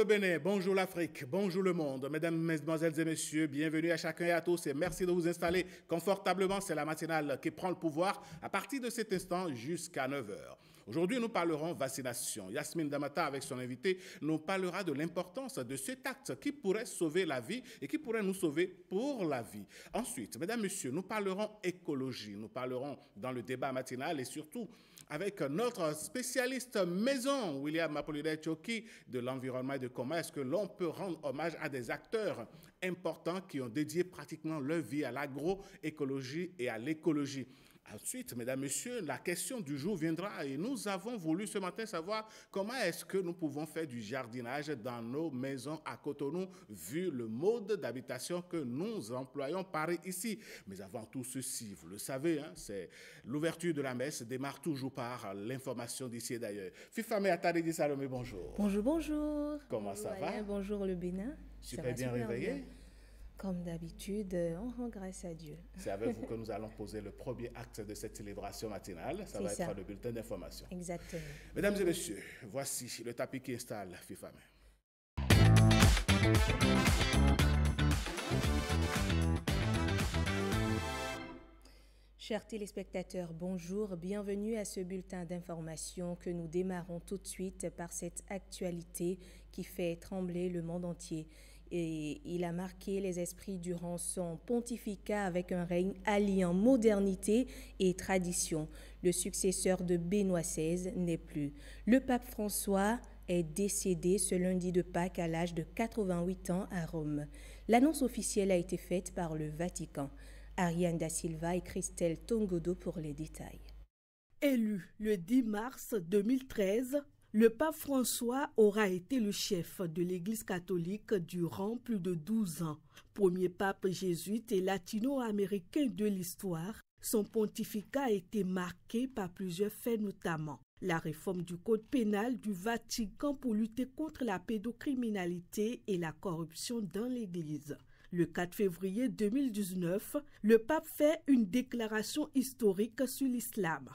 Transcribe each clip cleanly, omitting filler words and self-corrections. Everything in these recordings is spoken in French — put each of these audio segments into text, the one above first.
Bénin, bonjour l'Afrique, bonjour le monde. Mesdames, mesdemoiselles et messieurs, bienvenue à chacun et à tous et merci de vous installer confortablement. C'est la matinale qui prend le pouvoir à partir de cet instant jusqu'à 9 heures. Aujourd'hui, nous parlerons vaccination. Yasmine Damata, avec son invité, nous parlera de l'importance de cet acte qui pourrait sauver la vie et qui pourrait nous sauver pour la vie. Ensuite, mesdames, messieurs, nous parlerons écologie. Nous parlerons dans le débat matinal et surtout avec notre spécialiste maison, William Apollinaire-Tchoki, de l'environnement et de comment est-ce que l'on peut rendre hommage à des acteurs importants qui ont dédié pratiquement leur vie à l'agroécologie et à l'écologie. Ensuite, mesdames, messieurs, la question du jour viendra et nous avons voulu ce matin savoir comment est-ce que nous pouvons faire du jardinage dans nos maisons à Cotonou, vu le mode d'habitation que nous employons par ici. Mais avant tout ceci, vous le savez, c'est l'ouverture de la messe démarre toujours par l'information d'ici et d'ailleurs. Fifame Atari Salomé, bonjour. Bonjour, bonjour. Comment ça va? Bonjour le Bénin. Super bien réveillé. Bien. Comme d'habitude, on rend grâce à Dieu. C'est avec vous que nous allons poser le premier acte de cette célébration matinale. Ça va être le bulletin d'information. Exactement. Mesdames et messieurs, voici le tapis qui installe Fifame. Chers téléspectateurs, bonjour, bienvenue à ce bulletin d'information que nous démarrons tout de suite par cette actualité qui fait trembler le monde entier. Et il a marqué les esprits durant son pontificat avec un règne alliant modernité et tradition. Le successeur de Benoît XVI n'est plus. Le pape François est décédé ce lundi de Pâques à l'âge de 88 ans à Rome. L'annonce officielle a été faite par le Vatican. Ariane Da Silva et Christelle Tongodo pour les détails. Élu le 10 mars 2013, le pape François aura été le chef de l'Église catholique durant plus de 12 ans. Premier pape jésuite et latino-américain de l'histoire, son pontificat a été marqué par plusieurs faits notamment. La réforme du code pénal du Vatican pour lutter contre la pédocriminalité et la corruption dans l'Église. Le 4 février 2019, le pape fait une déclaration historique sur l'islam.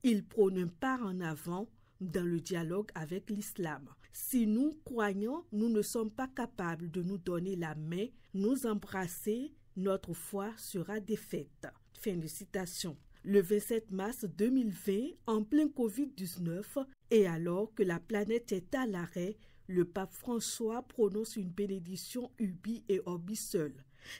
Il prône un pas en avant dans le dialogue avec l'islam. Si nous, croyants, nous ne sommes pas capables de nous donner la main, nous embrasser, notre foi sera défaite. Fin de citation. Le 27 mars 2020, en plein Covid-19, et alors que la planète est à l'arrêt, le pape François prononce une bénédiction ubi et orbi seul,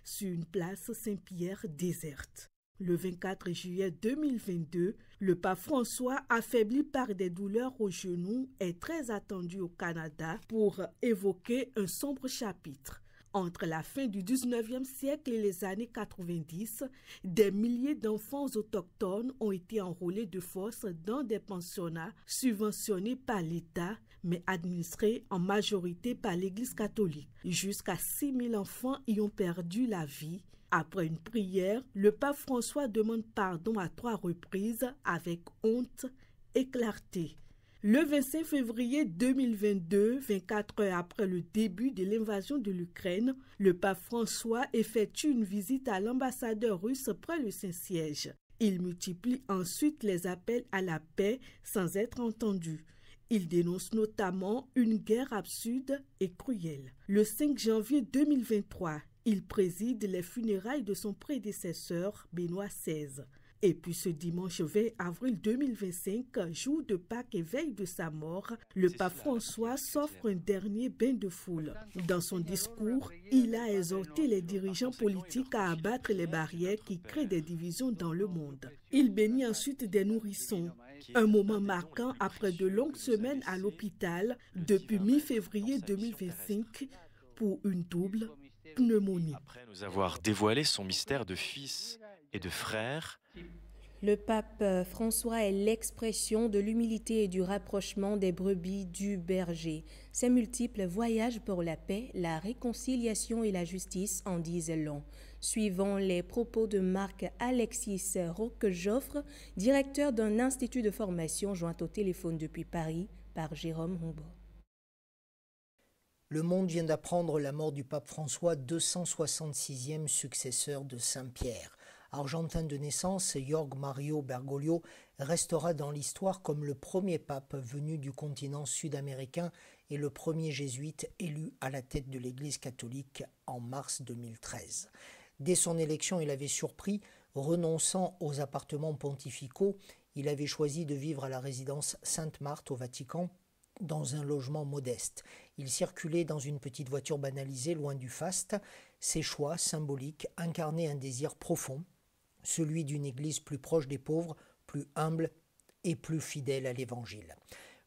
sur une place Saint-Pierre déserte. Le 24 juillet 2022, le pape François, affaibli par des douleurs aux genoux, est très attendu au Canada pour évoquer un sombre chapitre. Entre la fin du 19e siècle et les années 90, des milliers d'enfants autochtones ont été enrôlés de force dans des pensionnats subventionnés par l'État, mais administrés en majorité par l'Église catholique. Jusqu'à 6 000 enfants y ont perdu la vie. Après une prière, le pape François demande pardon à 3 reprises avec honte et clarté. Le 25 février 2022, 24 heures après le début de l'invasion de l'Ukraine, le pape François effectue une visite à l'ambassadeur russe près le Saint-Siège. Il multiplie ensuite les appels à la paix sans être entendu. Il dénonce notamment une guerre absurde et cruelle. Le 5 janvier 2023, il préside les funérailles de son prédécesseur Benoît XVI. Et puis ce dimanche 20 avril 2025, jour de Pâques et veille de sa mort, le pape François s'offre un dernier bain de foule. Dans son discours, il a exhorté les dirigeants politiques à abattre les barrières qui créent des divisions dans le monde. Il bénit ensuite des nourrissons. Un moment marquant après de longues semaines à l'hôpital depuis mi-février 2025 pour une double pneumonie. Après nous avoir dévoilé son mystère de fils et de frère, le pape François est l'expression de l'humilité et du rapprochement des brebis du berger. Ses multiples voyages pour la paix, la réconciliation et la justice en disent long. Suivons les propos de Marc-Alexis Roquejoffre, directeur d'un institut de formation joint au téléphone depuis Paris par Jérôme Humbo. Le monde vient d'apprendre la mort du pape François, 266e successeur de Saint-Pierre. Argentin de naissance, Jorge Mario Bergoglio restera dans l'histoire comme le premier pape venu du continent sud-américain et le premier jésuite élu à la tête de l'Église catholique en mars 2013. Dès son élection, il avait surpris, renonçant aux appartements pontificaux, il avait choisi de vivre à la résidence Sainte-Marthe au Vatican, dans un logement modeste. Il circulait dans une petite voiture banalisée, loin du faste. Ses choix symboliques incarnaient un désir profond, celui d'une Église plus proche des pauvres, plus humble et plus fidèle à l'Évangile.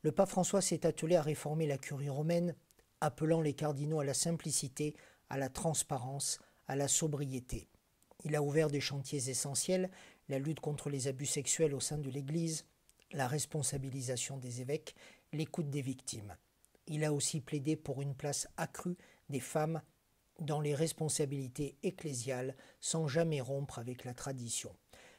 Le pape François s'est attelé à réformer la curie romaine, appelant les cardinaux à la simplicité, à la transparence, à la sobriété. Il a ouvert des chantiers essentiels, la lutte contre les abus sexuels au sein de l'Église, la responsabilisation des évêques, l'écoute des victimes. Il a aussi plaidé pour une place accrue des femmes dans les responsabilités ecclésiales sans jamais rompre avec la tradition.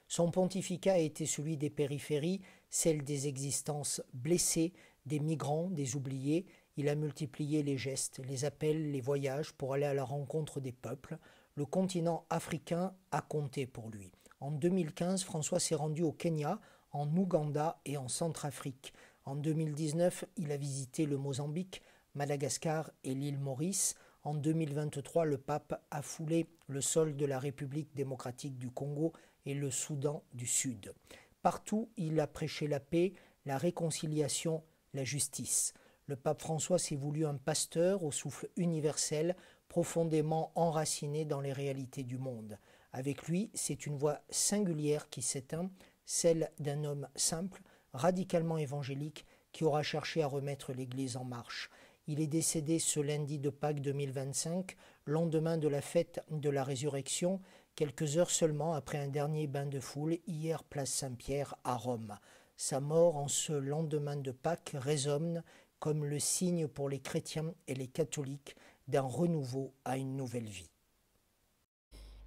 Son pontificat a été celui des périphéries, celle des existences blessées, des migrants, des oubliés. Il a multiplié les gestes, les appels, les voyages pour aller à la rencontre des peuples. Le continent africain a compté pour lui. En 2015, François s'est rendu au Kenya, en Ouganda et en Centrafrique. En 2019, il a visité le Mozambique, Madagascar et l'île Maurice. En 2023, le pape a foulé le sol de la République démocratique du Congo et le Soudan du Sud. Partout, il a prêché la paix, la réconciliation, la justice. Le pape François s'est voulu un pasteur au souffle universel, profondément enraciné dans les réalités du monde. Avec lui, c'est une voix singulière qui s'éteint, celle d'un homme simple, radicalement évangélique, qui aura cherché à remettre l'Église en marche. Il est décédé ce lundi de Pâques 2025, lendemain de la fête de la Résurrection, quelques heures seulement après un dernier bain de foule, hier place Saint-Pierre à Rome. Sa mort en ce lendemain de Pâques résonne comme le signe pour les chrétiens et les catholiques d'un renouveau à une nouvelle vie.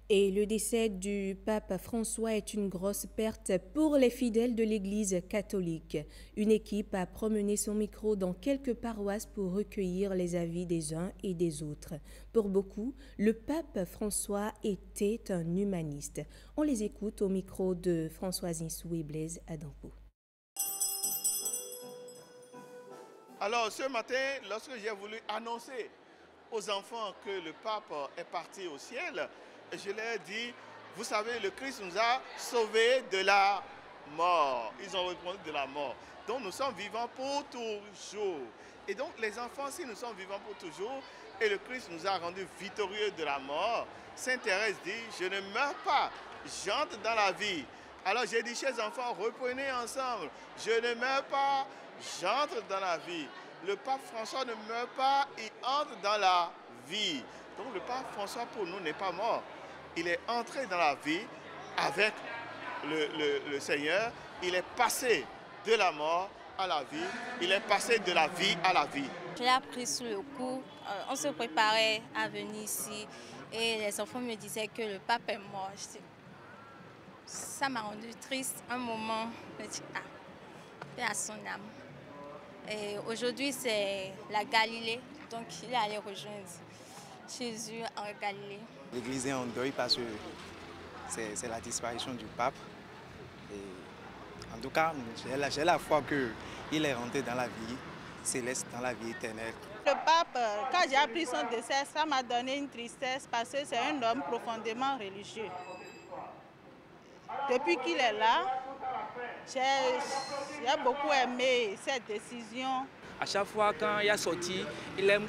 Et le décès du pape François est une grosse perte pour les fidèles de l'Église catholique. Une équipe a promené son micro dans quelques paroisses pour recueillir les avis des uns et des autres. Pour beaucoup, le pape François était un humaniste. On les écoute au micro de Françoise Insou et Blaise Adampo. Alors ce matin, lorsque j'ai voulu annoncer aux enfants que le pape est parti au ciel, je leur ai dit, vous savez, le Christ nous a sauvés de la mort. Ils ont répondu de la mort. Donc nous sommes vivants pour toujours. Et donc les enfants, si nous sommes vivants pour toujours, et le Christ nous a rendus victorieux de la mort, Sainte Thérèse dit, je ne meurs pas, j'entre dans la vie. Alors j'ai dit, chers enfants, reprenez ensemble, je ne meurs pas, j'entre dans la vie. Le pape François ne meurt pas, il entre dans la vie. Donc le pape François pour nous n'est pas mort. Il est entré dans la vie avec le Seigneur. Il est passé de la mort à la vie. Il est passé de la vie à la vie. Je l'ai appris sur le coup. On se préparait à venir ici. Et les enfants me disaient que le pape est mort. Ça m'a rendu triste. Un moment, je me dis, paix à son âme. Et aujourd'hui, c'est la Galilée. Donc, il est allé rejoindre Jésus en Galilée. L'église est en deuil parce que c'est la disparition du pape. Et en tout cas, j'ai la foi qu'il est rentré dans la vie céleste, dans la vie éternelle. Le pape, quand j'ai appris son décès, ça m'a donné une tristesse parce que c'est un homme profondément religieux. Depuis qu'il est là, j'ai beaucoup aimé cette décision. À chaque fois quand il est sorti, il aime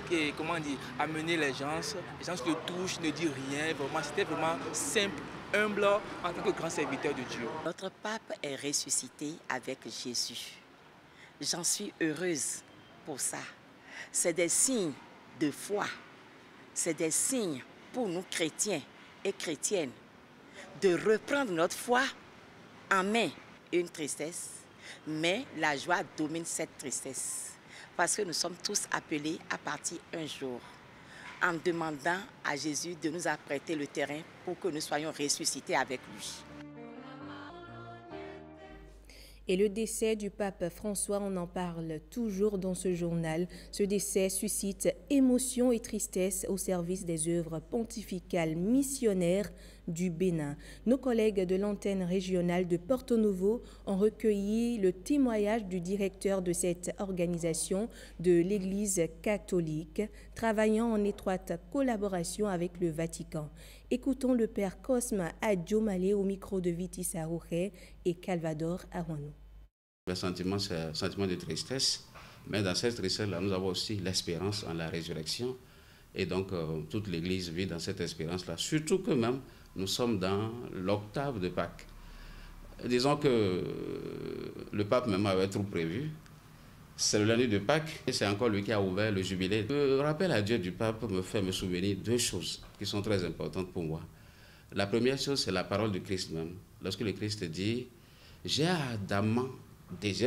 amener les gens le touchent, ne disent rien. Vraiment, c'était vraiment simple, humble en tant que grand serviteur de Dieu. Notre pape est ressuscité avec Jésus. J'en suis heureuse pour ça. C'est des signes de foi. C'est des signes pour nous chrétiens et chrétiennes de reprendre notre foi en main. Une tristesse, mais la joie domine cette tristesse. Parce que nous sommes tous appelés à partir un jour en demandant à Jésus de nous apprêter le terrain pour que nous soyons ressuscités avec lui. Et le décès du pape François, on en parle toujours dans ce journal. Ce décès suscite émotion et tristesse au service des œuvres pontificales missionnaires du Bénin. Nos collègues de l'antenne régionale de Porto Novo ont recueilli le témoignage du directeur de cette organisation de l'Église catholique, travaillant en étroite collaboration avec le Vatican. Écoutons le père Cosme Adjomale au micro de Viti Sarouhe et Calvador Arwano. Le sentiment, c'est un sentiment de tristesse, mais dans cette tristesse-là, nous avons aussi l'espérance en la résurrection. Et donc, toute l'Église vit dans cette espérance-là, surtout que même, nous sommes dans l'octave de Pâques. Disons que le pape même avait tout prévu. C'est le lundi de Pâques et c'est encore lui qui a ouvert le jubilé. Le rappel à Dieu du pape me fait me souvenir de 2 choses qui sont très importantes pour moi. La première chose, c'est la parole du Christ même. Lorsque le Christ dit « J'ai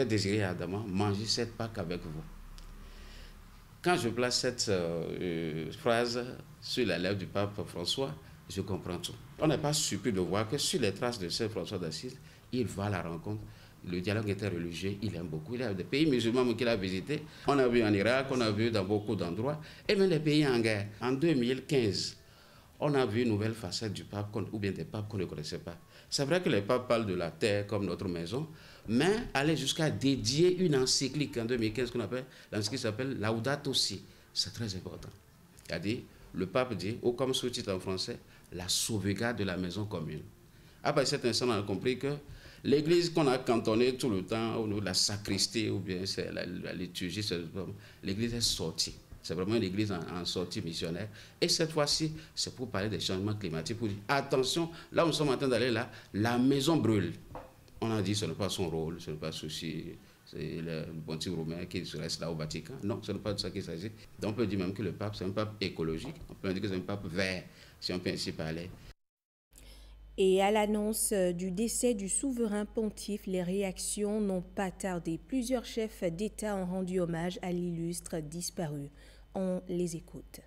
désiré ardemment manger cette Pâque avec vous ». Quand je place cette phrase sur la lèvre du pape François, je comprends tout. On n'est pas surpris de voir que sur les traces de Saint François d'Assise, il va à la rencontre. Le dialogue interreligieux, il aime beaucoup. Il y a des pays musulmans qu'il a visités. On a vu en Irak, on a vu dans beaucoup d'endroits, et même les pays en guerre. En 2015, on a vu une nouvelle facette du pape, ou bien des papes qu'on ne connaissait pas. C'est vrai que les papes parlent de la terre comme notre maison, mais aller jusqu'à dédier une encyclique en 2015 qu'on appelle, l'encyclique s'appelle Laudato Si. C'est très important. C'est-à-dire, le pape dit, ou comme sous-titre en français, la sauvegarde de la maison commune. Après cet instant, on a compris que l'église qu'on a cantonnée tout le temps, au niveau de la sacristie, ou bien c'est la liturgie, l'église est sortie. C'est vraiment une église en sortie missionnaire. Et cette fois-ci, c'est pour parler des changements climatiques, pour dire, attention, là où nous sommes en train d'aller là, la maison brûle. On a dit, ce n'est pas son rôle, ce n'est pas souci, c'est le pontife romain qui reste là au Vatican. Non, ce n'est pas de ça qu'il s'agit. Donc on peut dire même que le pape, c'est un pape écologique. On peut dire que c'est un pape vert, si on peut ainsi parler. Et à l'annonce du décès du souverain pontife, les réactions n'ont pas tardé. Plusieurs chefs d'État ont rendu hommage à l'illustre disparu. On les écoute.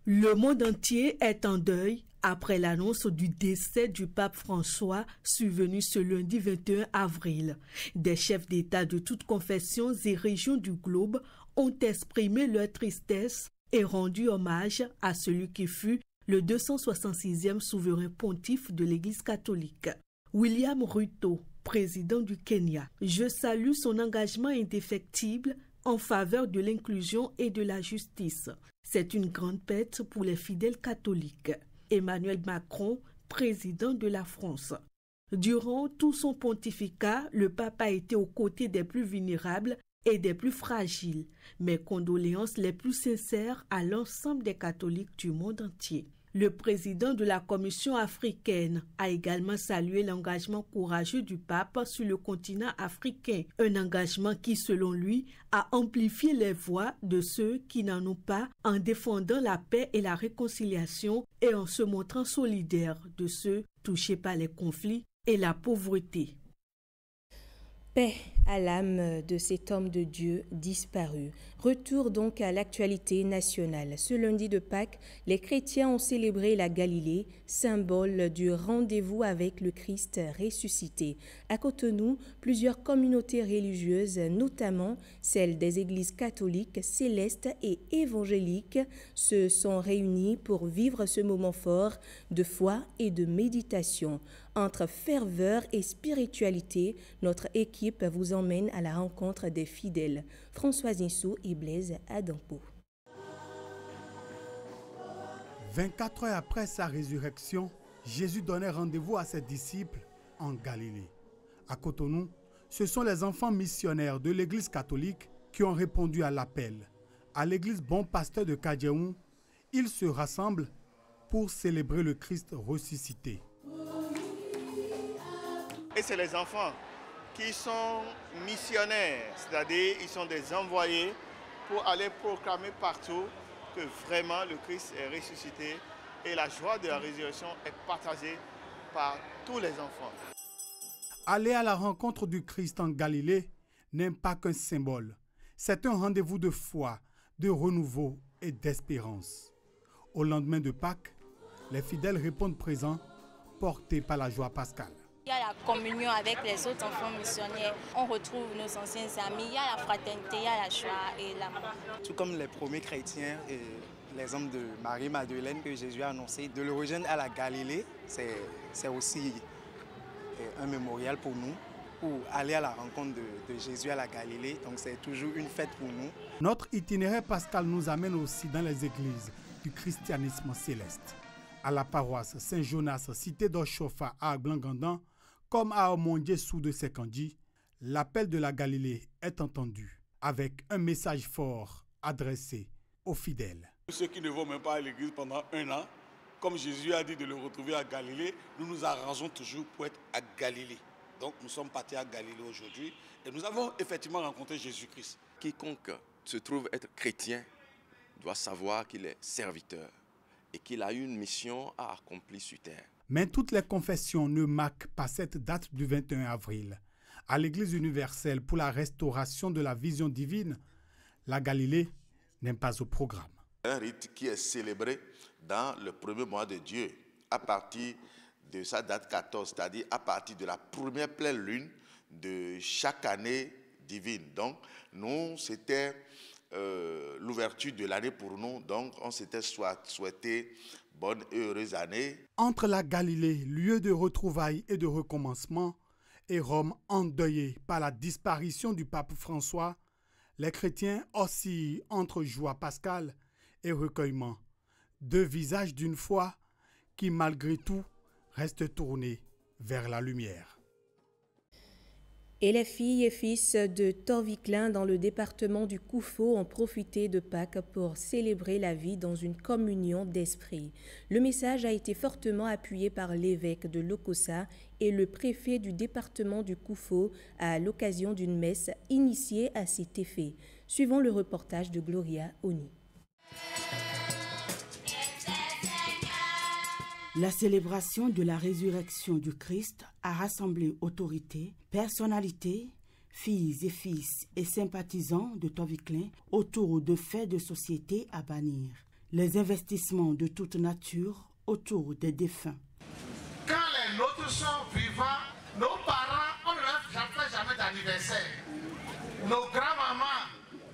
Le monde entier est en deuil après l'annonce du décès du pape François survenu ce lundi 21 avril. Des chefs d'État de toutes confessions et régions du globe ont exprimé leur tristesse et rendu hommage à celui qui fut le 266e souverain pontife de l'Église catholique. William Ruto, président du Kenya. Je salue son engagement indéfectible en faveur de l'inclusion et de la justice. C'est une grande perte pour les fidèles catholiques. Emmanuel Macron, président de la France. Durant tout son pontificat, le pape a été aux côtés des plus vulnérables et des plus fragiles. Mes condoléances les plus sincères à l'ensemble des catholiques du monde entier. Le président de la Commission africaine a également salué l'engagement courageux du pape sur le continent africain. Un engagement qui, selon lui, a amplifié les voix de ceux qui n'en ont pas en défendant la paix et la réconciliation et en se montrant solidaire de ceux touchés par les conflits et la pauvreté. Paix à l'âme de cet homme de Dieu disparu. Retour donc à l'actualité nationale. Ce lundi de Pâques, les chrétiens ont célébré la Galilée, symbole du rendez-vous avec le Christ ressuscité. À Cotonou, plusieurs communautés religieuses, notamment celles des églises catholiques, célestes et évangéliques, se sont réunies pour vivre ce moment fort de foi et de méditation. Entre ferveur et spiritualité, notre équipe vous emmène à la rencontre des fidèles. Françoise Insou et Blaise Adampo. 24 heures après sa résurrection, Jésus donnait rendez-vous à ses disciples en Galilée. À Cotonou, ce sont les enfants missionnaires de l'Église catholique qui ont répondu à l'appel. À l'Église Bon Pasteur de Kadjeoun, ils se rassemblent pour célébrer le Christ ressuscité. Et c'est les enfants qui sont missionnaires, c'est-à-dire ils sont des envoyés pour aller proclamer partout que vraiment le Christ est ressuscité et la joie de la résurrection est partagée par tous les enfants. Aller à la rencontre du Christ en Galilée n'est pas qu'un symbole. C'est un rendez-vous de foi, de renouveau et d'espérance. Au lendemain de Pâques, les fidèles répondent présents, portés par la joie pascale. Il y a la communion avec les autres enfants missionnaires. On retrouve nos anciens amis. Il y a la fraternité, il y a la joie et l'amour. Tout comme les premiers chrétiens l'exemple de Marie-Madeleine que Jésus a annoncé, de le rejoindre à la Galilée, c'est aussi un mémorial pour nous, pour aller à la rencontre de Jésus à la Galilée. Donc c'est toujours une fête pour nous. Notre itinéraire pascal nous amène aussi dans les églises du christianisme céleste. À la paroisse Saint-Jonas, cité d'Ochofa à Blangandan, comme à Omondié sous de Sekandi, l'appel de la Galilée est entendu avec un message fort adressé aux fidèles. Ceux qui ne vont même pas à l'église pendant 1 an, comme Jésus a dit de le retrouver à Galilée, nous nous arrangeons toujours pour être à Galilée. Donc nous sommes partis à Galilée aujourd'hui et nous avons effectivement rencontré Jésus-Christ. Quiconque se trouve être chrétien doit savoir qu'il est serviteur et qu'il a une mission à accomplir sur terre. Mais toutes les confessions ne marquent pas cette date du 21 avril. À l'Église universelle pour la restauration de la vision divine, la Galilée n'est pas au programme. Un rite qui est célébré dans le premier mois de Dieu, à partir de sa date 14, c'est-à-dire à partir de la première pleine lune de chaque année divine. Donc, nous, c'était l'ouverture de l'année pour nous, donc on s'était souhaité bonne et heureuse année. Entre la Galilée, lieu de retrouvailles et de recommencement, et Rome endeuillée par la disparition du pape François, les chrétiens oscillent entre joie pascale et recueillement, deux visages d'une foi qui malgré tout reste tournée vers la lumière. Et les filles et fils de Torviclin dans le département du Koufo ont profité de Pâques pour célébrer la vie dans une communion d'esprit. Le message a été fortement appuyé par l'évêque de Lokossa et le préfet du département du Koufo à l'occasion d'une messe initiée à cet effet. Suivons le reportage de Gloria Oni. La célébration de la résurrection du Christ a rassemblé autorités, personnalités, filles et fils et sympathisants de Torviclin autour de faits de société à bannir. Les investissements de toute nature autour des défunts. Quand les nôtres sont vivants, nos parents, on ne leur fait jamais d'anniversaire. Nos grands-mamans,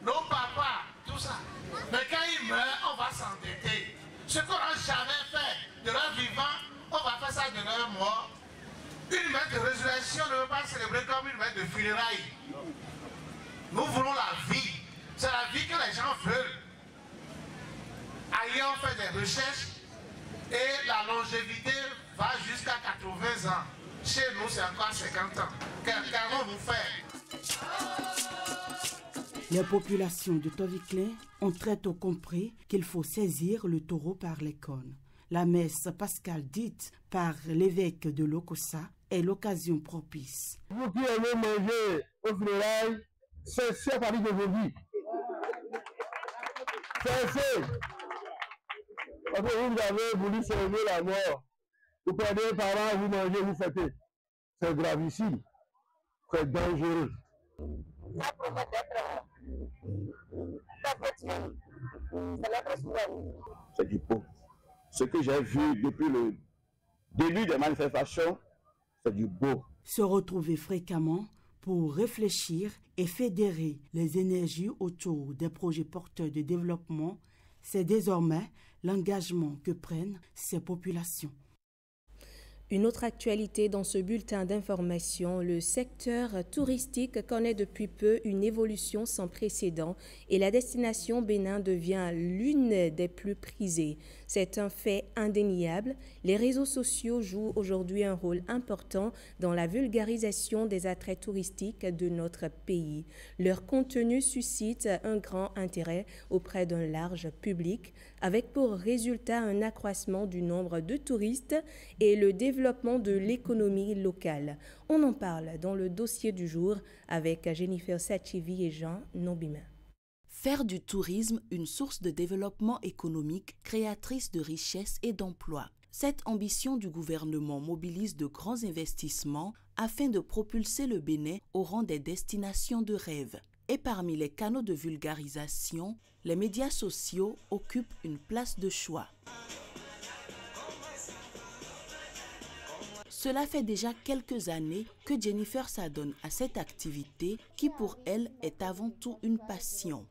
nos papas, tout ça. Mais quand ils meurent, on va s'endetter. Ce qu'on n'a jamais fait de leur vivant, on va faire ça de leur mort. Une messe de résurrection ne veut pas célébrer comme une messe de funérailles. Nous voulons la vie. C'est la vie que les gens veulent. Ailleurs, on fait des recherches et la longévité va jusqu'à 80 ans. Chez nous, c'est encore 50 ans. Qu'allons-nous faire? Les populations de Torviclin ont très tôt compris qu'il faut saisir le taureau par les cornes. La messe pascale dite par l'évêque de Lokossa est l'occasion propice. Vous qui aimez manger au funérailles, cessez à partir d'aujourd'hui. Cessez. Parce que vous avez voulu sauver la mort. Vous prenez les parents, vous mangez, vous fêtez. C'est gravissime. C'est dangereux. Ça promet d'être c'est du pot. Ce que j'ai vu depuis le début des manifestations, c'est du beau. Se retrouver fréquemment pour réfléchir et fédérer les énergies autour des projets porteurs de développement, c'est désormais l'engagement que prennent ces populations. Une autre actualité dans ce bulletin d'information, le secteur touristique connaît depuis peu une évolution sans précédent et la destination Bénin devient l'une des plus prisées. C'est un fait indéniable. Les réseaux sociaux jouent aujourd'hui un rôle important dans la vulgarisation des attraits touristiques de notre pays. Leur contenu suscite un grand intérêt auprès d'un large public, avec pour résultat un accroissement du nombre de touristes et le développement de l'économie locale. On en parle dans le dossier du jour avec Jennifer Sachivi et Jean Nombima. Faire du tourisme une source de développement économique, créatrice de richesses et d'emplois. Cette ambition du gouvernement mobilise de grands investissements afin de propulser le Bénin au rang des destinations de rêve. Et parmi les canaux de vulgarisation, les médias sociaux occupent une place de choix. Cela fait déjà quelques années que Jennifer s'adonne à cette activité qui pour elle est avant tout une passion.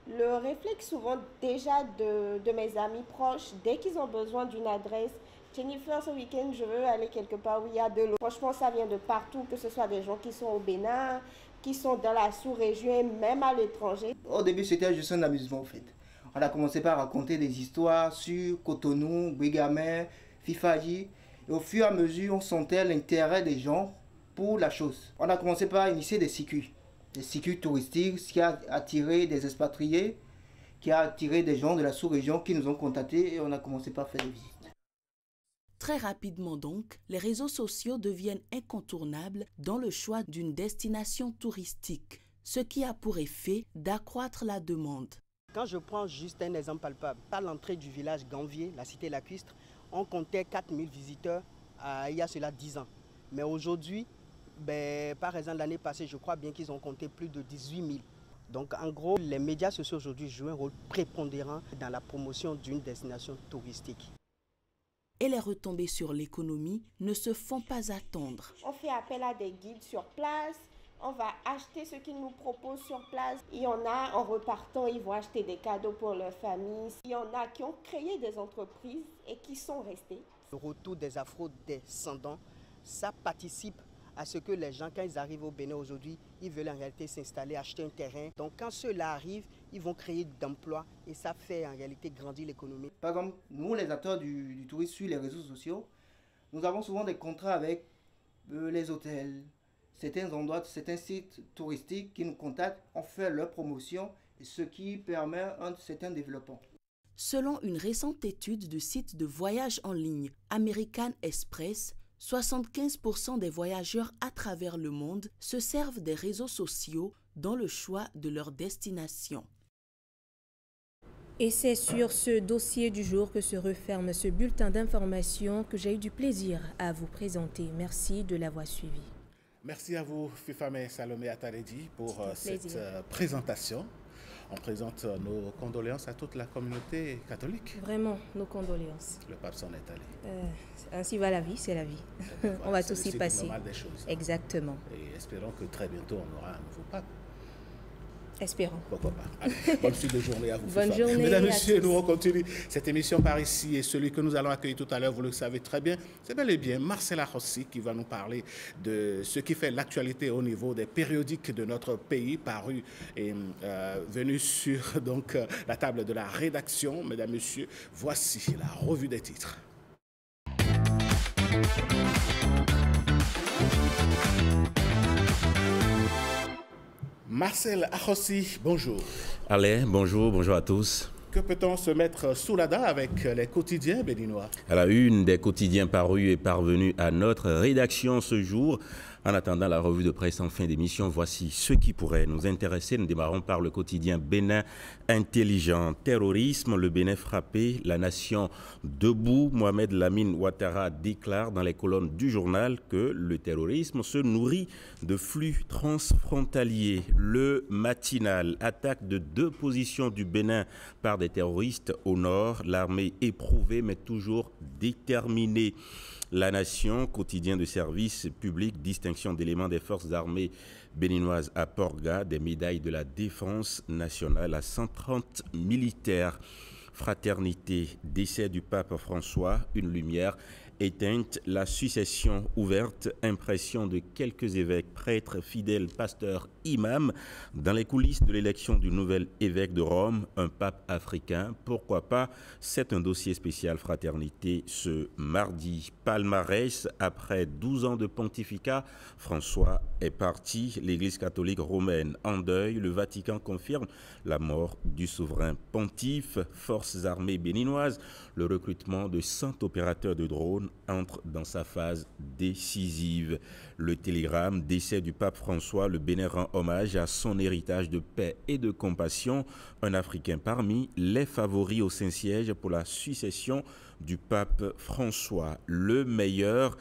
Le réflexe souvent déjà de mes amis proches, dès qu'ils ont besoin d'une adresse, Jennifer, ce week-end, je veux aller quelque part où il y a de l'eau. Franchement, ça vient de partout, que ce soit des gens qui sont au Bénin, qui sont dans la sous-région et même à l'étranger. Au début, c'était juste un amusement en fait. On a commencé par raconter des histoires sur Cotonou, Ouigamé, Fifadji. Et au fur et à mesure, on sentait l'intérêt des gens pour la chose. On a commencé par initier des circuits touristiques, ce qui a attiré des expatriés, qui a attiré des gens de la sous-région qui nous ont contactés et on a commencé par faire des visites. Très rapidement donc, les réseaux sociaux deviennent incontournables dans le choix d'une destination touristique, ce qui a pour effet d'accroître la demande. Quand je prends juste un exemple palpable, à l'entrée du village Ganvier, la cité lacustre, on comptait 4000 visiteurs il y a cela 10 ans. Mais aujourd'hui, par exemple l'année passée, je crois bien qu'ils ont compté plus de 18 000. Donc en gros, les médias sociaux aujourd'hui jouent un rôle prépondérant dans la promotion d'une destination touristique. Et les retombées sur l'économie ne se font pas attendre. On fait appel à des guides sur place, on va acheter ce qu'ils nous proposent sur place. Il y en a, en repartant, ils vont acheter des cadeaux pour leur famille. Il y en a qui ont créé des entreprises et qui sont restés. Le retour des afro-descendants, ça participe à ce que les gens, quand ils arrivent au Bénin aujourd'hui, ils veulent en réalité s'installer, acheter un terrain. Donc quand ceux-là arrivent, ils vont créer d'emplois et ça fait en réalité grandir l'économie. Par exemple, nous les acteurs du tourisme sur les réseaux sociaux, nous avons souvent des contrats avec les hôtels, certains endroits, certains sites touristiques qui nous contactent, on fait leur promotion, ce qui permet un certain développement. Selon une récente étude du site de voyage en ligne American Express, 75% des voyageurs à travers le monde se servent des réseaux sociaux dans le choix de leur destination. Et c'est sur ce dossier du jour que se referme ce bulletin d'information que j'ai eu du plaisir à vous présenter. Merci de l'avoir suivi. Merci à vous, Fifame Salomé Ataredi, pour cette présentation. On présente nos condoléances à toute la communauté catholique. Vraiment, nos condoléances. Le pape s'en est allé. Ainsi va la vie, c'est la vie. Voilà, on va tous y passer. C'est normal des choses. Exactement. Et espérons que très bientôt, on aura un nouveau pape. Espérons. Pourquoi pas. Allez, bonne suite de journée à vous. Bonne journée. Mesdames et messieurs, nous continuons cette émission par ici et celui que nous allons accueillir tout à l'heure, vous le savez très bien, c'est bel et bien Marcel Achossi qui va nous parler de ce qui fait l'actualité au niveau des périodiques de notre pays parus et venus sur donc, la table de la rédaction. Mesdames et messieurs, voici la revue des titres. Marcel Achossi, bonjour. Allez, bonjour à tous. Que peut-on se mettre sous la dent avec les quotidiens béninois? À la une des quotidiens parus et parvenus à notre rédaction ce jour. En attendant la revue de presse en fin d'émission, voici ce qui pourrait nous intéresser. Nous démarrons par le quotidien Bénin Intelligent. Terrorisme, le Bénin frappé, la nation debout. Mohamed Lamine Ouattara déclare dans les colonnes du journal que le terrorisme se nourrit de flux transfrontaliers. Le matinal, attaque de 2 positions du Bénin par des terroristes au nord. L'armée éprouvée mais toujours déterminée. La Nation, quotidien de service public, distinction d'éléments des forces armées béninoises à Porga, des médailles de la défense nationale à 130 militaires. Fraternité, décès du pape François, une lumière éteinte, la succession ouverte, impression de quelques évêques, prêtres, fidèles, pasteurs, imams, dans les coulisses de l'élection du nouvel évêque de Rome, un pape africain, pourquoi pas, c'est un dossier spécial fraternité ce mardi. Palmarès, après 12 ans de pontificat, François est parti, l'Église catholique romaine en deuil, le Vatican confirme la mort du souverain pontife, forces armées béninoises, le recrutement de 100 opérateurs de drones entre dans sa phase décisive. Le télégramme, décès du pape François, le Bénin rend hommage à son héritage de paix et de compassion, un Africain parmi les favoris au Saint-Siège pour la succession du pape François. Le meilleur,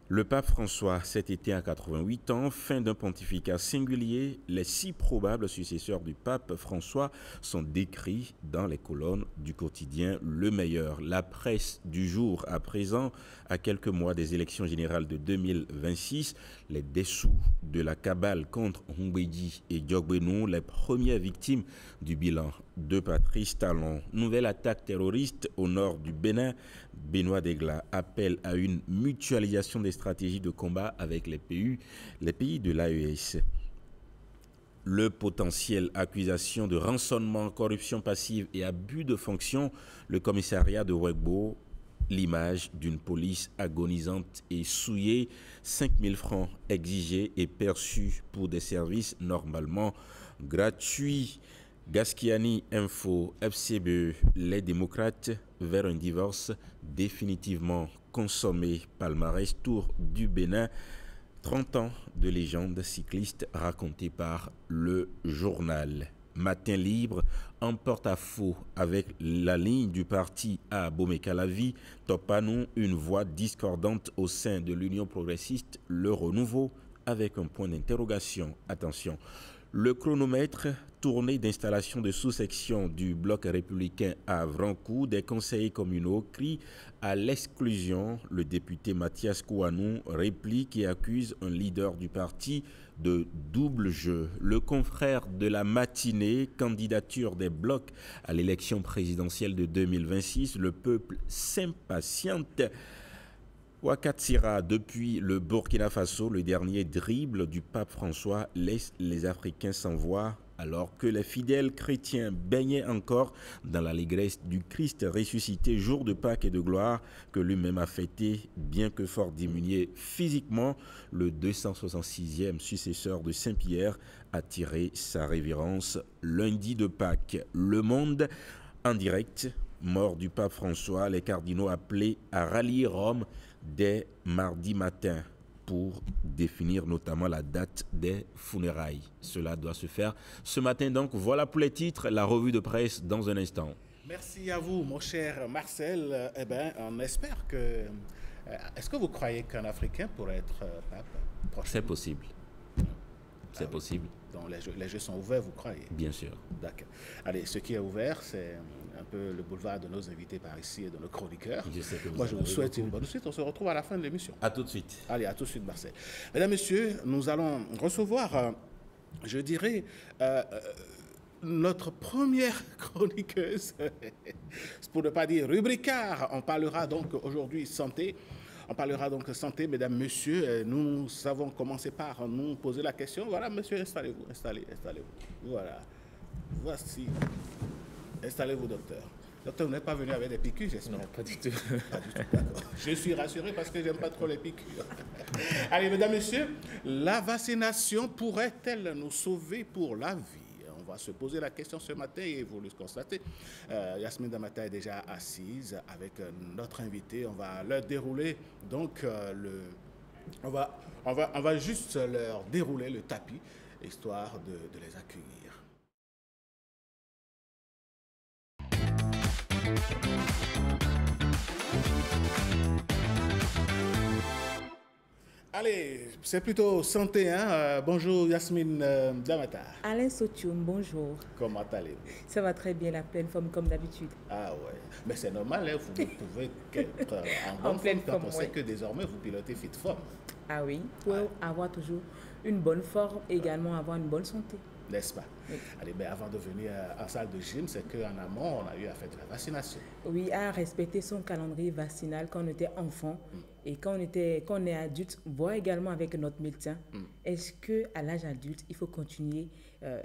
Le pape François, cet été à 88 ans, fin d'un pontificat singulier, les 6 probables successeurs du pape François sont décrits dans les colonnes du quotidien Le Meilleur. La presse du jour à présent, à quelques mois des élections générales de 2026, les dessous de la cabale contre Humbedi et Diogbenou, les premières victimes du bilan de Patrice Talon. Nouvelle attaque terroriste au nord du Bénin. Benoît Degla appelle à une mutualisation des stratégies de combat avec les pays de l'AES. Le potentiel accusation de rançonnement, corruption passive et abus de fonction, le commissariat de Ouégbou, l'image d'une police agonisante et souillée, 5 000 francs exigés et perçus pour des services normalement gratuits. Gaskiani Info, FCBE, les démocrates vers un divorce définitivement consommé. Palmarès Tour du Bénin, 30 ans de légende cycliste racontée par le journal. Matin libre en porte-à-faux avec la ligne du parti à Bomekalavi, Topanou, une voix discordante au sein de l'Union progressiste, le renouveau, avec un point d'interrogation. Attention. Le chronomètre tourné d'installation de sous-section du bloc républicain à Vrancou, des conseillers communaux crient à l'exclusion. Le député Mathias Kouanou réplique et accuse un leader du parti de double jeu. Le confrère de la matinée, candidature des blocs à l'élection présidentielle de 2026, le peuple s'impatiente. Ouakatsira, depuis le Burkina Faso, le dernier dribble du pape François laisse les Africains sans voix, alors que les fidèles chrétiens baignaient encore dans l'allégresse du Christ ressuscité, jour de Pâques et de gloire que lui-même a fêté, bien que fort diminué physiquement. Le 266e successeur de Saint-Pierre a tiré sa révérence lundi de Pâques. Le Monde en direct, mort du pape François, les cardinaux appelés à rallier Rome dès mardi matin pour définir notamment la date des funérailles. Cela doit se faire ce matin. Donc voilà pour les titres, la revue de presse dans un instant. Merci à vous, mon cher Marcel. Eh bien, on espère que... Est-ce que vous croyez qu'un Africain pourrait être pape? C'est possible. C'est possible. Donc les jeux sont ouverts, vous croyez? Bien sûr. D'accord. Allez, ce qui est ouvert, c'est un peu le boulevard de nos invités par ici et de nos chroniqueurs. Moi, je vous souhaite une bonne suite. On se retrouve à la fin de l'émission. À tout de suite. Allez, à tout de suite, Marcel. Mesdames, Messieurs, nous allons recevoir, je dirais, notre première chroniqueuse, pour ne pas dire rubricard. On parlera donc aujourd'hui santé. On parlera donc santé, mesdames, messieurs. Nous avons commencé par nous poser la question. Voilà, monsieur, installez-vous, installez-vous. Voilà. Voici. Installez-vous, docteur. Docteur, vous n'êtes pas venu avec des piqûres, j'espère? Non, pas du tout. Pas du tout, d'accord. Je suis rassuré parce que je n'aime pas trop les piqûres. Allez, mesdames, messieurs, la vaccination pourrait-elle nous sauver pour la vie? On va se poser la question ce matin et vous le constatez. Yasmine Damata est déjà assise avec notre invité. On va leur dérouler donc on va juste leur dérouler le tapis histoire de les accueillir. Allez, c'est plutôt santé, hein? Bonjour Yasmine Damata. Alain Sotioum, bonjour. Comment allez-vous? Ça va très bien, la pleine forme comme d'habitude. Ah ouais, mais c'est normal, hein? Vous pouvez être en pleine forme quand on sait que désormais vous pilotez Fit Form. Ah oui, pour avoir toujours une bonne forme et également avoir une bonne santé. N'est-ce pas? Oui. Allez, mais avant de venir en salle de gym, c'est qu'en amont, on a eu à faire de la vaccination. Oui, à respecter son calendrier vaccinal quand on était enfant et quand on est adulte, voire également avec notre médecin. Est-ce qu'à l'âge adulte, il faut continuer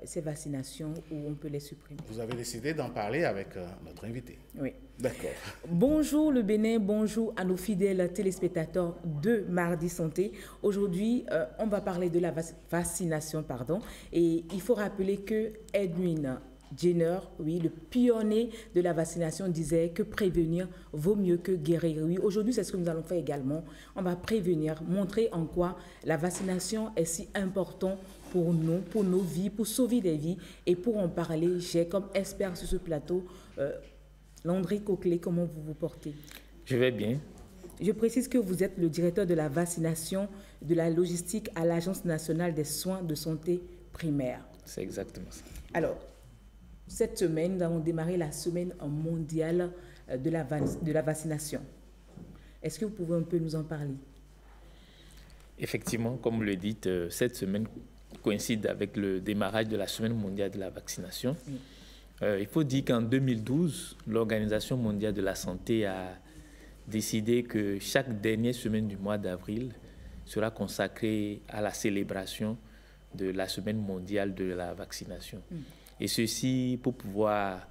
ces vaccinations ou on peut les supprimer? Vous avez décidé d'en parler avec notre invité. Oui. D'accord. Bonjour le Bénin, bonjour à nos fidèles téléspectateurs de Mardi Santé. Aujourd'hui, on va parler de la vaccination, et il faut rappeler que Edwin Jenner, oui, le pionnier de la vaccination, disait que prévenir vaut mieux que guérir. Oui, aujourd'hui, c'est ce que nous allons faire également. On va prévenir, montrer en quoi la vaccination est si importante pour nous, pour nos vies, pour sauver des vies. Et pour en parler, j'ai comme expert sur ce plateau Landry Coquelet. Comment vous vous portez? Je vais bien. Je précise que vous êtes le directeur de la vaccination de la logistique à l'Agence nationale des soins de santé primaire. C'est exactement ça. Alors, cette semaine, nous avons démarré la semaine mondiale de la vaccination. Est-ce que vous pouvez un peu nous en parler? Effectivement, comme vous le dites, cette semaine coïncide avec le démarrage de la semaine mondiale de la vaccination. Il faut dire qu'en 2012, l'Organisation mondiale de la santé a décidé que chaque dernière semaine du mois d'avril sera consacrée à la célébration de la semaine mondiale de la vaccination. Et ceci pour pouvoir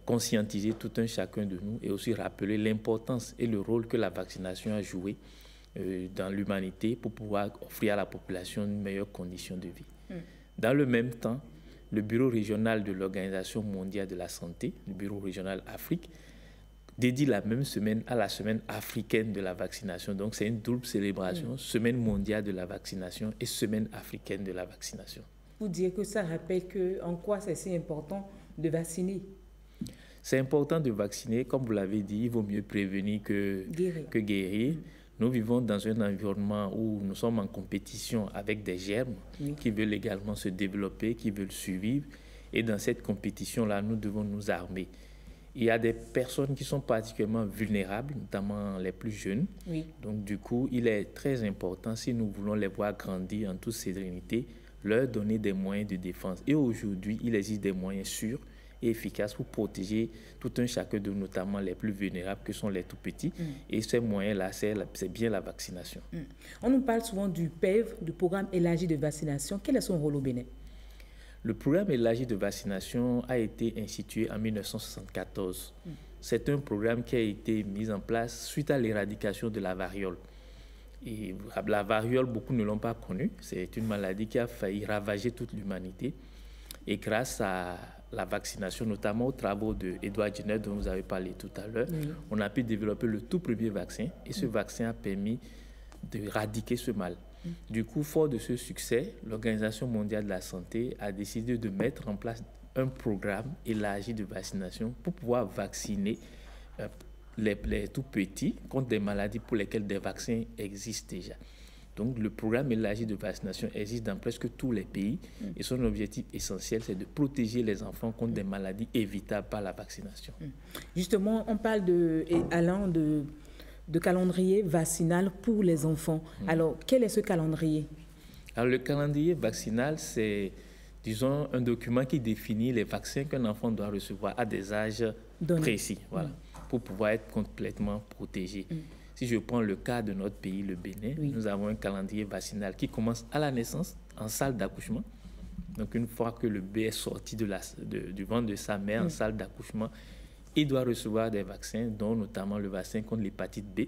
conscientiser tout un chacun de nous et aussi rappeler l'importance et le rôle que la vaccination a joué dans l'humanité pour pouvoir offrir à la population une meilleure condition de vie. Dans le même temps, le bureau régional de l'Organisation mondiale de la santé, le bureau régional Afrique, dédie la même semaine à la semaine africaine de la vaccination. Donc c'est une double célébration, semaine mondiale de la vaccination et semaine africaine de la vaccination. Vous dire que ça rappelle en quoi c'est si important de vacciner. C'est important de vacciner, comme vous l'avez dit, il vaut mieux prévenir que guérir. Nous vivons dans un environnement où nous sommes en compétition avec des germes qui veulent également se développer, qui veulent survivre. Et dans cette compétition-là, nous devons nous armer. Il y a des personnes qui sont particulièrement vulnérables, notamment les plus jeunes. Donc, du coup, il est très important, si nous voulons les voir grandir en toute sérénité, leur donner des moyens de défense. Et aujourd'hui, il existe des moyens sûrs et efficaces pour protéger tout un chacun de nous, notamment les plus vulnérables, que sont les tout-petits. Et ces moyens-là, c'est bien la vaccination. On nous parle souvent du PEV, du programme élargi de vaccination. Quel est son rôle au Bénin? Le programme élargi de vaccination a été institué en 1974. C'est un programme qui a été mis en place suite à l'éradication de la variole. Et la variole, beaucoup ne l'ont pas connue. C'est une maladie qui a failli ravager toute l'humanité. Et grâce à la vaccination, notamment aux travaux d'Edouard Jenner, dont vous avez parlé tout à l'heure, on a pu développer le tout premier vaccin. Et ce vaccin a permis d'éradiquer ce mal. Du coup, fort de ce succès, l'Organisation mondiale de la santé a décidé de mettre en place un programme élargi de vaccination pour pouvoir vacciner les tout petits contre des maladies pour lesquelles des vaccins existent déjà. Donc, le programme élargi de vaccination existe dans presque tous les pays et son objectif essentiel, c'est de protéger les enfants contre des maladies évitables par la vaccination. Justement, on parle de calendrier vaccinal pour les enfants. Alors, quel est ce calendrier? Alors, le calendrier vaccinal, c'est, disons, un document qui définit les vaccins qu'un enfant doit recevoir à des âges précis, voilà, pour pouvoir être complètement protégé. Si je prends le cas de notre pays, le Bénin, nous avons un calendrier vaccinal qui commence à la naissance, en salle d'accouchement. Donc, une fois que le bébé est sorti du ventre de sa mère en salle d'accouchement, il doit recevoir des vaccins, dont notamment le vaccin contre l'hépatite B,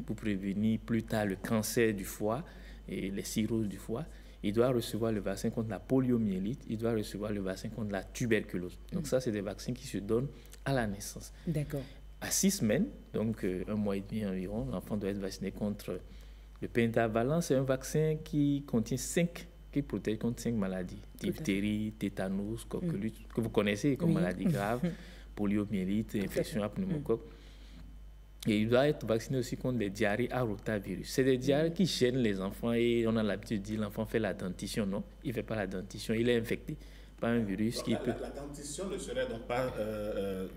pour prévenir plus tard le cancer du foie et les cirrhoses du foie. Il doit recevoir le vaccin contre la poliomyélite, il doit recevoir le vaccin contre la tuberculose. Donc ça, c'est des vaccins qui se donnent à la naissance. D'accord. À 6 semaines, donc 1 mois et demi environ, l'enfant doit être vacciné contre le pentavalent. C'est un vaccin qui contient qui protège contre 5 maladies. Diphtérie, tétanos, coqueluche, que vous connaissez comme maladie grave. Poliomyélite, infection à pneumocoque. Et il doit être vacciné aussi contre les diarrhées à rotavirus. C'est des diarrhées qui gênent les enfants et on a l'habitude de dire l'enfant fait la dentition. Non, il ne fait pas la dentition, il est infecté par un virus qui peut... La dentition ne serait donc pas,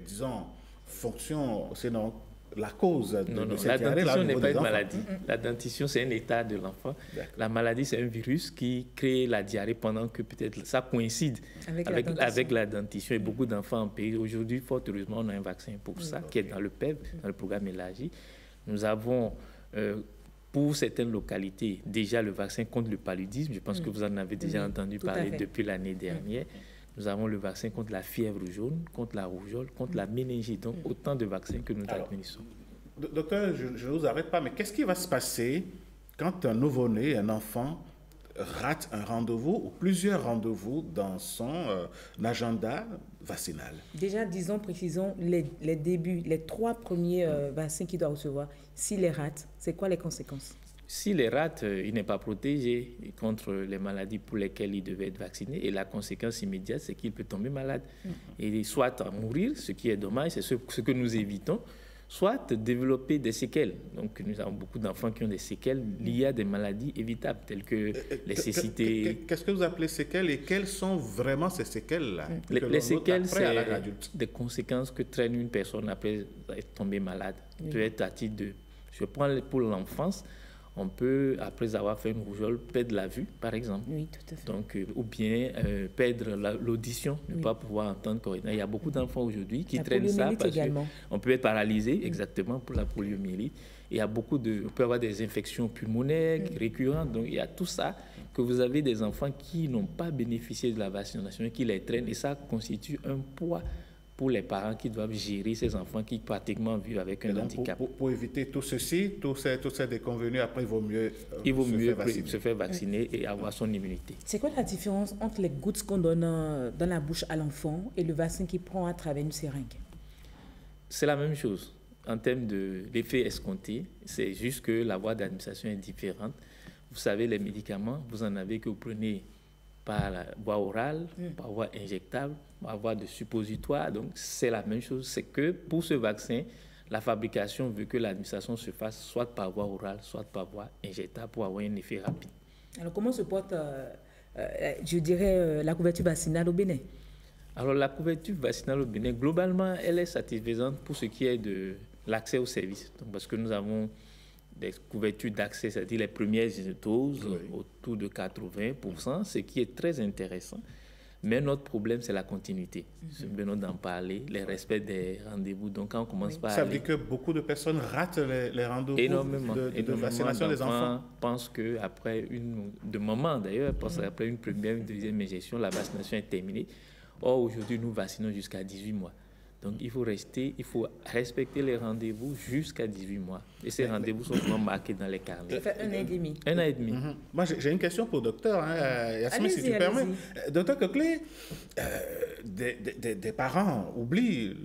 disons, fonction, sinon la cause de cette diarrhée. La dentition n'est pas une maladie. La dentition, c'est un état de l'enfant. La maladie, c'est un virus qui crée la diarrhée pendant que peut-être ça coïncide avec la dentition. Et beaucoup d'enfants en pays. Aujourd'hui, fort heureusement, on a un vaccin pour ça, qui est dans le PEV, dans le programme élargi. Nous avons, pour certaines localités, déjà le vaccin contre le paludisme. Je pense que vous en avez déjà entendu parler depuis l'année dernière. Nous avons le vaccin contre la fièvre jaune, contre la rougeole, contre la méningite. Donc, autant de vaccins que nous administrons. Docteur, je ne vous arrête pas, mais qu'est-ce qui va se passer quand un nouveau-né, un enfant, rate un rendez-vous ou plusieurs rendez-vous dans son agenda vaccinal? Déjà, précisons les débuts, les 3 premiers vaccins qu'il doit recevoir. S'il les rate, c'est quoi les conséquences? S'il les rate, il n'est pas protégé contre les maladies pour lesquelles il devait être vacciné. Et la conséquence immédiate, c'est qu'il peut tomber malade. Et soit mourir, ce qui est dommage, c'est ce que nous évitons. soit développer des séquelles. Donc, nous avons beaucoup d'enfants qui ont des séquelles liées à des maladies évitables, telles que les cécités. Qu'est-ce que vous appelez séquelles et quelles sont vraiment ces séquelles-là? Les séquelles, c'est des conséquences que traîne une personne après être tombée malade. Peut être à titre de... Je prends pour l'enfance, on peut, après avoir fait une rougeole, perdre la vue, par exemple. Oui, tout à fait. Donc, ou bien perdre l'audition, ne pas pouvoir entendre correctement. Il y a beaucoup d'enfants aujourd'hui qui traînent ça parce qu'on peut être paralysé, exactement, pour la poliomyélite. Il y a on peut avoir des infections pulmonaires récurrentes. Donc, il y a tout ça que vous avez des enfants qui n'ont pas bénéficié de la vaccination et qui les traînent. Et ça constitue un poids pour les parents qui doivent gérer ces enfants qui pratiquement vivent avec un handicap. Pour éviter tout ceci, tous ces déconvenus, après, il vaut mieux se faire vacciner et avoir son immunité. C'est quoi la différence entre les gouttes qu'on donne dans la bouche à l'enfant et le vaccin qu'il prend à travers une seringue? C'est la même chose. En termes de l'effet escompté, c'est juste que la voie d'administration est différente. Vous savez, les médicaments, vous en avez que vous prenez par la voie orale, par voie injectable, par voie de suppositoire. Donc, c'est la même chose. C'est que pour ce vaccin, la fabrication veut que l'administration se fasse soit par voie orale, soit par voie injectable pour avoir un effet rapide. Alors, comment se porte, je dirais, la couverture vaccinale au Bénin? Alors, la couverture vaccinale au Bénin, globalement, elle est satisfaisante pour ce qui est de l'accès aux services. Donc, parce que nous avons des couvertures d'accès, c'est-à-dire les premières doses, autour de 80%, ce qui est très intéressant. Mais notre problème, c'est la continuité. Je viens d'en parler, le respect des rendez-vous. Donc, quand on commence par ça veut dire que beaucoup de personnes ratent les rendez-vous de vaccination des enfants. Pensent qu'après de moments d'ailleurs, après une première, une deuxième injection, la vaccination est terminée. Or, aujourd'hui, nous vaccinons jusqu'à 18 mois. Donc, il faut respecter les rendez-vous jusqu'à 18 mois. Et ces rendez-vous sont vraiment marqués dans les carnets. Ça fait 1 an et demi. 1 an et demi. Moi, j'ai une question pour le docteur, Yasmine, si tu permets. Docteur Coquelet, des parents oublient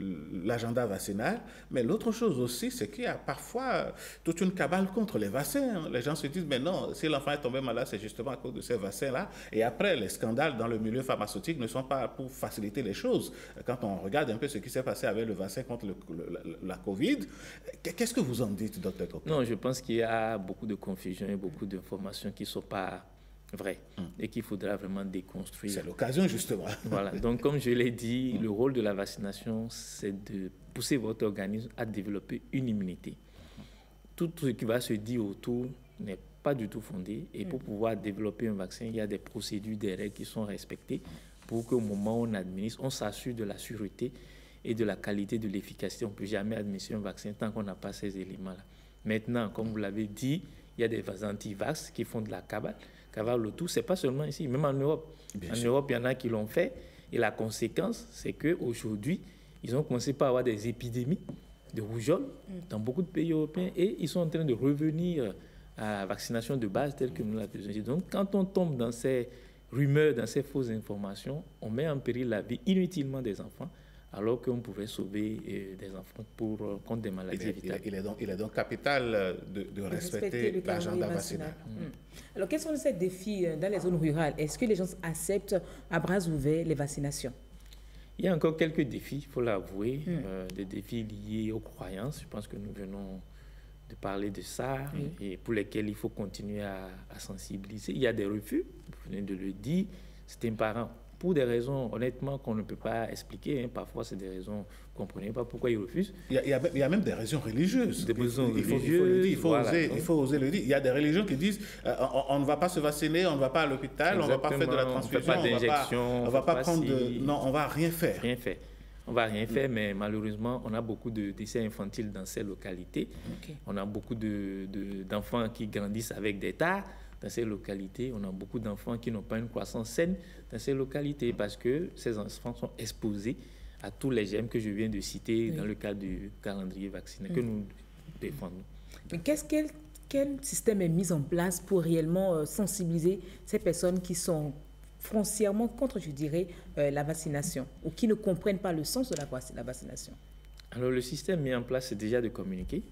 l'agenda vaccinal, mais l'autre chose aussi, c'est qu'il y a parfois toute une cabale contre les vaccins. Les gens se disent, mais non, si l'enfant est tombé malade, c'est justement à cause de ces vaccins-là. Et après, les scandales dans le milieu pharmaceutique ne sont pas pour faciliter les choses. Quand on regarde un peu ce qui s'est passé avec le vaccin contre la Covid, qu'est-ce que vous en dites, docteur Coquelet? Non, je pense qu'il y a beaucoup de confusion et beaucoup d'informations qui ne sont pas vraies et qu'il faudra vraiment déconstruire. C'est l'occasion, justement. Voilà. Donc, comme je l'ai dit, le rôle de la vaccination, c'est de pousser votre organisme à développer une immunité. Tout ce qui va se dire autour n'est pas du tout fondé. Et pour pouvoir développer un vaccin, il y a des procédures, des règles qui sont respectées pour qu'au moment où on administre, on s'assure de la sûreté et de la qualité, de l'efficacité. On ne peut jamais administrer un vaccin tant qu'on n'a pas ces éléments-là. Maintenant, comme vous l'avez dit, il y a des anti-vax qui font de la cabale. Le tout, ce n'est pas seulement ici, même en Europe. Europe, il y en a qui l'ont fait. Et la conséquence, c'est qu'aujourd'hui, ils ont commencé par avoir des épidémies de rougeole dans beaucoup de pays européens et ils sont en train de revenir à la vaccination de base telle que nous la faisons. Donc, quand on tombe dans ces rumeurs, dans ces fausses informations, on met en péril la vie inutilement des enfants, alors qu'on pouvait sauver des enfants contre des maladies évitables. Il est donc capital de respecter l'agenda vaccinal. Alors, quels sont ces défis dans les zones rurales? Est-ce que les gens acceptent à bras ouverts les vaccinations? Il y a encore quelques défis, il faut l'avouer, des défis liés aux croyances. Je pense que nous venons de parler de ça et pour lesquels il faut continuer à sensibiliser. Il y a des refus, vous venez de le dire, c'est un parent. Pour des raisons, honnêtement, qu'on ne peut pas expliquer. Parfois, c'est des raisons qu'on ne connaît pas pourquoi ils refusent. Il y a même des raisons religieuses. Des raisons religieuses. Il faut oser le dire. Il y a des religions qui disent on ne va pas se vacciner, on ne va pas à l'hôpital, on ne va pas faire de la transfusion, on ne va pas prendre de... Non, on ne va rien faire. On ne va rien faire, mais malheureusement, on a beaucoup de décès infantiles dans ces localités. On a beaucoup d'enfants qui grandissent avec des tares. Dans ces localités, on a beaucoup d'enfants qui n'ont pas une croissance saine dans ces localités parce que ces enfants sont exposés à tous les germes que je viens de citer dans le cadre du calendrier vaccinal que nous défendons. Mais quel système est mis en place pour réellement sensibiliser ces personnes qui sont foncièrement contre, je dirais, la vaccination ou qui ne comprennent pas le sens de la vaccination? Alors, le système mis en place, c'est déjà de communiquer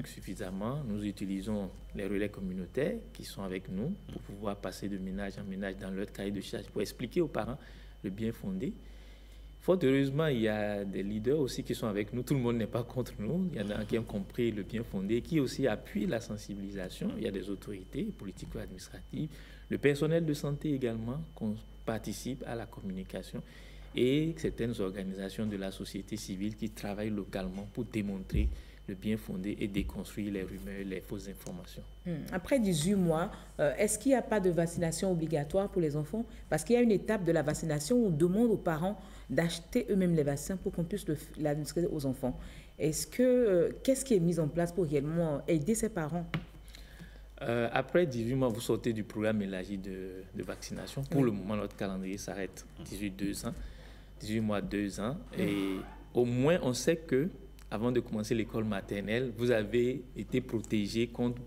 suffisamment. Nous utilisons les relais communautaires qui sont avec nous pour pouvoir passer de ménage en ménage dans leur cahier de charge pour expliquer aux parents le bien fondé. Fort heureusement, il y a des leaders aussi qui sont avec nous. Tout le monde n'est pas contre nous. Il y en a qui ont compris le bien fondé, qui aussi appuient la sensibilisation. Il y a des autorités politico-administratives, le personnel de santé également, qu'on participe à la communication, et certaines organisations de la société civile qui travaillent localement pour démontrer le bien fondé et déconstruire les rumeurs, les fausses informations. Après 18 mois, est-ce qu'il n'y a pas de vaccination obligatoire pour les enfants? Parce qu'il y a une étape de la vaccination où on demande aux parents d'acheter eux-mêmes les vaccins pour qu'on puisse l'administrer aux enfants. Qu'est-ce qui est mis en place pour réellement aider ces parents? Après 18 mois, vous sortez du programme élargi de vaccination. Pour le moment, notre calendrier s'arrête 18 mois, 2 ans. Et au moins, on sait que avant de commencer l'école maternelle, vous avez été protégé contre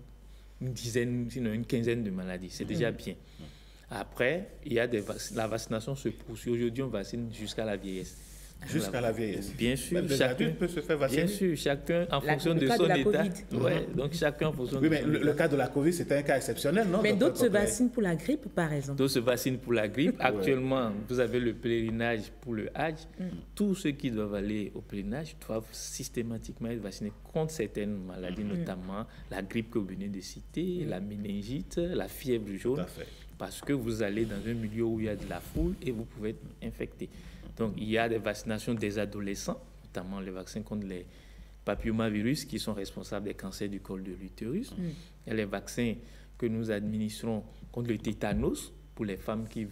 une dizaine, sinon une quinzaine de maladies. C'est déjà bien. Après, la vaccination se poursuit. Aujourd'hui, on vaccine jusqu'à la vieillesse. Jusqu'à la vieillesse. Bien sûr. Même les adultes peuvent se faire vacciner. Bien sûr, chacun en fonction de son état. Ouais, donc chacun en fonction de son état. Oui, mais le cas de la Covid, c'était un cas exceptionnel, non? Mais d'autres se vaccinent pour la grippe, par exemple. D'autres se vaccinent pour la grippe. Actuellement, vous avez le pèlerinage pour le Hajj. Tous ceux qui doivent aller au pèlerinage doivent systématiquement être vaccinés contre certaines maladies, notamment la grippe que vous venez de citer, la méningite, la fièvre jaune. Tout à fait. Parce que vous allez dans un milieu où il y a de la foule et vous pouvez être infecté. Donc, il y a des vaccinations des adolescents, notamment les vaccins contre les papillomavirus qui sont responsables des cancers du col de l'utérus. Il y a les vaccins que nous administrons contre le tétanos pour les femmes qui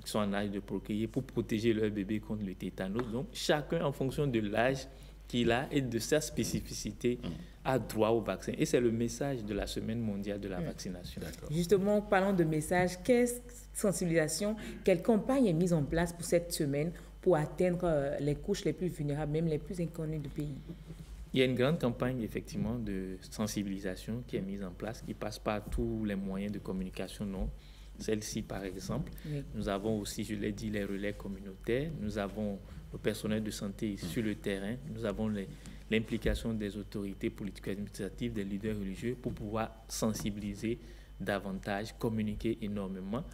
sont en âge de procréer pour protéger leur bébé contre le tétanos. Donc, chacun, en fonction de l'âge qu'il a et de sa spécificité, a droit au vaccin. Et c'est le message de la Semaine mondiale de la vaccination. Justement, parlant de message, quelle sensibilisation, quelle campagne est mise en place pour cette semaine pour atteindre les couches les plus vulnérables, même les plus inconnues du pays? Il y a une grande campagne, effectivement, de sensibilisation qui est mise en place, qui passe par tous les moyens de communication, non. Celle-ci, par exemple. Nous avons aussi, je l'ai dit, les relais communautaires. Nous avons le personnel de santé sur le terrain. Nous avons l'implication des autorités politico-administratives, des leaders religieux pour pouvoir sensibiliser davantage, communiquer énormément.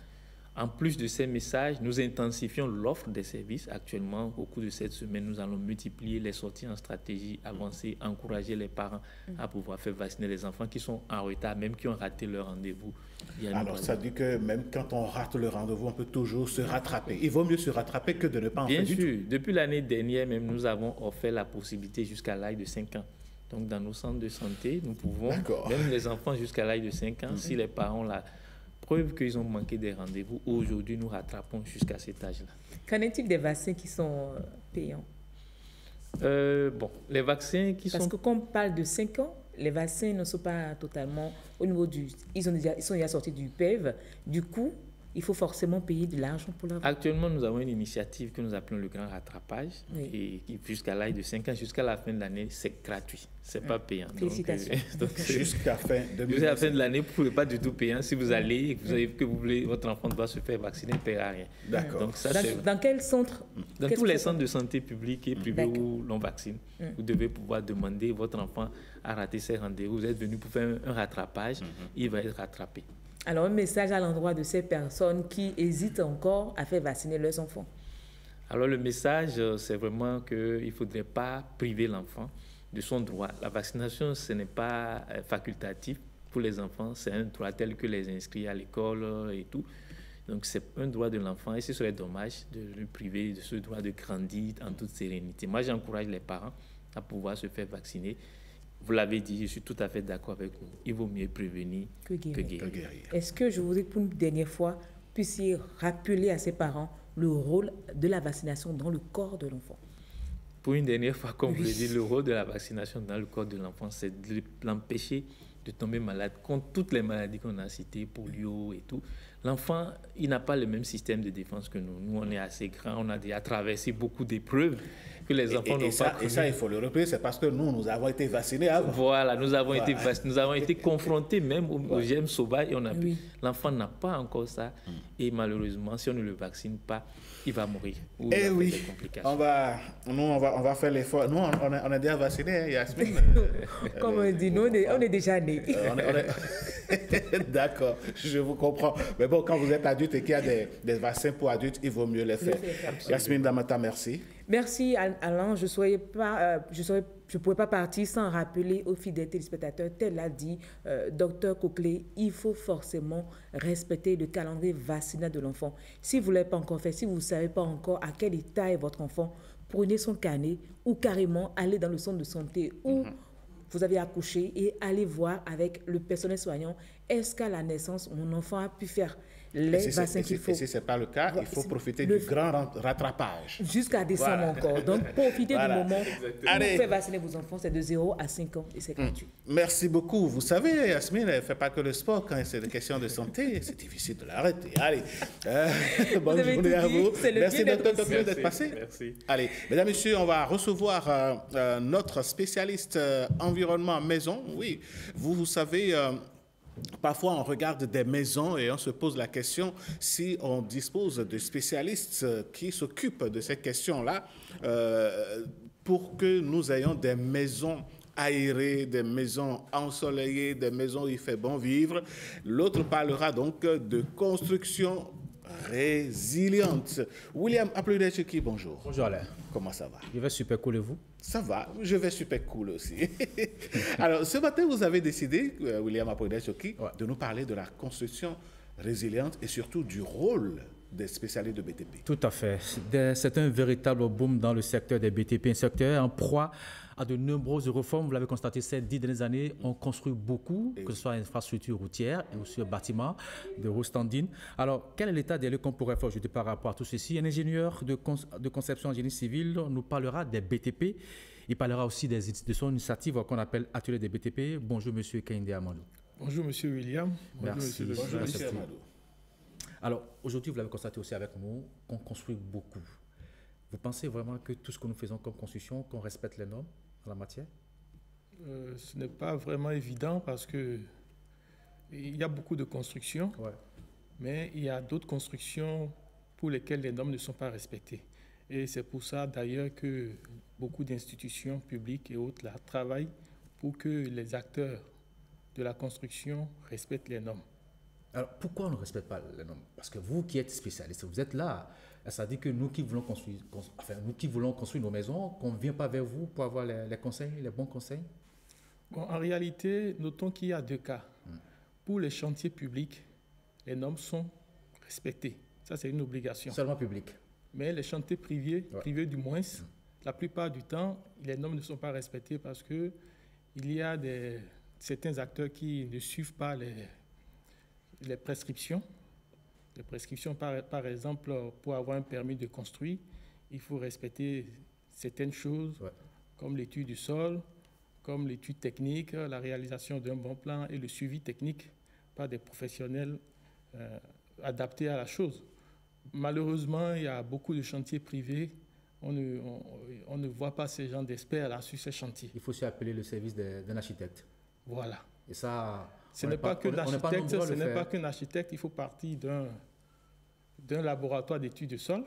En plus de ces messages, nous intensifions l'offre des services. Actuellement, au cours de cette semaine, nous allons multiplier les sorties en stratégie avancée, encourager les parents à pouvoir faire vacciner les enfants qui sont en retard, même qui ont raté leur rendez-vous. Alors, ça dit que même quand on rate le rendez-vous, on peut toujours se rattraper. Il vaut mieux se rattraper que de ne pas en faire du tout. Bien sûr. Depuis l'année dernière, même, nous avons offert la possibilité jusqu'à l'âge de 5 ans. Donc, dans nos centres de santé, nous pouvons, même les enfants jusqu'à l'âge de 5 ans, si les parents ont la preuve qu'ils ont manqué des rendez-vous, aujourd'hui, nous rattrapons jusqu'à cet âge-là. Qu'en est-il des vaccins qui sont payants? Les vaccins qui Parce que quand on parle de 5 ans, les vaccins ne sont pas totalement au niveau du... Ils sont déjà sortis du PEV. Du coup, il faut forcément payer de l'argent pour leur... Actuellement, nous avons une initiative que nous appelons le grand rattrapage. Et jusqu'à l'âge de 5 ans, jusqu'à la fin de l'année, c'est gratuit. Ce n'est pas payant. Félicitations. Jusqu'à la fin de l'année, vous ne pouvez pas du tout payer. Si vous allez et que vous avez que vous voulez, votre enfant doit se faire vacciner, il ne paiera rien. D'accord. Donc, ça, dans quel centre? Dans tous les centres de santé publics et privés où l'on vaccine. Vous devez pouvoir demander, votre enfant a raté ses rendez-vous, vous êtes venu pour faire un rattrapage, il va être rattrapé. Alors, un message à l'endroit de ces personnes qui hésitent encore à faire vacciner leurs enfants. Alors, le message, c'est vraiment qu'il ne faudrait pas priver l'enfant de son droit. La vaccination, ce n'est pas facultatif pour les enfants, c'est un droit tel que les inscrits à l'école et tout. Donc, c'est un droit de l'enfant et ce serait dommage de le priver de ce droit de grandir en toute sérénité. Moi, j'encourage les parents à pouvoir se faire vacciner. Vous l'avez dit, je suis tout à fait d'accord avec vous. Il vaut mieux prévenir que guérir. Est-ce que je voudrais pour une dernière fois puissiez rappeler à ses parents le rôle de la vaccination dans le corps de l'enfant? Pour une dernière fois, comme vous l'avez dit, le rôle de la vaccination dans le corps de l'enfant, c'est de l'empêcher de tomber malade contre toutes les maladies qu'on a citées, polio et tout. L'enfant, il n'a pas le même système de défense que nous. Nous, on est assez grands, on a déjà traversé beaucoup d'épreuves que les enfants n'ont pas connues. Et ça, il faut le repérer, c'est parce que nous avons été vaccinés avant. Voilà, nous avons été vaccinés, nous avons été confrontés même aux germes sauvages et on a pu. L'enfant n'a pas encore ça et malheureusement, si on ne le vaccine pas, il va mourir. Eh oui, on va faire l'effort. Nous, on est déjà vaccinés, Yasmine. Comme on dit, nous, on est déjà nés. D'accord, je vous comprends. Mais bon, quand vous êtes adulte et qu'il y a des vaccins pour adultes, il vaut mieux les faire. Yasmine Damata, merci. Merci Alain. Je ne pouvais pas partir sans rappeler aux fidèles téléspectateurs, tel l'a dit Dr Coquelet, il faut forcément respecter le calendrier vaccinal de l'enfant. Si vous ne l'avez pas encore fait, si vous ne savez pas encore à quel état est votre enfant, prenez son carnet ou carrément allez dans le centre de santé où vous avez accouché et allez voir avec le personnel soignant, est-ce qu'à la naissance, mon enfant a pu faire les vaccins qu'il faut. Et si ce n'est pas le cas, il faut profiter du grand rattrapage. Jusqu'à décembre encore. Donc, profitez du moment où vous faites vacciner vos enfants, c'est de 0 à 5 ans et c'est gratuit. Merci beaucoup. Vous savez, Yasmine, elle ne fait pas que le sport. Quand c'est des questions de santé, c'est difficile de l'arrêter. Allez, bonne journée à vous. Merci d'être passé. Merci. Allez, mesdames, messieurs, on va recevoir notre spécialiste environnement maison. Oui, vous savez... Parfois, on regarde des maisons et on se pose la question si on dispose de spécialistes qui s'occupent de ces questions-là pour que nous ayons des maisons aérées, des maisons ensoleillées, des maisons où il fait bon vivre. L'autre parlera donc de construction résiliente. William Aplodecheki, bonjour. Bonjour Alain. Comment ça va? Je vais super cool et vous? Ça va, je vais super cool aussi. Alors, ce matin, vous avez décidé, William Aplodecheki, de nous parler de la construction résiliente et surtout du rôle des spécialistes de BTP. Tout à fait. C'est un véritable boom dans le secteur des BTP, un secteur en proie à de nombreuses réformes. Vous l'avez constaté, ces 10 dernières années, on construit beaucoup, que ce soit infrastructure routière et aussi bâtiments de haut standing. Alors, quel est l'état des lieux qu'on pourrait faire aujourd'hui par rapport à tout ceci? Un ingénieur de conception en génie civil nous parlera des BTP. Il parlera aussi de son initiative qu'on appelle Atelier des BTP. Bonjour, monsieur Kehinde Amadou. Bonjour, monsieur William. Merci. Bonjour, monsieur Amadou. Alors, aujourd'hui, vous l'avez constaté aussi avec nous, qu'on construit beaucoup. Vous pensez vraiment que tout ce que nous faisons comme construction, qu'on respecte les normes en la matière? Ce n'est pas vraiment évident parce qu'il y a beaucoup de constructions, mais il y a d'autres constructions pour lesquelles les normes ne sont pas respectées. Et c'est pour ça d'ailleurs que beaucoup d'institutions publiques et autres là, travaillent pour que les acteurs de la construction respectent les normes. Alors, pourquoi on ne respecte pas les normes? Parce que vous qui êtes spécialiste, vous êtes là. Ça dit que nous qui voulons construire nos maisons, qu'on ne vient pas vers vous pour avoir les conseils, les bons conseils? Bon, en réalité, notons qu'il y a deux cas. Pour les chantiers publics, les normes sont respectées. Ça, c'est une obligation. Seulement public. Mais les chantiers privés du moins, la plupart du temps, les normes ne sont pas respectées parce qu'il y a certains acteurs qui ne suivent pas les prescriptions. Les prescriptions, par exemple, pour avoir un permis de construire, il faut respecter certaines choses, comme l'étude du sol, comme l'étude technique, la réalisation d'un bon plan et le suivi technique par des professionnels adaptés à la chose. Malheureusement, il y a beaucoup de chantiers privés. On ne voit pas ces gens d'experts là sur ces chantiers. Il faut aussi appeler le service d'un architecte. Voilà. Et ça... Ce n'est pas qu'un architecte, il faut partir d'un laboratoire d'études de sol,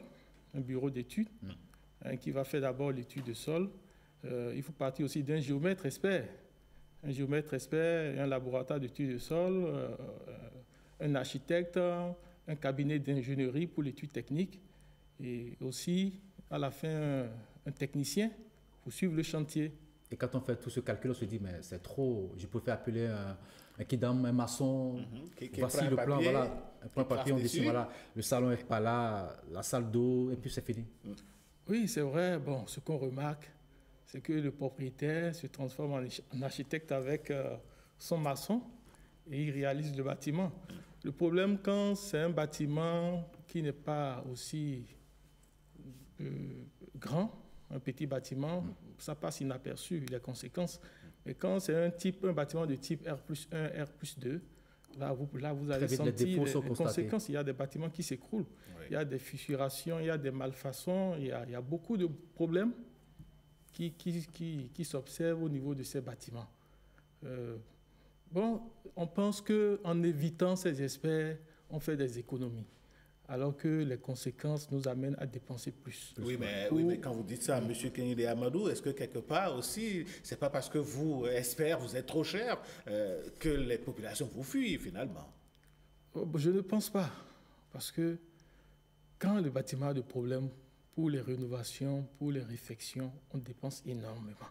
un bureau d'études, qui va faire d'abord l'étude de sol. Il faut partir aussi d'un géomètre expert. Un géomètre expert, un laboratoire d'études de sol, un architecte, un cabinet d'ingénierie pour l'étude technique et aussi, à la fin, un technicien pour suivre le chantier. Et quand on fait tout ce calcul, on se dit, mais c'est trop, je préfère appeler un kidam, un maçon, voici le plan, voilà, un point papier, on dessine, voilà, le salon n'est pas là, la salle d'eau, et puis c'est fini. Oui, c'est vrai. Bon, ce qu'on remarque, c'est que le propriétaire se transforme en architecte avec son maçon et il réalise le bâtiment. Le problème, quand c'est un bâtiment qui n'est pas aussi grand, un petit bâtiment, ça passe inaperçu, les conséquences. Mais quand c'est un bâtiment de type R+1, R+2, là vous allez sentir les conséquences. Il y a des bâtiments qui s'écroulent, il y a des fissurations, il y a des malfaçons, il y a beaucoup de problèmes qui s'observent au niveau de ces bâtiments. On pense qu'en évitant ces experts, on fait des économies. alors que les conséquences nous amènent à dépenser plus. Oui, mais quand vous dites ça à M. Kenyide Amadou, est-ce que quelque part aussi, c'est pas parce que vous, experts, vous êtes trop cher que les populations vous fuient finalement? Je ne pense pas, parce que quand le bâtiment a des problèmes, pour les rénovations, pour les réfections, on dépense énormément.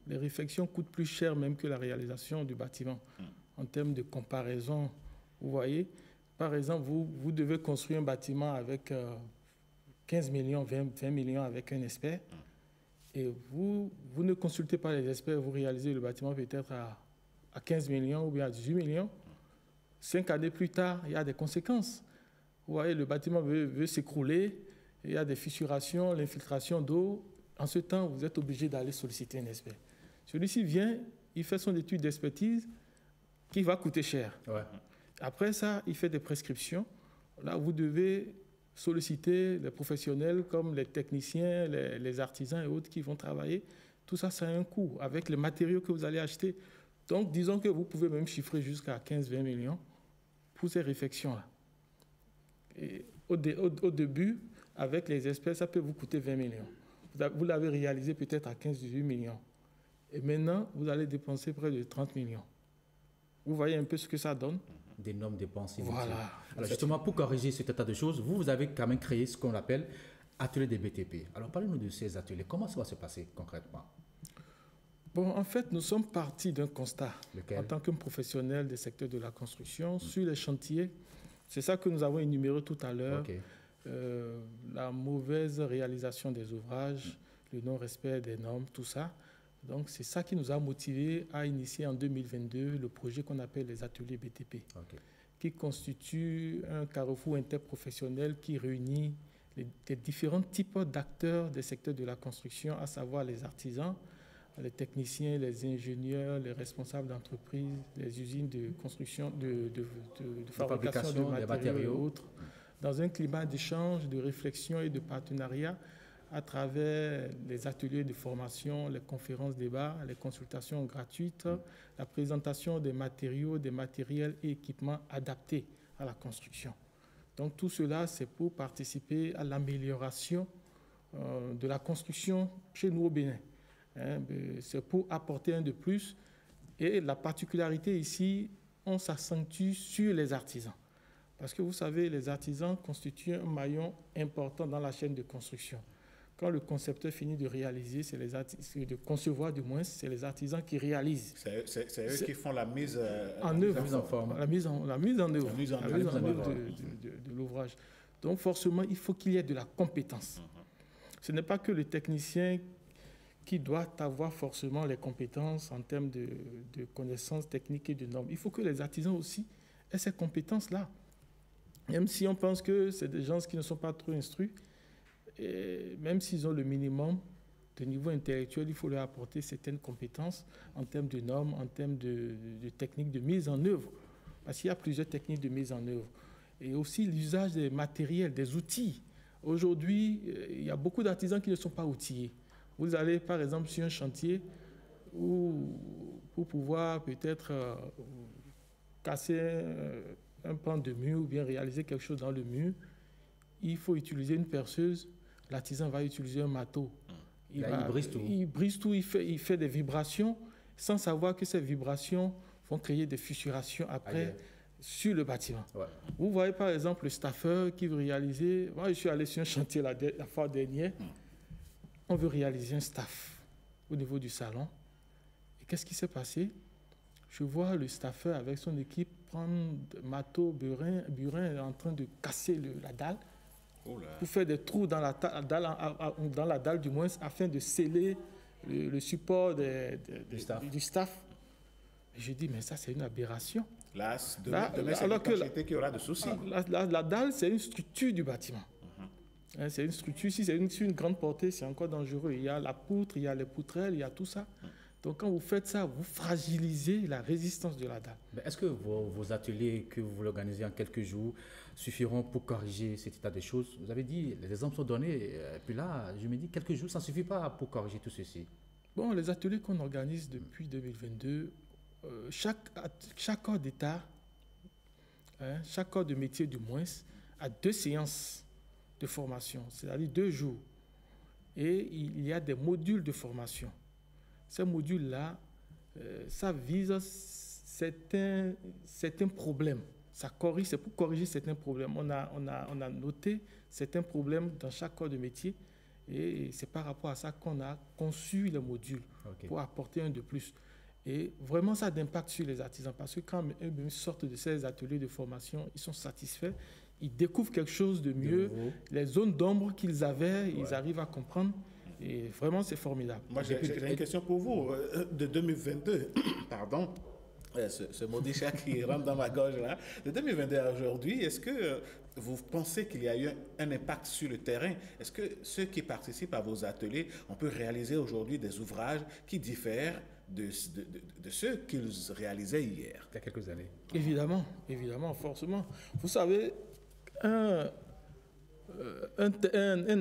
Les réfections coûtent plus cher même que la réalisation du bâtiment. En termes de comparaison, vous voyez, par exemple, vous devez construire un bâtiment avec 15 millions, 20 millions avec un expert, et vous ne consultez pas les experts, vous réalisez le bâtiment peut-être à 15 millions ou bien à 18 millions. 5 années plus tard, il y a des conséquences. Vous voyez, le bâtiment veut s'écrouler, il y a des fissurations, l'infiltration d'eau. En ce temps, vous êtes obligé d'aller solliciter un expert. Celui-ci vient, il fait son étude d'expertise qui va coûter cher. Ouais. Après ça, il fait des prescriptions. Là, vous devez solliciter les professionnels comme les techniciens, les artisans et autres qui vont travailler. Tout ça, ça a un coût avec les matériaux que vous allez acheter. Donc, disons que vous pouvez même chiffrer jusqu'à 15-20 millions pour ces réfections-là. Et au début, avec les experts, ça peut vous coûter 20 millions. Vous l'avez réalisé peut-être à 15-18 millions. Et maintenant, vous allez dépenser près de 30 millions. Vous voyez un peu ce que ça donne? D'énormes dépenses. Voilà. Alors justement, pour corriger cet état de choses, vous avez quand même créé ce qu'on appelle atelier des BTP. Alors parlez-nous de ces ateliers. Comment ça va se passer concrètement? Bon, en fait, nous sommes partis d'un constat. Lequel? En tant que professionnel des secteurs de la construction, sur les chantiers. C'est ça que nous avons énuméré tout à l'heure. Okay. La mauvaise réalisation des ouvrages, le non-respect des normes, tout ça. Donc, c'est ça qui nous a motivés à initier en 2022 le projet qu'on appelle les ateliers BTP, qui constitue un carrefour interprofessionnel qui réunit les différents types d'acteurs des secteurs de la construction, à savoir les artisans, les techniciens, les ingénieurs, les responsables d'entreprises, les usines de construction, de fabrication de matériaux et autres, dans un climat d'échange, de réflexion et de partenariat à travers les ateliers de formation, les conférences débats, les consultations gratuites, la présentation des matériaux, des matériels et équipements adaptés à la construction. Donc tout cela, c'est pour participer à l'amélioration de la construction chez nous au Bénin. C'est pour apporter un de plus. Et la particularité ici, on s'accentue sur les artisans. Parce que vous savez, les artisans constituent un maillon important dans la chaîne de construction. Quand le concepteur finit de réaliser, de concevoir du moins, c'est les artisans qui réalisent. C'est eux qui font la mise en œuvre, la mise en œuvre de l'ouvrage. Donc forcément, il faut qu'il y ait de la compétence. Ce n'est pas que le technicien qui doit avoir forcément les compétences en termes de connaissances techniques et de normes. Il faut que les artisans aussi aient ces compétences-là. Même si on pense que c'est des gens qui ne sont pas trop instruits, et même s'ils ont le minimum de niveau intellectuel, il faut leur apporter certaines compétences en termes de normes, en termes de techniques de mise en œuvre. Parce qu'il y a plusieurs techniques de mise en œuvre. Et aussi l'usage des matériels, des outils. Aujourd'hui, il y a beaucoup d'artisans qui ne sont pas outillés. Vous allez, par exemple, sur un chantier où, pour pouvoir peut-être casser un pan de mur ou bien réaliser quelque chose dans le mur, il faut utiliser une perceuse. L'artisan va utiliser un marteau. Il brise tout. Il brise tout, il fait des vibrations sans savoir que ces vibrations vont créer des fissurations après sur le bâtiment. Ouais. Vous voyez par exemple le staffeur qui veut réaliser... Moi, je suis allé sur un chantier la fois dernière. On veut réaliser un staff au niveau du salon. Et qu'est-ce qui s'est passé? Je vois le staffeur avec son équipe prendre marteau, burin en train de casser la dalle. Pour faire des trous dans la dalle du moins, afin de sceller le support du staff. Et je dis, mais ça, c'est une aberration. Là, alors qu'il y aura de soucis. La dalle, c'est une structure du bâtiment. C'est une structure, si c'est une grande portée, c'est encore dangereux. Il y a la poutre, il y a les poutrelles, il y a tout ça. Donc, quand vous faites ça, vous fragilisez la résistance de la dalle. Est-ce que vos ateliers que vous organisez en quelques jours suffiront pour corriger cet état de choses? Vous avez dit, les exemples sont donnés, et puis là, je me dis, quelques jours, ça ne suffit pas pour corriger tout ceci. Bon, les ateliers qu'on organise depuis 2022, chaque corps d'État, chaque corps de métier du moins, à 2 séances de formation, c'est-à-dire 2 jours. Et il y a des modules de formation. Ces modules-là, ça vise certains problèmes. C'est pour corriger certains problèmes. On a noté certains problèmes dans chaque corps de métier et c'est par rapport à ça qu'on a conçu les modules pour apporter un de plus. Et vraiment, ça a d'impact sur les artisans parce que quand ils sortent de ces ateliers de formation, ils sont satisfaits, ils découvrent quelque chose de mieux. Les zones d'ombre qu'ils avaient, ils arrivent à comprendre. Et vraiment, c'est formidable. Moi, j'ai une question pour vous. De 2022, pardon, ce maudit chat qui rentre dans ma gorge là, de 2022 à aujourd'hui, est-ce que vous pensez qu'il y a eu un impact sur le terrain? Est-ce que ceux qui participent à vos ateliers, on peut réaliser aujourd'hui des ouvrages qui diffèrent de ceux qu'ils réalisaient hier, il y a quelques années? Évidemment, forcément. Vous savez, un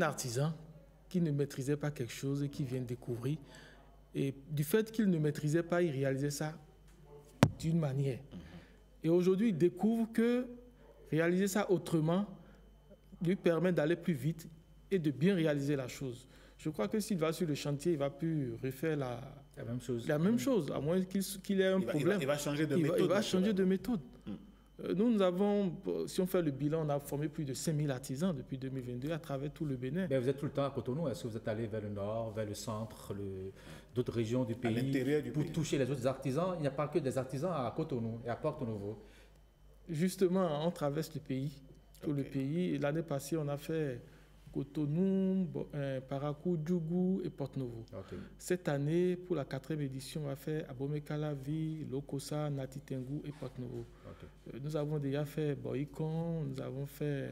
artisan qui ne maîtrisait pas quelque chose et qui vient découvrir, et du fait qu'il ne maîtrisait pas, il réalisait ça d'une manière. Et aujourd'hui, il découvre que réaliser ça autrement lui permet d'aller plus vite et de bien réaliser la chose. Je crois que s'il va sur le chantier, il ne va plus refaire la même chose, à moins qu'il ait un problème. Il va changer de méthode. Il va changer de méthode. Nous avons, si on fait le bilan, on a formé plus de 5000 artisans depuis 2022 à travers tout le Bénin. Mais vous êtes tout le temps à Cotonou. Est-ce que vous êtes allé vers le nord, vers le centre, d'autres régions du pays pour toucher les autres artisans? Il n'y a pas que des artisans à Cotonou et à Porto Novo. Justement, on traverse le pays, tout le pays. L'année passée, on a fait Cotonou, Parakou, Djougou et Porto Novo. Cette année, pour la 4e édition, on va faire Abomey-Calavi, Lokossa, Natitengu et Porto Novo. Nous avons déjà fait Boïkon, nous avons fait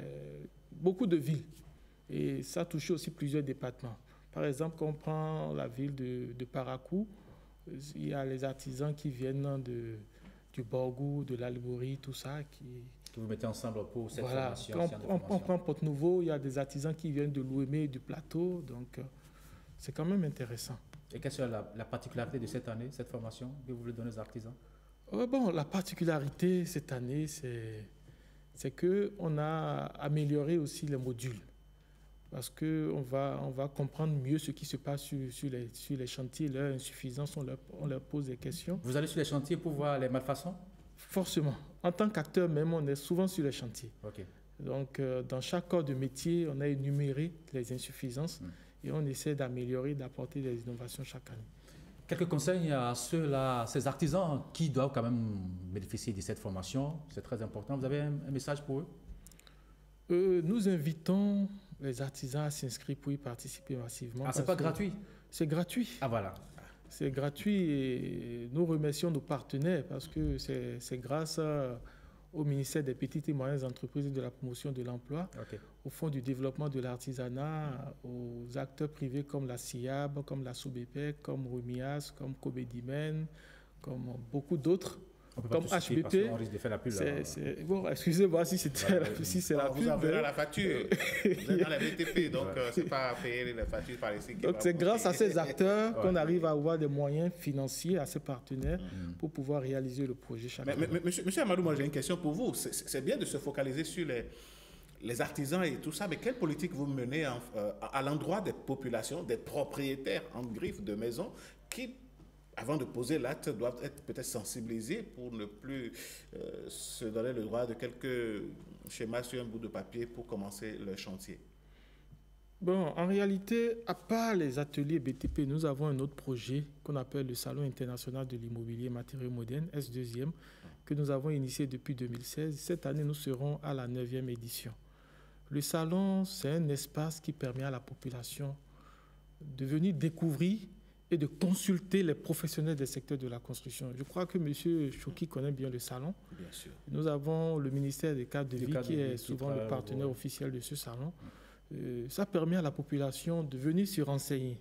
beaucoup de villes. Et ça a touché aussi plusieurs départements. Par exemple, quand on prend la ville de Parakou, il y a les artisans qui viennent du Borgou, de l'Algourie, tout ça, que vous mettez ensemble pour cette formation. On prend Porto Novo, il y a des artisans qui viennent de l'Ouémé et du plateau, donc c'est quand même intéressant. Et quelle est la particularité de cette année, cette formation que vous voulez donner aux artisans? La particularité cette année, c'est qu'on a amélioré aussi les modules. Parce qu'on va comprendre mieux ce qui se passe sur les chantiers, leurs insuffisances, on leur pose des questions. Vous allez sur les chantiers pour voir les malfaçons? Forcément. En tant qu'acteur même, on est souvent sur les chantiers. Donc, dans chaque corps de métier, on a énuméré les insuffisances et on essaie d'améliorer, d'apporter des innovations chaque année. Quelques conseils à ces artisans qui doivent quand même bénéficier de cette formation. C'est très important. Vous avez un message pour eux? Nous invitons les artisans à s'inscrire pour y participer massivement. Ah, c'est pas gratuit? C'est gratuit. Ah, voilà. C'est gratuit et nous remercions nos partenaires parce que c'est grâce au ministère des Petites et Moyennes Entreprises et de la Promotion de l'Emploi, au Fonds du développement de l'artisanat, aux acteurs privés comme la SIAB, comme la Soubépec, comme Rumias, comme Kobedimen, comme beaucoup d'autres. Comme HBP, on risque de faire la pub. Bon, excusez-moi si c'est la pub. Vous enverrez la facture. Vous êtes dans la BTP, donc c'est pas payer les factures par ici. Donc c'est grâce à ces acteurs qu'on arrive à avoir des moyens financiers à ces partenaires pour pouvoir réaliser le projet chaque année. Monsieur Amadou, moi j'ai une question pour vous. C'est bien de se focaliser sur les artisans et tout ça, mais quelle politique vous menez à l'endroit des populations, des propriétaires en griffe de maisons qui, avant de poser l'acte, doivent être peut-être sensibilisés pour ne plus se donner le droit de quelques schémas sur un bout de papier pour commencer le chantier? Bon, en réalité, à part les ateliers BTP, nous avons un autre projet qu'on appelle le Salon international de l'immobilier matériaux modernes, S2e, que nous avons initié depuis 2016. Cette année, nous serons à la 9e édition. Le salon, c'est un espace qui permet à la population de venir découvrir et de consulter les professionnels des secteurs de la construction. Je crois que M. Chouki connaît bien le salon. Bien sûr. Nous avons le ministère des cadres de vie qui est souvent le partenaire officiel de ce salon. Ça permet à la population de venir se renseigner,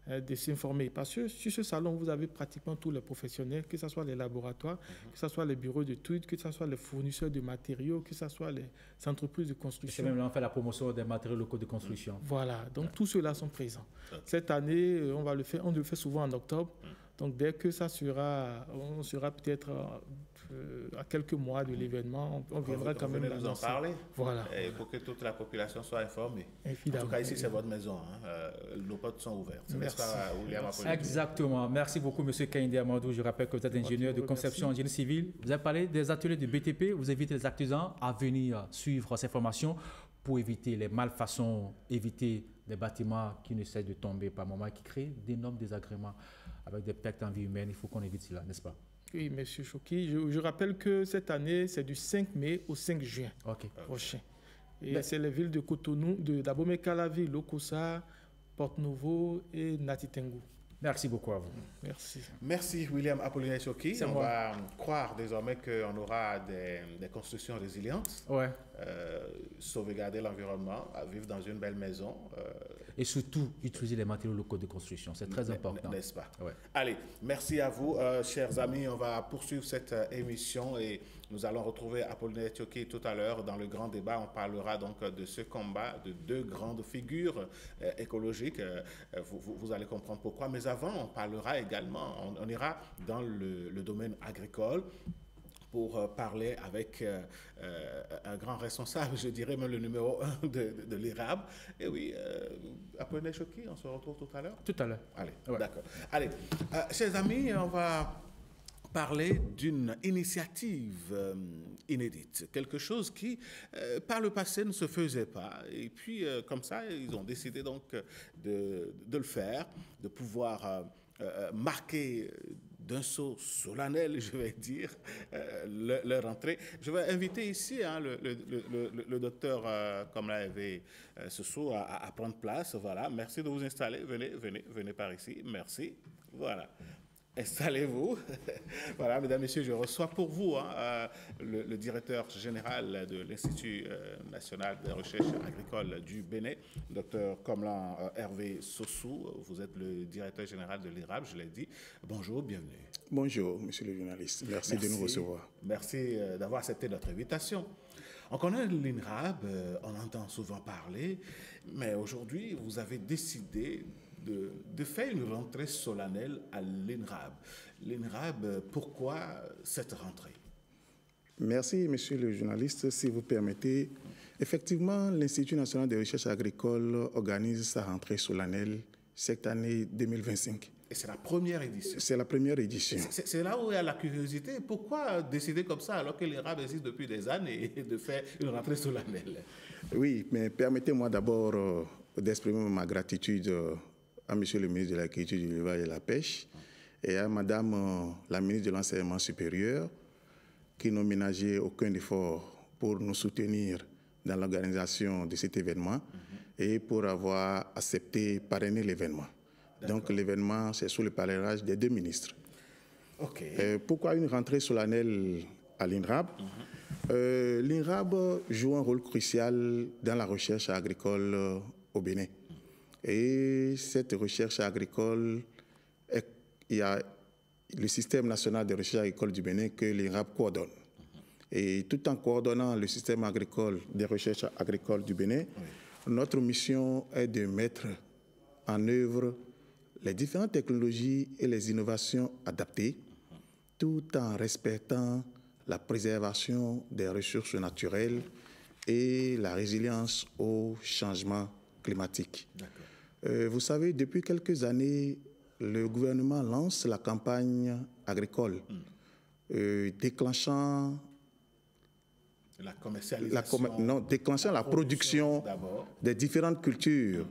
de s'informer. Parce que sur ce salon, vous avez pratiquement tous les professionnels, que ce soit les laboratoires, que ce soit les bureaux d'études, que ce soit les fournisseurs de matériaux, que ce soit les entreprises de construction. Et c'est même là on fait la promotion des matériaux locaux de construction. Voilà, donc tous ceux-là sont présents. Cette année, on le fait souvent en octobre. Donc dès que ça sera, on sera peut-être à quelques mois de l'événement, on viendra quand même nous en parler. Voilà. Et pour que toute la population soit informée. Évidemment. En tout cas, ici, c'est votre maison. Nos portes sont ouvertes. Merci. Pas, William Apollinaire? Exactement. Merci beaucoup, M. Kehinde Amadou. Je rappelle que vous êtes ingénieur de conception en génie civil. Vous avez parlé des ateliers de BTP. Vous invitez les artisans à venir suivre ces formations pour éviter les malfaçons, éviter des bâtiments qui ne cessent de tomber par moment, qui créent d'énormes désagréments avec des pertes en vie humaine. Il faut qu'on évite cela, n'est-ce pas? Oui, M. Choki. Je rappelle que cette année, c'est du 5 mai au 5 juin prochain. Et c'est les villes de Cotonou, d'Abomey-Calavi, Lokossa, Porte-Nouveau et Natitengu. Merci beaucoup à vous. Merci. Merci William Apollinaire Choki. On moi. va croire désormais qu'on aura des constructions résilientes. Ouais. Sauvegarder l'environnement, vivre dans une belle maison. Et surtout, utiliser les matériaux locaux de construction. C'est très important. N'est-ce pas? Ouais. Allez, merci à vous, chers amis. On va poursuivre cette émission et nous allons retrouver Apollinaire Choki tout à l'heure dans le grand débat. On parlera donc de ce combat de deux grandes figures écologiques. Vous allez comprendre pourquoi. Mais avant, on parlera également, on ira dans le domaine agricole pour parler avec un grand responsable, je dirais même le numéro 1 de l'IRAB. Et oui, Apollinaire Choki, on se retrouve tout à l'heure? Tout à l'heure. Allez, d'accord. Allez, chers amis, on va parler d'une initiative inédite, quelque chose qui, par le passé, ne se faisait pas. Et puis, comme ça, ils ont décidé donc de le faire, de pouvoir marquer d'un saut solennel, je vais dire, leur entrée. Je vais inviter ici le docteur Komla-Hervé Soso à prendre place. Voilà, merci de vous installer. Venez par ici. Merci. Voilà. Installez-vous. Voilà, mesdames, messieurs, je reçois pour vous le directeur général de l'Institut national de recherche agricole du Bénin, Dr Komla-Hervé Soso. Vous êtes le directeur général de l'IRAB, je l'ai dit. Bonjour, bienvenue. Bonjour, monsieur le journaliste. Merci de nous recevoir. Merci d'avoir accepté notre invitation. On connaît l'INRAB, on entend souvent parler, mais aujourd'hui, vous avez décidé de faire une rentrée solennelle à l'INRAB. L'INRAB, pourquoi cette rentrée? Merci, monsieur le journaliste. Si vous permettez, effectivement, l'Institut national de recherche agricole organise sa rentrée solennelle cette année 2025. Et c'est la première édition? C'est la première édition. C'est là où il y a la curiosité. Pourquoi décider comme ça alors que l'IRAB existe depuis des années de faire une rentrée solennelle? Oui, mais permettez-moi d'abord d'exprimer ma gratitude à monsieur le ministre de l'Agriculture, de l'Élevage et de la Pêche et à madame la ministre de l'Enseignement supérieur qui n'ont ménagé aucun effort pour nous soutenir dans l'organisation de cet événement et pour avoir accepté parrainer l'événement. Donc l'événement, c'est sous le parrainage des deux ministres. Pourquoi une rentrée solennelle à l'INRAB? L'INRAB joue un rôle crucial dans la recherche agricole au Bénin. Et cette recherche agricole, il y a le système national de recherche agricole du Bénin que l'INRAB coordonne. Et tout en coordonnant le système agricole des recherches agricoles du Bénin, notre mission est de mettre en œuvre les différentes technologies et les innovations adaptées, tout en respectant la préservation des ressources naturelles et la résilience au changement climatique. Vous savez, depuis quelques années, le gouvernement lance la campagne agricole, déclenchant la commercialisation, déclenchant la production des différentes cultures.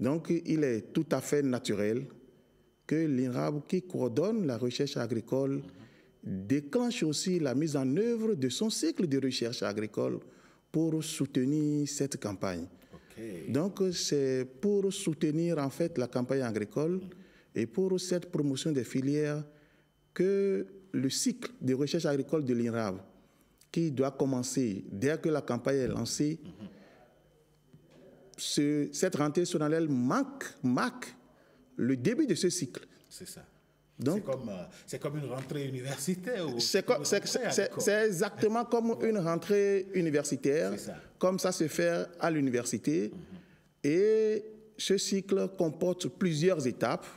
Donc, il est tout à fait naturel que l'INRAB, qui coordonne la recherche agricole, déclenche aussi la mise en œuvre de son cycle de recherche agricole pour soutenir cette campagne. Donc, c'est pour soutenir en fait la campagne agricole et pour cette promotion des filières que le cycle de recherche agricole de l'INRAB, qui doit commencer dès que la campagne est lancée, cette rentrée solennelle marque le début de ce cycle. C'est ça. C'est comme une rentrée universitaire? C'est exactement comme une rentrée universitaire, comme ça se fait à l'université. Et ce cycle comporte plusieurs étapes.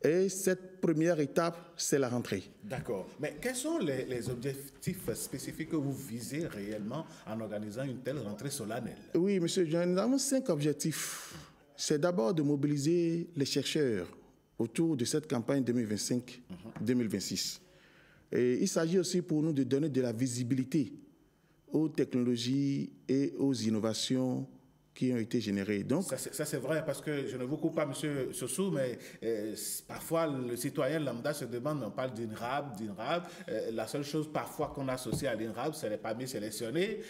Et cette première étape, c'est la rentrée. D'accord. Mais quels sont les objectifs spécifiques que vous visez réellement en organisant une telle rentrée solennelle? Oui, monsieur Jean, nous avons 5 objectifs. C'est d'abord de mobiliser les chercheurs autour de cette campagne 2025-2026. Et il s'agit aussi pour nous de donner de la visibilité aux technologies et aux innovations qui ont été générées. Donc, ça c'est vrai, parce que je ne vous coupe pas, M. Sossou, mais parfois le citoyen lambda se demande, on parle d'INRAB, la seule chose parfois qu'on associe à l'INRAB, c'est les parmi sélectionnés.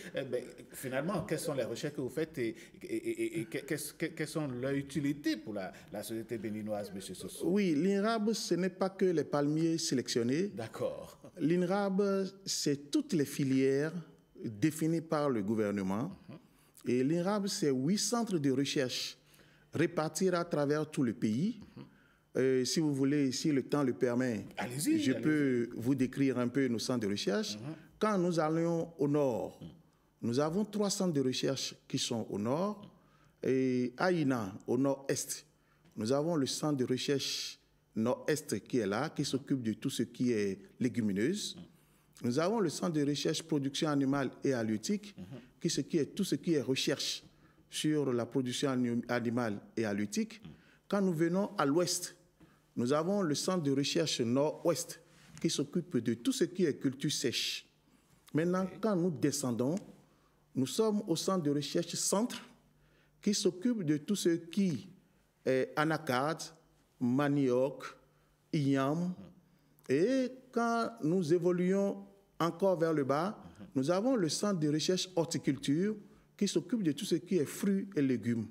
Finalement, quelles sont les recherches que vous faites et quelles sont leurs utilités pour la société béninoise, M. Sossou? Oui, l'INRAB, ce n'est pas que les palmiers sélectionnés. D'accord. L'INRAB, c'est toutes les filières définies par le gouvernement. Et l'INRAB, c'est 8 centres de recherche répartis à travers tout le pays. Si vous voulez, si le temps le permet, je peux vous décrire un peu nos centres de recherche. Quand nous allions au nord, nous avons 3 centres de recherche qui sont au nord. Et à Ina, au nord-est, nous avons le centre de recherche nord-est qui est là, qui s'occupe de tout ce qui est légumineuse. Nous avons le centre de recherche production animale et halieutique, tout ce qui est recherche sur la production animale et halieutique. Quand nous venons à l'ouest, nous avons le centre de recherche nord-ouest qui s'occupe de tout ce qui est culture sèche. Maintenant, quand nous descendons, nous sommes au centre de recherche centre qui s'occupe de tout ce qui est anacarde, manioc, igname. Et quand nous évoluons encore vers le bas, nous avons le centre de recherche horticulture qui s'occupe de tout ce qui est fruits et légumes.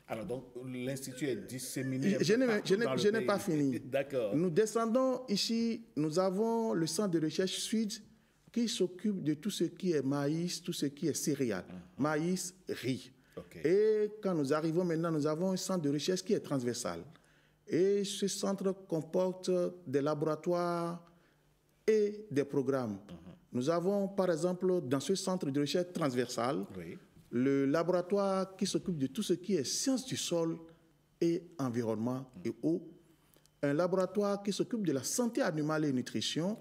Alors donc, l'Institut est disséminé. Je n'ai pas fini. D'accord. Nous descendons ici, nous avons le centre de recherche sud qui s'occupe de tout ce qui est maïs, tout ce qui est céréales, maïs, riz. Okay. Et quand nous arrivons maintenant, nous avons un centre de recherche qui est transversal. Et ce centre comporte des laboratoires et des programmes. Nous avons, par exemple, dans ce centre de recherche transversal, le laboratoire qui s'occupe de tout ce qui est sciences du sol et environnement et eau, un laboratoire qui s'occupe de la santé animale et nutrition.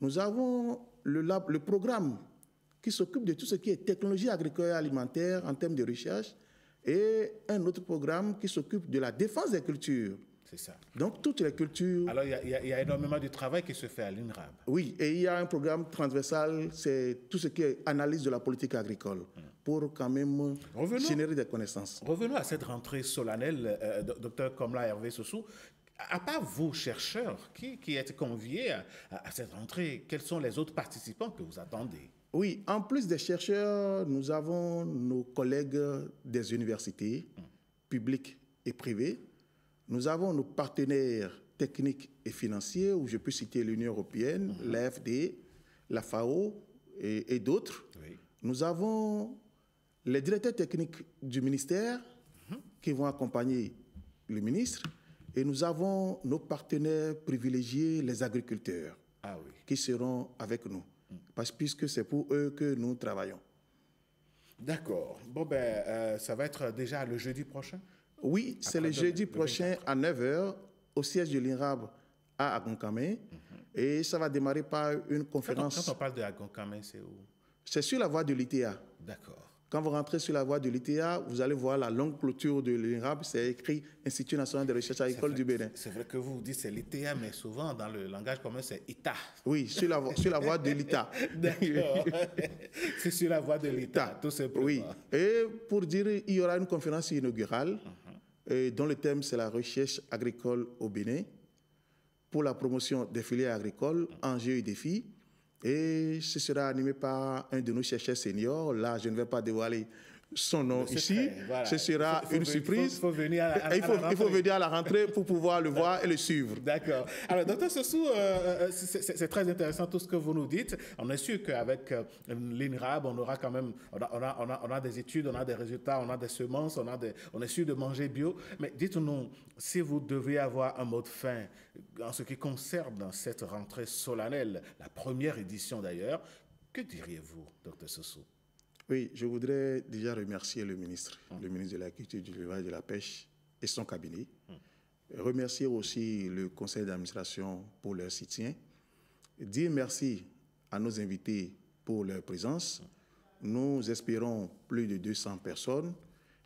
Nous avons le programme qui s'occupe de tout ce qui est technologie agricole et alimentaire en termes de recherche, et un autre programme qui s'occupe de la défense des cultures. C'est ça. Donc, toutes les cultures... Alors, il y a énormément de travail qui se fait à l'INRAB. Oui, et il y a un programme transversal, c'est tout ce qui est analyse de la politique agricole, pour quand même générer des connaissances. Revenons à cette rentrée solennelle, Dr Komla Hervé Sossou. À part vous, chercheurs, qui êtes conviés à cette rentrée, quels sont les autres participants que vous attendez? Oui, en plus des chercheurs, nous avons nos collègues des universités publiques et privées. Nous avons nos partenaires techniques et financiers, où je peux citer l'Union européenne, l'AFD, la FAO et d'autres. Nous avons les directeurs techniques du ministère qui vont accompagner le ministre. Et nous avons nos partenaires privilégiés, les agriculteurs, qui seront avec nous. Puisque c'est pour eux que nous travaillons. D'accord. Bon, ça va être déjà le jeudi prochain? Oui, c'est le jeudi prochain à 9h au siège de l'INRAB à Agonkame. Et ça va démarrer par une conférence. Quand on parle de Agonkame, c'est où? C'est sur la voie de l'ITA. D'accord. Quand vous rentrez sur la voie de l'ITA, vous allez voir la longue clôture de l'INRAB, c'est écrit Institut national de recherche agricole du Bénin. C'est vrai que vous dites c'est l'ITA, mais souvent dans le langage commun c'est ITA. Oui, sur la voie de l'ITA. D'accord. C'est sur la voie de l'ITA, tout simplement. Oui. Et pour dire, il y aura une conférence inaugurale dont le thème c'est la recherche agricole au Bénin pour la promotion des filières agricoles, enjeux et défis. Et ce sera animé par un de nos chercheurs seniors. Là, je ne vais pas dévoiler son nom ici. Voilà. Ce sera une surprise. Il faut venir à la rentrée pour pouvoir le voir et le suivre. D'accord. Alors, Dr Sossou, c'est très intéressant tout ce que vous nous dites. On est sûr qu'avec l'INRAB, on aura quand même, on a des études, on a des résultats, on a des semences, on est sûr de manger bio. Mais dites-nous, si vous deviez avoir un mot de fin en ce qui concerne cette rentrée solennelle, la première édition d'ailleurs, que diriez-vous, Dr Sossou? Oui, je voudrais déjà remercier le ministre de l'Agriculture, du Élevage et de la Pêche et son cabinet Remercier aussi le conseil d'administration pour leur soutien. Dire merci à nos invités pour leur présence. Nous espérons plus de 200 personnes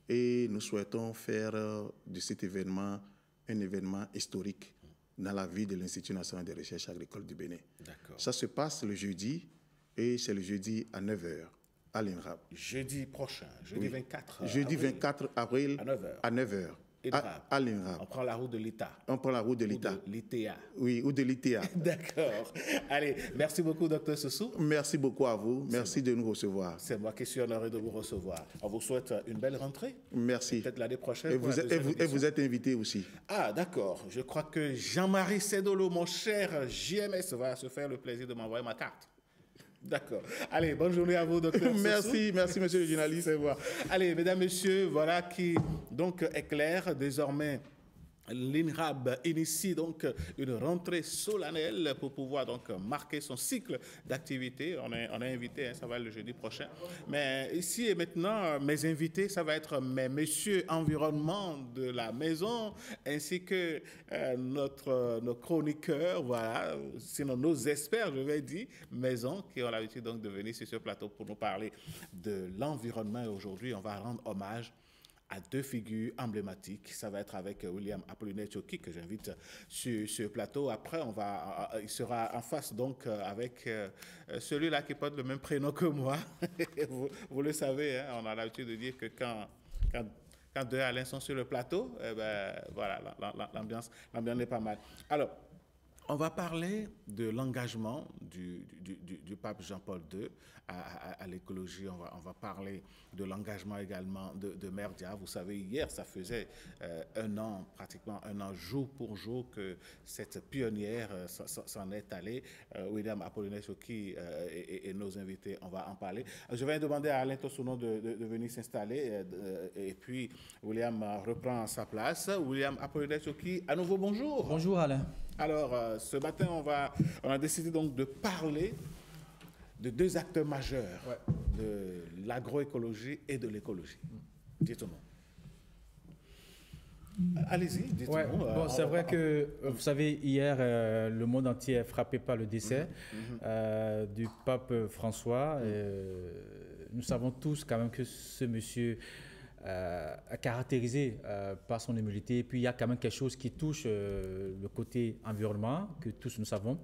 et nous souhaitons faire de cet événement un événement historique dans la vie de l'Institut national de recherche agricole du Bénin. Ça se passe le jeudi et c'est le jeudi à 9h à l'INRAB. Jeudi prochain, jeudi 24 jeudi 24 avril à 9h. À l'INRAB. On prend la route de l'État. On prend la route de l'État. Ou de l'ITA. Oui, ou de l'ITA. D'accord. Allez, merci beaucoup, Dr Sossou. Merci beaucoup à vous. Merci de nous recevoir. C'est moi qui suis honoré de vous recevoir. On vous souhaite une belle rentrée. Merci. Peut-être l'année prochaine. Et vous êtes invité aussi. Ah, d'accord. Je crois que Jean-Marie Sédolo, mon cher JMS, va se faire le plaisir de m'envoyer ma carte. D'accord. Allez, bonne journée à vous, docteur. Merci, merci, monsieur le journaliste. Allez, mesdames, messieurs, voilà qui donc est clair. Désormais, l'INRAB initie donc une rentrée solennelle pour pouvoir donc marquer son cycle d'activité. On est invité, hein, ça va être le jeudi prochain. Mais ici et maintenant, mes invités, ça va être mes messieurs environnement de la maison, ainsi que nos chroniqueurs, voilà, sinon nos experts, je vais dire, maison, qui ont l'habitude donc de venir sur ce plateau pour nous parler de l'environnement. Et aujourd'hui, on va rendre hommage à deux figures emblématiques. Ça va être avec William Apollinaire Tchoki, que j'invite sur ce plateau. Après, il sera en face donc avec celui-là qui porte le même prénom que moi. vous le savez, hein, on a l'habitude de dire que quand deux Alain sont sur le plateau, eh ben, voilà, l'ambiance est pas mal. Alors, on va parler de l'engagement du pape Jean-Paul II à l'écologie. On va parler de l'engagement également de Mère Dia. Vous savez, hier, ça faisait pratiquement un an, jour pour jour, que cette pionnière s'en est allée. William Apollinaire Tchoki et nos invités, on va en parler. Je vais demander à Alain Tossounon de venir s'installer et puis William reprend sa place. William Apollinaire Tchoki, à nouveau, bonjour. Bonjour Alain. Alors, ce matin, on a décidé donc de parler de deux acteurs majeurs de l'agroécologie et de l'écologie. Dites-nous. Allez-y, dites-nous. Ouais, bon, c'est vrai que, vous savez, hier, le monde entier est frappé par le décès du pape François. Nous savons tous quand même que ce monsieur caractérisé par son humilité. Et puis il y a quand même quelque chose qui touche le côté environnement, que tous nous savons.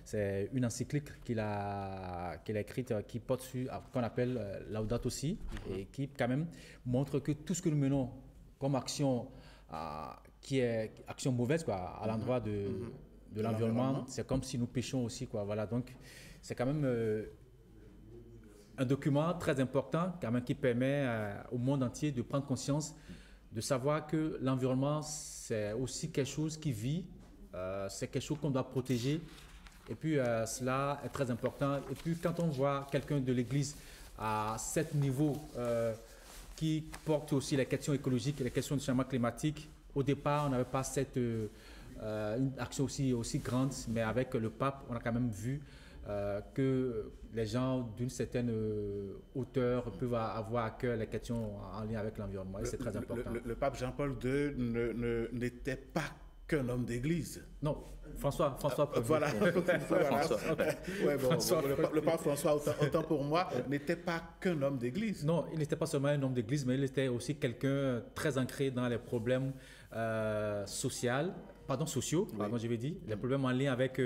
C'est une encyclique qu'il a écrite qui porte sur, qu'on appelle Laudato Si, et qui quand même montre que tout ce que nous menons comme action, qui est action mauvaise quoi, à l'endroit de l'environnement, c'est comme si nous péchions aussi, quoi. Voilà, donc c'est quand même un document très important quand même, qui permet au monde entier de prendre conscience, de savoir que l'environnement, c'est aussi quelque chose qui vit, c'est quelque chose qu'on doit protéger. Et puis, cela est très important. Et puis, quand on voit quelqu'un de l'Église à cet niveau qui porte aussi les questions écologiques et les questions du changement climatique, au départ, on n'avait pas cette une action aussi grande, mais avec le pape, on a quand même vu que les gens d'une certaine hauteur peuvent avoir à cœur les questions en lien avec l'environnement, et c'est très important. Le pape Jean-Paul II n'était pas qu'un homme d'église. Non, François voilà. François. Ouais, bon, le pape François, autant pour moi, n'était pas qu'un homme d'église. Non, il n'était pas seulement un homme d'église, mais il était aussi quelqu'un très ancré dans les problèmes sociaux, je vais dire, les problèmes en lien avec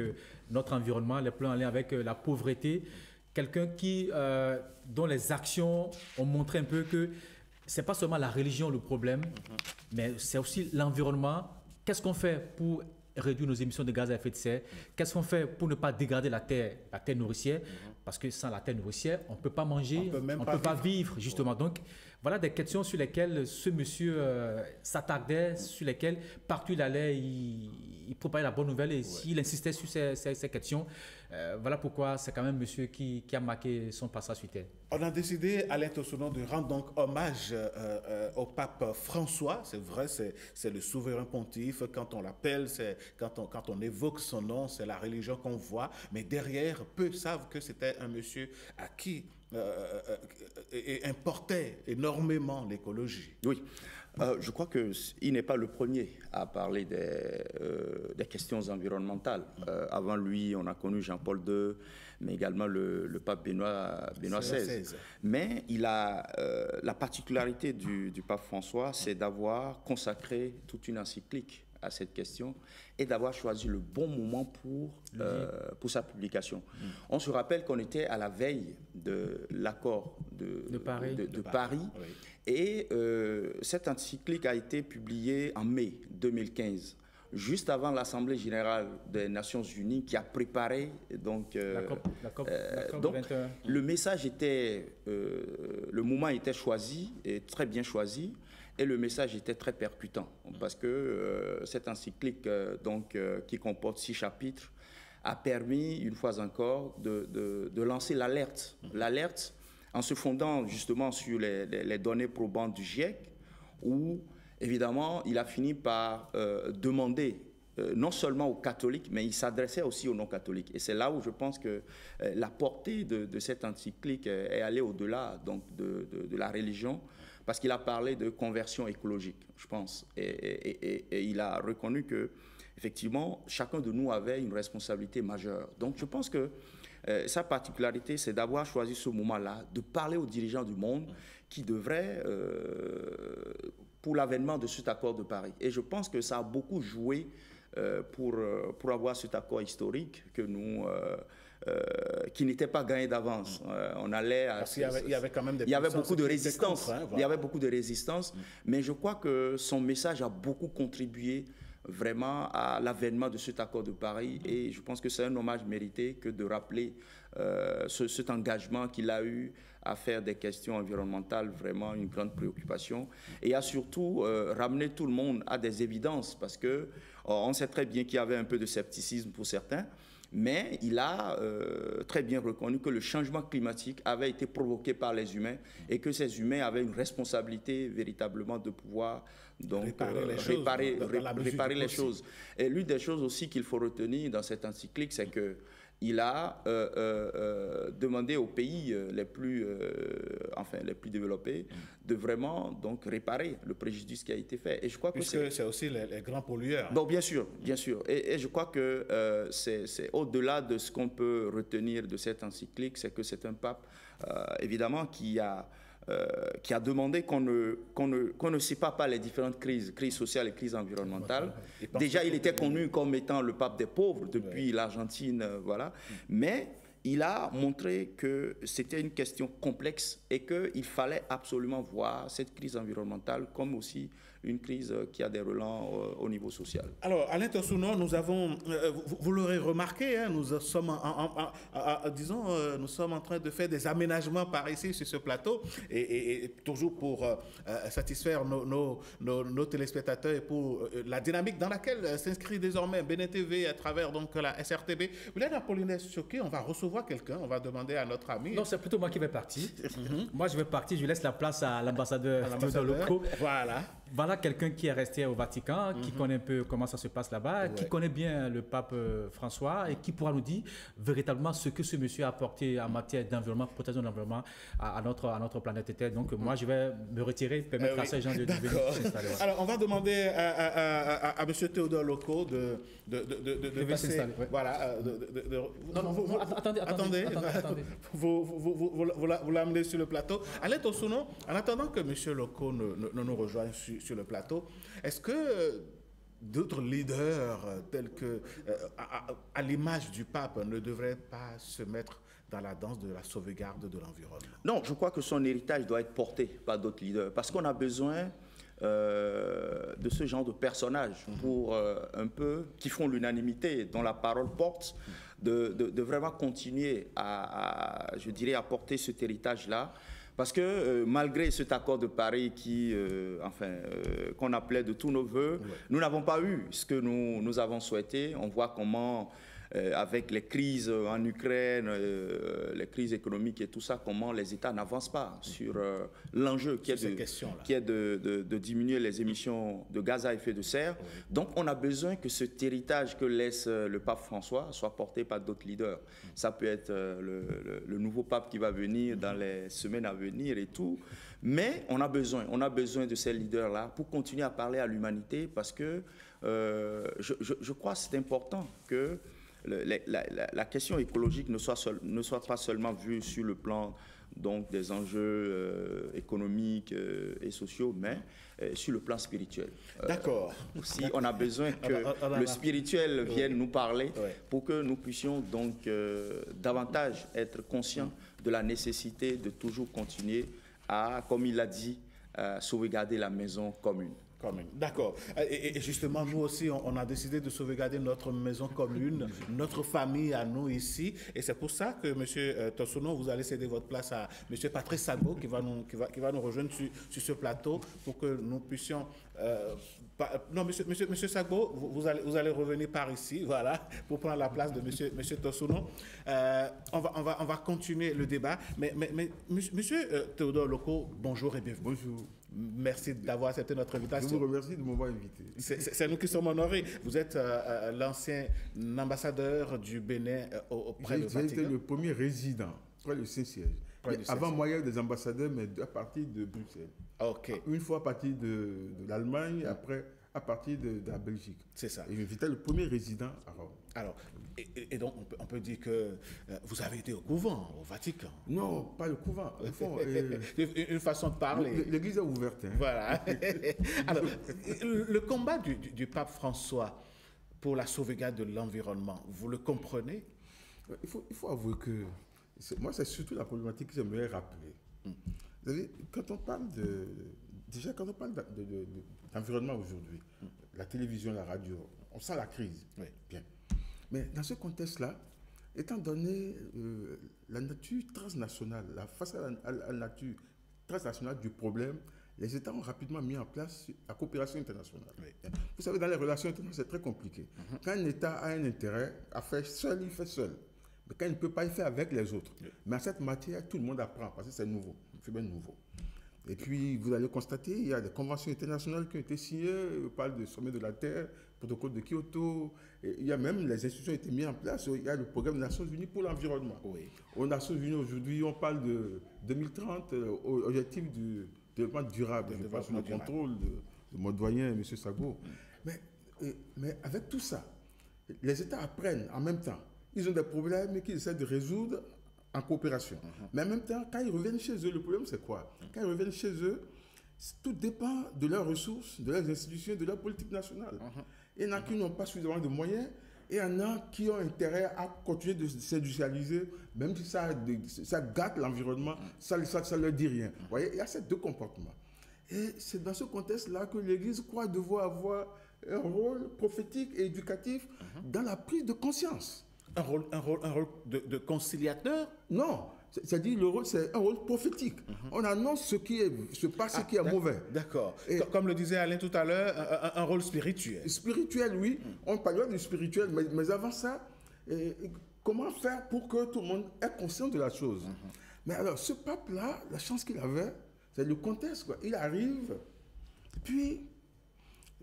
notre environnement, les problèmes en lien avec la pauvreté. Quelqu'un dont les actions ont montré un peu que c'est pas seulement la religion le problème, mais c'est aussi l'environnement. Qu'est-ce qu'on fait pour réduire nos émissions de gaz à effet de serre? Qu'est-ce qu'on fait pour ne pas dégrader la terre nourricière? Parce que sans la terre nourricière, on ne peut pas manger, on ne peut pas vivre, justement. Donc, voilà des questions sur lesquelles ce monsieur s'attardait, sur lesquelles partout il allait, il propagait la bonne nouvelle, et s'il insistait sur ces questions, voilà pourquoi c'est quand même monsieur qui a marqué son passage sur terre. On a décidé, Alain Tossounon, de rendre donc hommage au pape François. C'est vrai, c'est le souverain pontife. Quand on l'appelle, quand on évoque son nom, c'est la religion qu'on voit. Mais derrière, peu savent que c'était un monsieur à qui importait énormément l'écologie. Oui. Je crois qu'il n'est pas le premier à parler des questions environnementales. Avant lui, on a connu Jean-Paul II, mais également le pape Benoît XVI. Mais la particularité du pape François, c'est d'avoir consacré toute une encyclique à cette question et d'avoir choisi le bon moment pour sa publication. On se rappelle qu'on était à la veille de l'accord de Paris. Oui. Et cette encyclique a été publiée en mai 2015, juste avant l'Assemblée générale des Nations Unies qui a préparé donc, la COP donc 21. Le message était, le moment était choisi, et très bien choisi, et le message était très percutant, parce que cette encyclique qui comporte 6 chapitres a permis, une fois encore, de lancer l'alerte. L'alerte en se fondant justement sur les données probantes du GIEC, où évidemment il a fini par demander non seulement aux catholiques, mais il s'adressait aussi aux non-catholiques. Et c'est là où je pense que la portée de cette encyclique est allée au-delà de la religion, parce qu'il a parlé de conversion écologique, je pense. Et il a reconnu que, effectivement, chacun de nous avait une responsabilité majeure. Donc je pense que sa particularité, c'est d'avoir choisi ce moment-là, de parler aux dirigeants du monde qui devraient, pour l'avènement de cet accord de Paris. Et je pense que ça a beaucoup joué pour avoir cet accord historique que nous... qui n'était pas gagné d'avance. On allait à... Il y avait quand même il y avait beaucoup de résistance. Voilà. Il y avait beaucoup de résistance, mais je crois que son message a beaucoup contribué vraiment à l'avènement de cet accord de Paris, et je pense que c'est un hommage mérité que de rappeler cet engagement qu'il a eu à faire des questions environnementales vraiment une grande préoccupation, et à surtout ramener tout le monde à des évidences, parce que on sait très bien qu'il y avait un peu de scepticisme pour certains, mais il a très bien reconnu que le changement climatique avait été provoqué par les humains et que ces humains avaient une responsabilité véritablement de pouvoir donc, réparer les choses. Et l'une des choses aussi qu'il faut retenir dans cette encyclique, c'est qu'il a demandé aux pays les plus développés de vraiment donc, réparer le préjudice qui a été fait. Et je crois que c'est aussi les grands pollueurs. Bon, bien sûr, bien sûr. Et je crois que c'est au-delà de ce qu'on peut retenir de cette encyclique, c'est que c'est un pape, évidemment, qui a demandé qu'on ne sépare pas les différentes crises sociales et crises environnementales. Déjà, il était connu comme étant le pape des pauvres depuis l'Argentine, voilà. Mais il a montré que c'était une question complexe et qu'il fallait absolument voir cette crise environnementale comme aussi une crise qui a des relents au niveau social. Alors, Alain Tossouno, nous avons, vous l'aurez remarqué, hein, nous sommes nous sommes en train de faire des aménagements par ici sur ce plateau, et toujours pour satisfaire nos téléspectateurs et pour la dynamique dans laquelle s'inscrit désormais Bénin TV à travers donc la SRTB. William Apollinaire Choqué, on va recevoir quelqu'un, on va demander à notre ami. Non, c'est plutôt moi qui vais partir. Moi, je vais partir, je laisse la place à l'ambassadeur Teodoro. Voilà quelqu'un qui est resté au Vatican, qui connaît un peu comment ça se passe là-bas, qui connaît bien le pape François et qui pourra nous dire véritablement ce que ce monsieur a apporté en matière d'environnement, protection de l'environnement à notre planète Terre. Donc moi, je vais me retirer, permettre à ces gens de venir s'installer. Alors, on va demander à M. Théodore Loco de passer... Voilà. Non, attendez. Vous l'amenez sur le plateau. Alain Tossouno, en attendant que M. Loco ne nous rejoigne sur le plateau, est-ce que d'autres leaders tels que, à l'image du pape, ne devraient pas se mettre dans la danse de la sauvegarde de l'environnement? Non, je crois que son héritage doit être porté par d'autres leaders, parce qu'on a besoin de ce genre de personnages pour un peu qui font l'unanimité, dont la parole porte, de vraiment continuer à, je dirais, à porter cet héritage-là. Parce que malgré cet accord de Paris qu'on appelait de tous nos voeux, nous n'avons pas eu ce que nous avons souhaité. On voit comment avec les crises en Ukraine, les crises économiques et tout ça, comment les États n'avancent pas sur l'enjeu qui est de diminuer les émissions de gaz à effet de serre. Oui. Donc, on a besoin que cet héritage que laisse le pape François soit porté par d'autres leaders. Ça peut être le nouveau pape qui va venir dans les semaines à venir et tout. Mais on a besoin de ces leaders-là pour continuer à parler à l'humanité parce que je crois que c'est important que la question écologique ne soit pas seulement vue sur le plan donc, des enjeux économiques et sociaux, mais sur le plan spirituel. D'accord. Aussi, on a besoin que le spirituel vienne nous parler pour que nous puissions donc davantage être conscients de la nécessité de toujours continuer à, comme il l'a dit, sauvegarder la maison commune. D'accord. Et justement, nous aussi, on a décidé de sauvegarder notre maison commune, notre famille à nous ici. Et c'est pour ça que, M. Tossono, vous allez céder votre place à M. Patrice Sagbo, qui va nous rejoindre sur ce plateau pour que nous puissions... non, monsieur Sagbo, vous allez revenir par ici, voilà, pour prendre la place de monsieur Tossono. On va continuer le débat. Mais monsieur Théodore Loko, bonjour et bienvenue. Bonjour. Merci d'avoir accepté notre invitation. Je vous remercie de m'avoir invité. C'est nous qui sommes honorés. Vous êtes l'ancien ambassadeur du Bénin auprès du Vatican. J'ai été le premier résident près du Saint-Siège. Avant moi, il y avait des ambassadeurs, mais à partir de Bruxelles. Okay. Une fois à partir de l'Allemagne, après à partir de la Belgique. C'est ça. Et j'étais le premier résident à Rome. Alors, et donc, on peut dire que vous avez été au couvent, au Vatican. Non, pas le couvent. Une façon de parler. L'église est ouverte. Hein. Voilà. Alors, le combat du pape François pour la sauvegarde de l'environnement, vous le comprenez? Il faut avouer que moi, c'est surtout la problématique que j'aimerais rappeler. Vous savez, quand on parle d'environnement aujourd'hui, la télévision, la radio, on sent la crise. Oui. Bien. Mais dans ce contexte-là, étant donné la nature transnationale, face à la nature transnationale du problème, les États ont rapidement mis en place la coopération internationale. Oui. Vous savez, dans les relations internationales, c'est très compliqué. Quand un État a un intérêt à faire seul, il fait seul. Mais quand il ne peut pas, il fait avec les autres. Oui. Mais en cette matière, tout le monde apprend parce que c'est nouveau. C'est bien nouveau. Et puis, vous allez constater, il y a des conventions internationales qui ont été signées. On parle du sommet de la Terre, protocole de Kyoto. Et il y a même les institutions qui ont été mises en place. Il y a le programme des Nations Unies pour l'environnement. Oui. Aux Nations Unies, aujourd'hui, on parle de 2030, objectif du développement durable. Je pense sous le contrôle de mon doyen, M. Sagbo. Mais avec tout ça, les États apprennent en même temps. Ils ont des problèmes qu'ils essaient de résoudre en coopération. Mais en même temps, quand ils reviennent chez eux, le problème c'est quoi? Quand ils reviennent chez eux, tout dépend de leurs ressources, de leurs institutions, de leur politique nationale. Il y en a qui n'ont pas suffisamment de moyens, et il y en a qui ont intérêt à continuer de s'industrialiser, même si ça gâte l'environnement, ça ne leur dit rien. Vous voyez, il y a ces deux comportements. Et c'est dans ce contexte-là que l'Église croit devoir avoir un rôle prophétique et éducatif dans la prise de conscience. Un rôle de conciliateur? Non, c'est-à-dire le rôle, c'est un rôle prophétique. On annonce ce qui se passe, ce qui est mauvais. D'accord. Comme le disait Alain tout à l'heure, un rôle spirituel. Spirituel, oui. On parle du spirituel, mais avant ça, comment faire pour que tout le monde ait conscience de la chose? Mais alors, ce pape-là, la chance qu'il avait, c'est le contexte, quoi. Il arrive, puis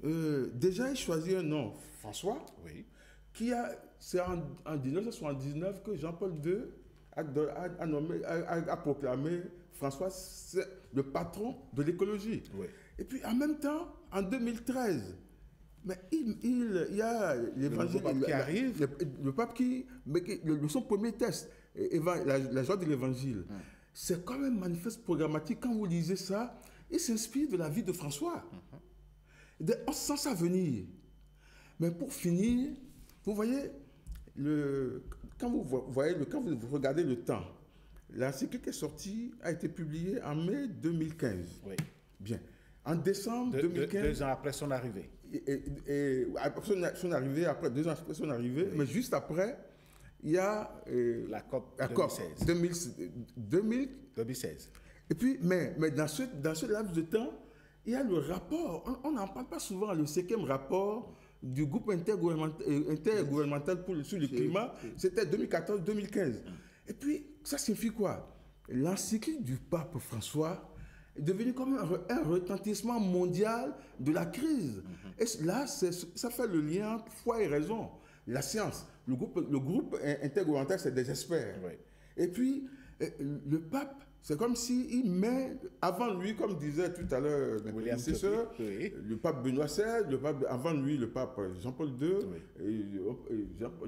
déjà il choisit un nom, François, qui c'est en 1979 que Jean-Paul II a proclamé François le patron de l'écologie. Oui. Et puis en même temps, en 2013, mais il y a l'évangile qui arrive. Le pape son premier texte, la joie de l'évangile, c'est quand même manifeste programmatique. Quand vous lisez ça, il s'inspire de la vie de François. On sent ça venir. Mais pour finir, vous voyez, quand vous regardez le temps, l'encyclique est sortie, a été publiée en mai 2015. Oui. Bien. En décembre 2015... 2 ans après son arrivée. Et après son arrivée, après 2 ans après son arrivée, mais juste après, il y a... la COP 2016. Et puis, mais dans ce laps de temps, il y a le rapport, on n'en parle pas souvent, le 5e rapport du groupe intergouvernemental sur le climat, c'était 2014-2015. Et puis, ça signifie quoi? L'encyclique du pape François est devenu comme un retentissement mondial de la crise. Et là, ça fait le lien entre foi et raison. La science, le groupe intergouvernemental, c'est des experts. Oui. Et puis, le pape, c'est comme s'il met avant lui, comme disait tout à l'heure le prédécesseur, le pape Benoît XVI, avant lui, le pape Jean-Paul II.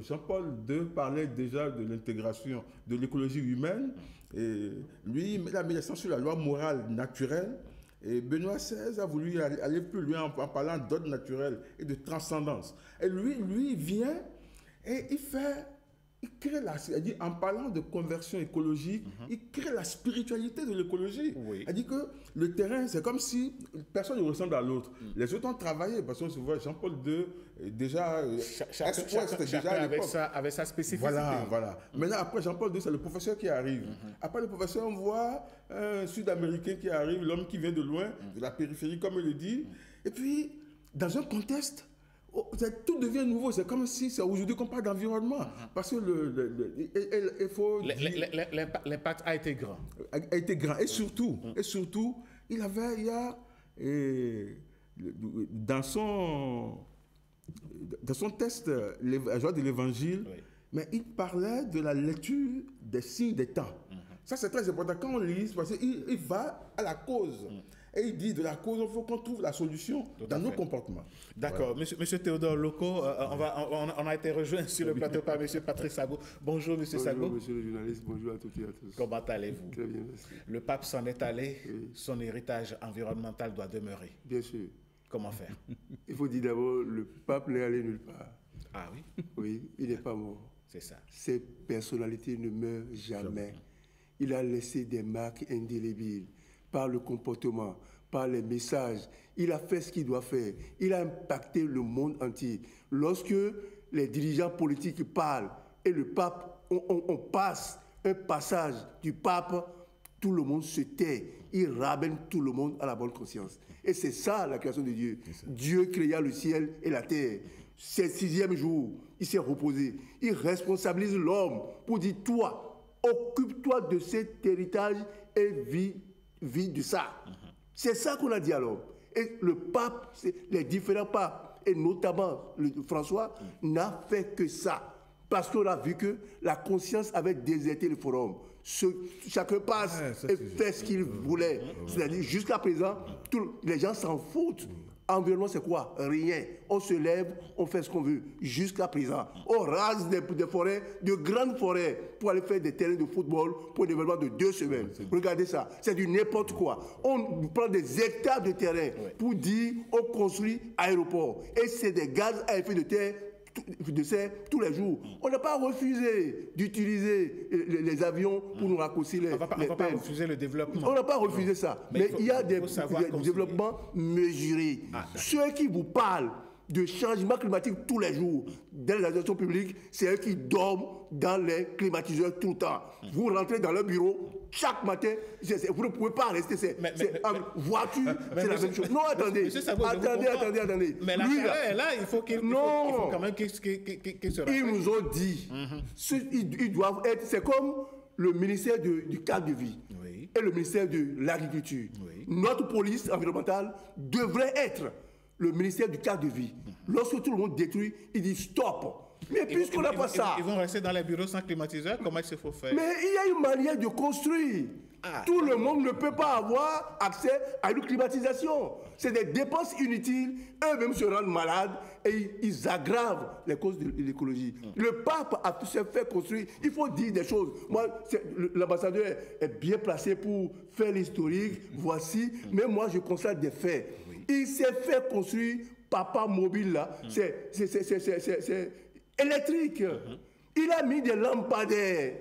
Jean-Paul II parlait déjà de l'intégration de l'écologie humaine. Et lui, il a mis l'accent sur la loi morale naturelle. Et Benoît XVI a voulu aller plus loin en parlant d'ordre naturel et de transcendance. Et lui, il vient et il crée en parlant de conversion écologique, il crée la spiritualité de l'écologie. Il dit que le terrain, c'est comme si personne ne ressemble à l'autre. Les autres ont travaillé, parce qu'on se voit, Jean-Paul II, déjà, chacun avait sa spécificité. Voilà. Maintenant, après Jean-Paul II, c'est le professeur qui arrive. Après le professeur, on voit un Sud-Américain qui arrive, l'homme qui vient de loin, de la périphérie, comme il le dit. Et puis, dans un contexte, tout devient nouveau. C'est comme si c'est aujourd'hui qu'on parle d'environnement. Parce que il faut l'impact a été grand. A été grand. Et surtout, il y a dans son texte, la joie de l'Évangile, mais il parlait de la lecture des signes des temps. Ça, c'est très important. Quand on lit, parce qu'il va à la cause. Et il dit de la cause, il faut qu'on trouve la solution dans nos comportements. D'accord. Voilà. Monsieur Théodore Loco, on a été rejoint sur le plateau par Monsieur Patrick Sago. Bonjour, Monsieur Sago. Bonjour, Monsieur le journaliste. Bonjour à toutes et à tous. Comment allez-vous? Très bien, merci. Le pape s'en est allé. Oui. Son héritage environnemental doit demeurer. Bien sûr. Comment faire? Il faut dire d'abord, le pape n'est allé nulle part. Ah oui? Oui, il n'est pas mort. C'est ça. Ses personnalités ne meurent jamais. Il a laissé des marques indélébiles. Par le comportement, par les messages. Il a fait ce qu'il doit faire. Il a impacté le monde entier. Lorsque les dirigeants politiques parlent et le pape, on passe un passage du pape, tout le monde se tait. Il ramène tout le monde à la bonne conscience. Et c'est ça la création de Dieu. Dieu créa le ciel et la terre. C'est le 6e jour. Il s'est reposé. Il responsabilise l'homme pour dire, toi, occupe-toi de cet héritage et vis de ça. C'est ça qu'on a dit alors. Et le pape, les différents papes, et notamment François, n'a fait que ça. Parce qu'on a vu que la conscience avait déserté le forum. Chacun passe et fait ce qu'il voulait. C'est-à-dire, jusqu'à présent, les gens s'en foutent. Environnement, c'est quoi? Rien. On se lève, on fait ce qu'on veut. Jusqu'à présent, on rase des forêts, de grandes forêts, pour aller faire des terrains de football pour un développement de 2 semaines. Regardez ça. C'est du n'importe quoi. On prend des hectares de terrain pour dire on construit aéroport. Et c'est des gaz à effet de serre tous les jours. On n'a pas refusé d'utiliser les avions pour nous raccourcir les peines. On ne va pas refuser le développement. On n'a pas refusé ça. Mais il y a des développements mesurés. Ceux qui vous parlent de changement climatique tous les jours dans les administrations publiques, c'est eux qui dorment dans les climatiseurs tout le temps. Vous rentrez dans leur bureau chaque matin, vous ne pouvez pas rester. En voiture, c'est la même chose. Non, attendez. Attendez. Mais la chaleur est là, il faut quand même qu'il se rappelle. Ils nous ont dit, ils doivent être, c'est comme le ministère du cadre de vie et le ministère de l'agriculture. Notre police environnementale devrait être le ministère du cadre de vie. Lorsque tout le monde détruit, il dit stop. Mais puisqu'on n'a pas ça... Ils vont rester dans les bureaux sans climatiseur, comment il faut faire? Mais il y a une manière de construire. Tout le monde ne peut pas avoir accès à une climatisation. C'est des dépenses inutiles. Eux-mêmes se rendent malades et ils aggravent les causes de l'écologie. Le pape a fait construire. Il faut dire des choses. Moi, l'ambassadeur est bien placé pour faire l'historique. Voici. Mais moi, je constate des faits. Il s'est fait construire Papa Mobile là. C'est électrique. Il a mis des lampadaires.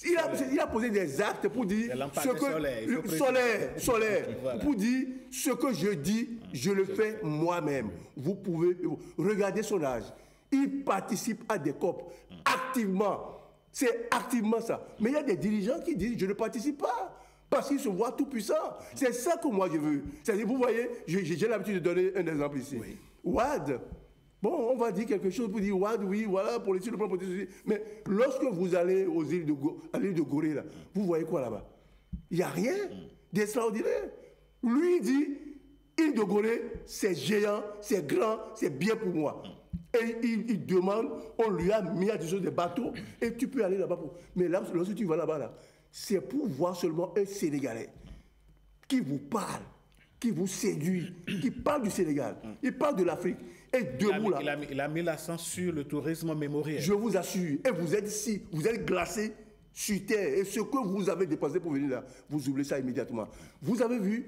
Il a posé des actes pour dire ce que solaire voilà. Pour dire ce que je dis, je le fais moi-même. Vous pouvez regarder son âge. Il participe à des COP activement. C'est activement ça. Mais il y a des dirigeants qui disent je ne participe pas. Parce qu'ils se voient tout puissants. C'est ça que moi je veux. C'est-à-dire, vous voyez, j'ai l'habitude de donner un exemple ici. Wad Bon, on va dire quelque chose pour dire, oui, voilà, politique, le plan politique. Mais lorsque vous allez aux îles de Gorée, là, vous voyez quoi là-bas? Il n'y a rien d'extraordinaire. Lui, il dit, île de Gorée, c'est géant, c'est grand, c'est bien pour moi. Et il demande, on lui a mis à disposition des bateaux, et tu peux aller là-bas. Mais là, lorsque tu vas là-bas, là, c'est pour voir seulement un Sénégalais qui vous parle, qui vous séduit, qui parle du Sénégal, il parle de l'Afrique. Et debout là. Il a mis l'accent sur le tourisme mémoriel. Je vous assure. Et vous êtes ici, vous êtes glacé sur terre. Et ce que vous avez dépensé pour venir là, vous oubliez ça immédiatement. Vous avez vu,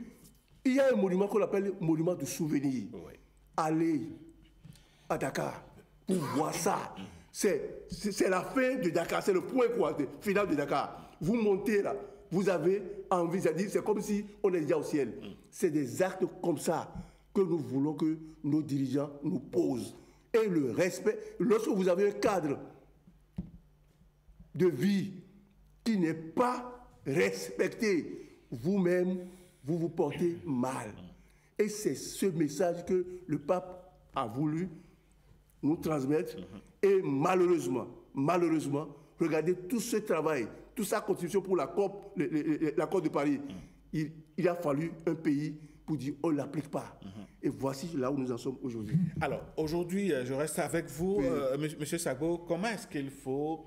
il y a un monument qu'on appelle monument de souvenir. Oui. Allez à Dakar pour voir ça. C'est la fin de Dakar, c'est le point final de Dakar. Vous montez là, vous avez envie, c'est comme si on est déjà au ciel. C'est des actes comme ça que nous voulons que nos dirigeants nous posent. Et le respect, lorsque vous avez un cadre de vie qui n'est pas respecté, vous-même, vous vous portez mal. Et c'est ce message que le pape a voulu nous transmettre. Et malheureusement, regardez tout ce travail, toute sa contribution pour l'accord de Paris. Il a fallu un pays pour dire on ne l'applique pas. Et voici là où nous en sommes aujourd'hui. Alors, aujourd'hui, je reste avec vous, Monsieur Sago. Comment est-ce qu'il faut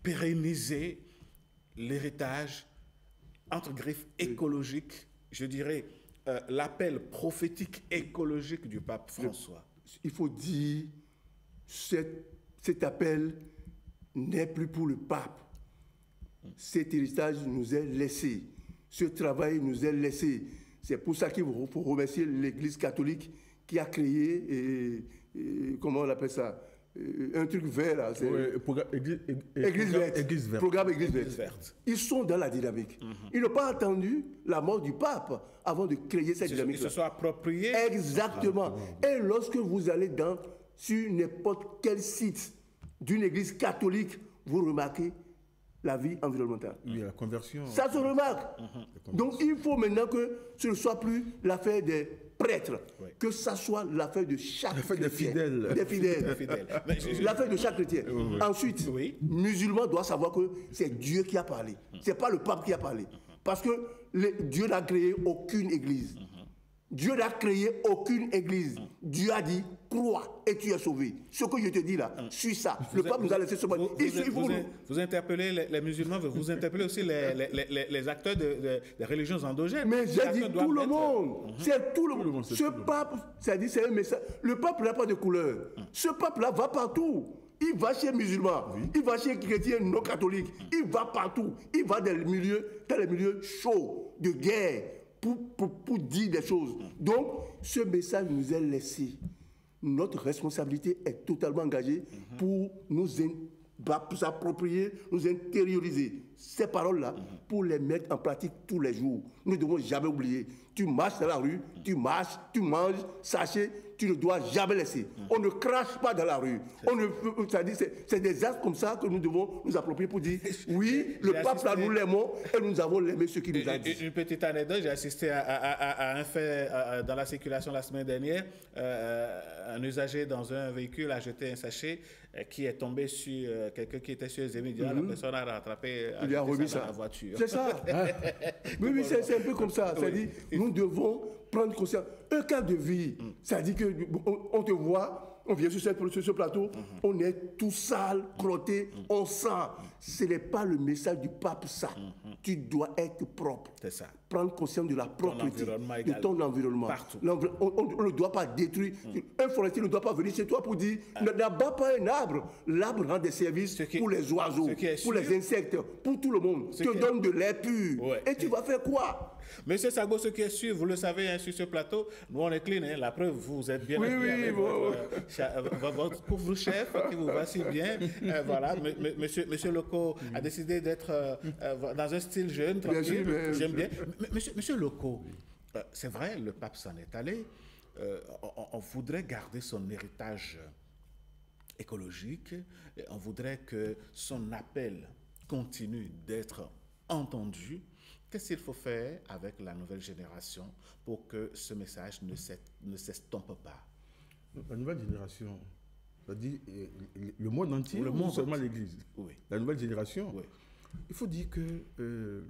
pérenniser l'héritage, entre griffes, écologique, je dirais, l'appel prophétique écologique du pape François? Il faut dire, cet appel n'est plus pour le pape. Cet héritage nous est laissé. Ce travail nous est laissé. C'est pour ça qu'il faut remercier l'Église catholique qui a créé, comment on appelle ça, un truc vert là. Église verte. Programme Église verte. Ils sont dans la dynamique. Ils n'ont pas attendu la mort du pape avant de créer cette dynamique. Ils se sont appropriés. Exactement. Et lorsque vous allez sur n'importe quel site d'une église catholique, vous remarquez la vie environnementale. Oui, la conversion. Ça se remarque. Donc il faut maintenant que ce ne soit plus l'affaire des prêtres, que ça soit l'affaire de chaque chrétien. Des fidèles. L'affaire de chaque chrétien. Ensuite, musulman doit savoir que c'est Dieu qui a parlé. Ce n'est pas le pape qui a parlé. Parce que Dieu n'a créé aucune église. Dieu n'a créé aucune église. Dieu a dit, crois et tu es sauvé. Ce que je te dis là, suis ça. Le pape nous a laissé ce moment. Vous interpellez les musulmans, vous interpellez aussi les acteurs des religions endogènes. Mais j'ai dit tout le monde. C'est tout le monde. Ce pape, c'est un message. Le pape n'a pas de couleur. Ce pape-là va partout. Il va chez les musulmans, il va chez les chrétiens non catholiques, il va partout. Il va dans les milieux chauds, de guerre. Pour dire des choses. Donc, ce message nous est laissé. Notre responsabilité est totalement engagée pour nous approprier, nous intérioriser ces paroles-là, pour les mettre en pratique tous les jours. Nous ne devons jamais oublier. Tu marches dans la rue, tu marches, tu manges, sachez, tu ne dois jamais laisser. On ne crache pas dans la rue. C'est des actes comme ça que nous devons nous approprier pour dire, oui, le pape là, nous l'aimons et nous avons aimé ce qui nous a dit. Une petite anecdote, j'ai assisté à un fait dans la circulation la semaine dernière. Un usager dans un véhicule a jeté un sachet qui est tombé sur quelqu'un qui était sur les médias. La personne a rattrapé, il a remis ça dans la voiture. C'est ça. Oui, c'est un peu comme ça. C'est-à-dire, nous devons prendre conscience. Un cas de vie, c'est-à-dire qu'on te voit, on vient sur ce plateau, on est tout sale, crotté, on sent. Ce n'est pas le message du pape, ça. Tu dois être propre. C'est ça. Prendre conscience de la propreté, de ton environnement. Partout. On ne doit pas détruire. Un forestier ne doit pas venir chez toi pour dire, n'abat pas un arbre. L'arbre rend des services pour les oiseaux, pour les insectes, pour tout le monde. Te donne de l'air pur. Ouais. Et tu vas faire quoi? Monsieur Sago, ce qui est sûr, vous le savez, sur ce plateau, nous on est clean, la preuve, vous êtes bien habillé avec votre couvre-chef qui vous va si bien. Voilà, monsieur Loco a décidé d'être dans un style jeune, tranquille, j'aime bien. Monsieur Loco, c'est vrai, le pape s'en est allé. On voudrait garder son héritage écologique, et on voudrait que son appel continue d'être entendu. Qu'est-ce qu'il faut faire avec la nouvelle génération pour que ce message ne s'estompe pas? La nouvelle génération, c'est-à-dire le monde entier, ou seulement l'Église. Oui. La nouvelle génération, oui. Il faut dire que,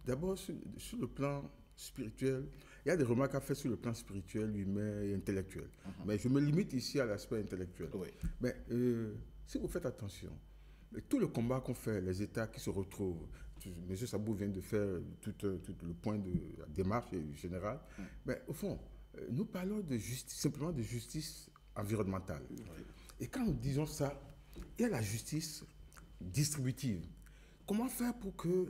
d'abord, sur le plan spirituel, il y a des remarques à faire sur le plan spirituel, humain et intellectuel. Mais je me limite ici à l'aspect intellectuel. Oui. Mais si vous faites attention, tout le combat qu'on fait, les États qui se retrouvent, M. Sabou vient de faire tout le point de la démarche générale, mais au fond, nous parlons de justice, simplement de justice environnementale. Oui. Et quand nous disons ça, il y a la justice distributive. Comment faire pour que